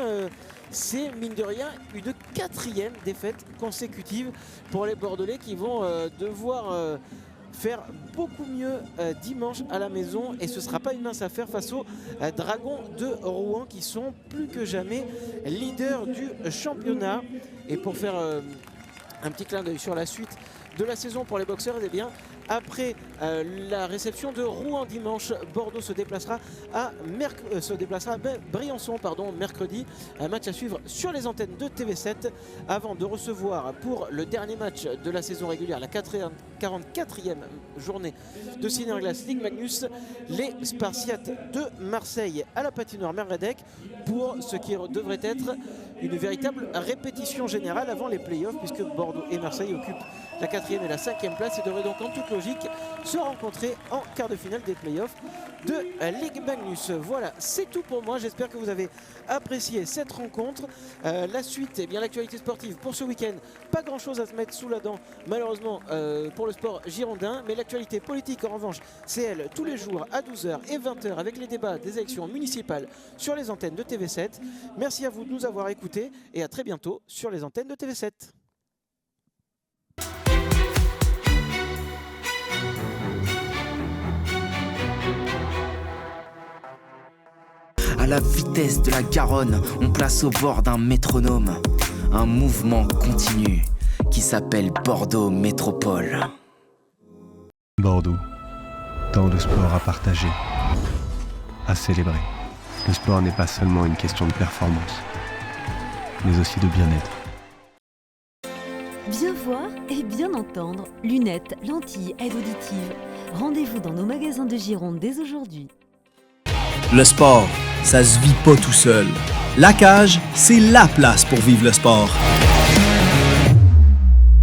c'est mine de rien une 4e défaite consécutive pour les Bordelais qui vont devoir faire beaucoup mieux dimanche à la maison et ce ne sera pas une mince affaire face aux Dragons de Rouen qui sont plus que jamais leaders du championnat. Et pour faire un petit clin d'œil sur la suite de la saison pour les boxeurs, eh bien après la réception de Rouen dimanche, Bordeaux se déplacera à Briançon mercredi. Un match à suivre sur les antennes de TV7 avant de recevoir pour le dernier match de la saison régulière, la 44e journée de Ciné Glace Ligue Magnus, les Spartiates de Marseille à la patinoire Mervedec pour ce qui devrait être une véritable répétition générale avant les playoffs, puisque Bordeaux et Marseille occupent la 4e et la 5e place et devraient donc en toute logique se rencontrer en quart de finale des playoffs de Ligue Magnus. Voilà, c'est tout pour moi. J'espère que vous avez apprécié cette rencontre. La suite, eh bien l'actualité sportive pour ce week-end, pas grand chose à se mettre sous la dent malheureusement pour le sport girondin, mais l'actualité politique en revanche, c'est elle tous les jours à 12h et 20h avec les débats des élections municipales sur les antennes de TV7. Merci à vous de nous avoir écoutés et à très bientôt sur les antennes de TV7. À la vitesse de la Garonne, on place au bord d'un métronome un mouvement continu qui s'appelle Bordeaux Métropole. Bordeaux, tant de sport à partager, à célébrer. Le sport n'est pas seulement une question de performance, mais aussi de bien-être. Bien voir et bien entendre, lunettes, lentilles, aides auditives. Rendez-vous dans nos magasins de Gironde dès aujourd'hui. Le sport, ça se vit pas tout seul. La cage, c'est la place pour vivre le sport.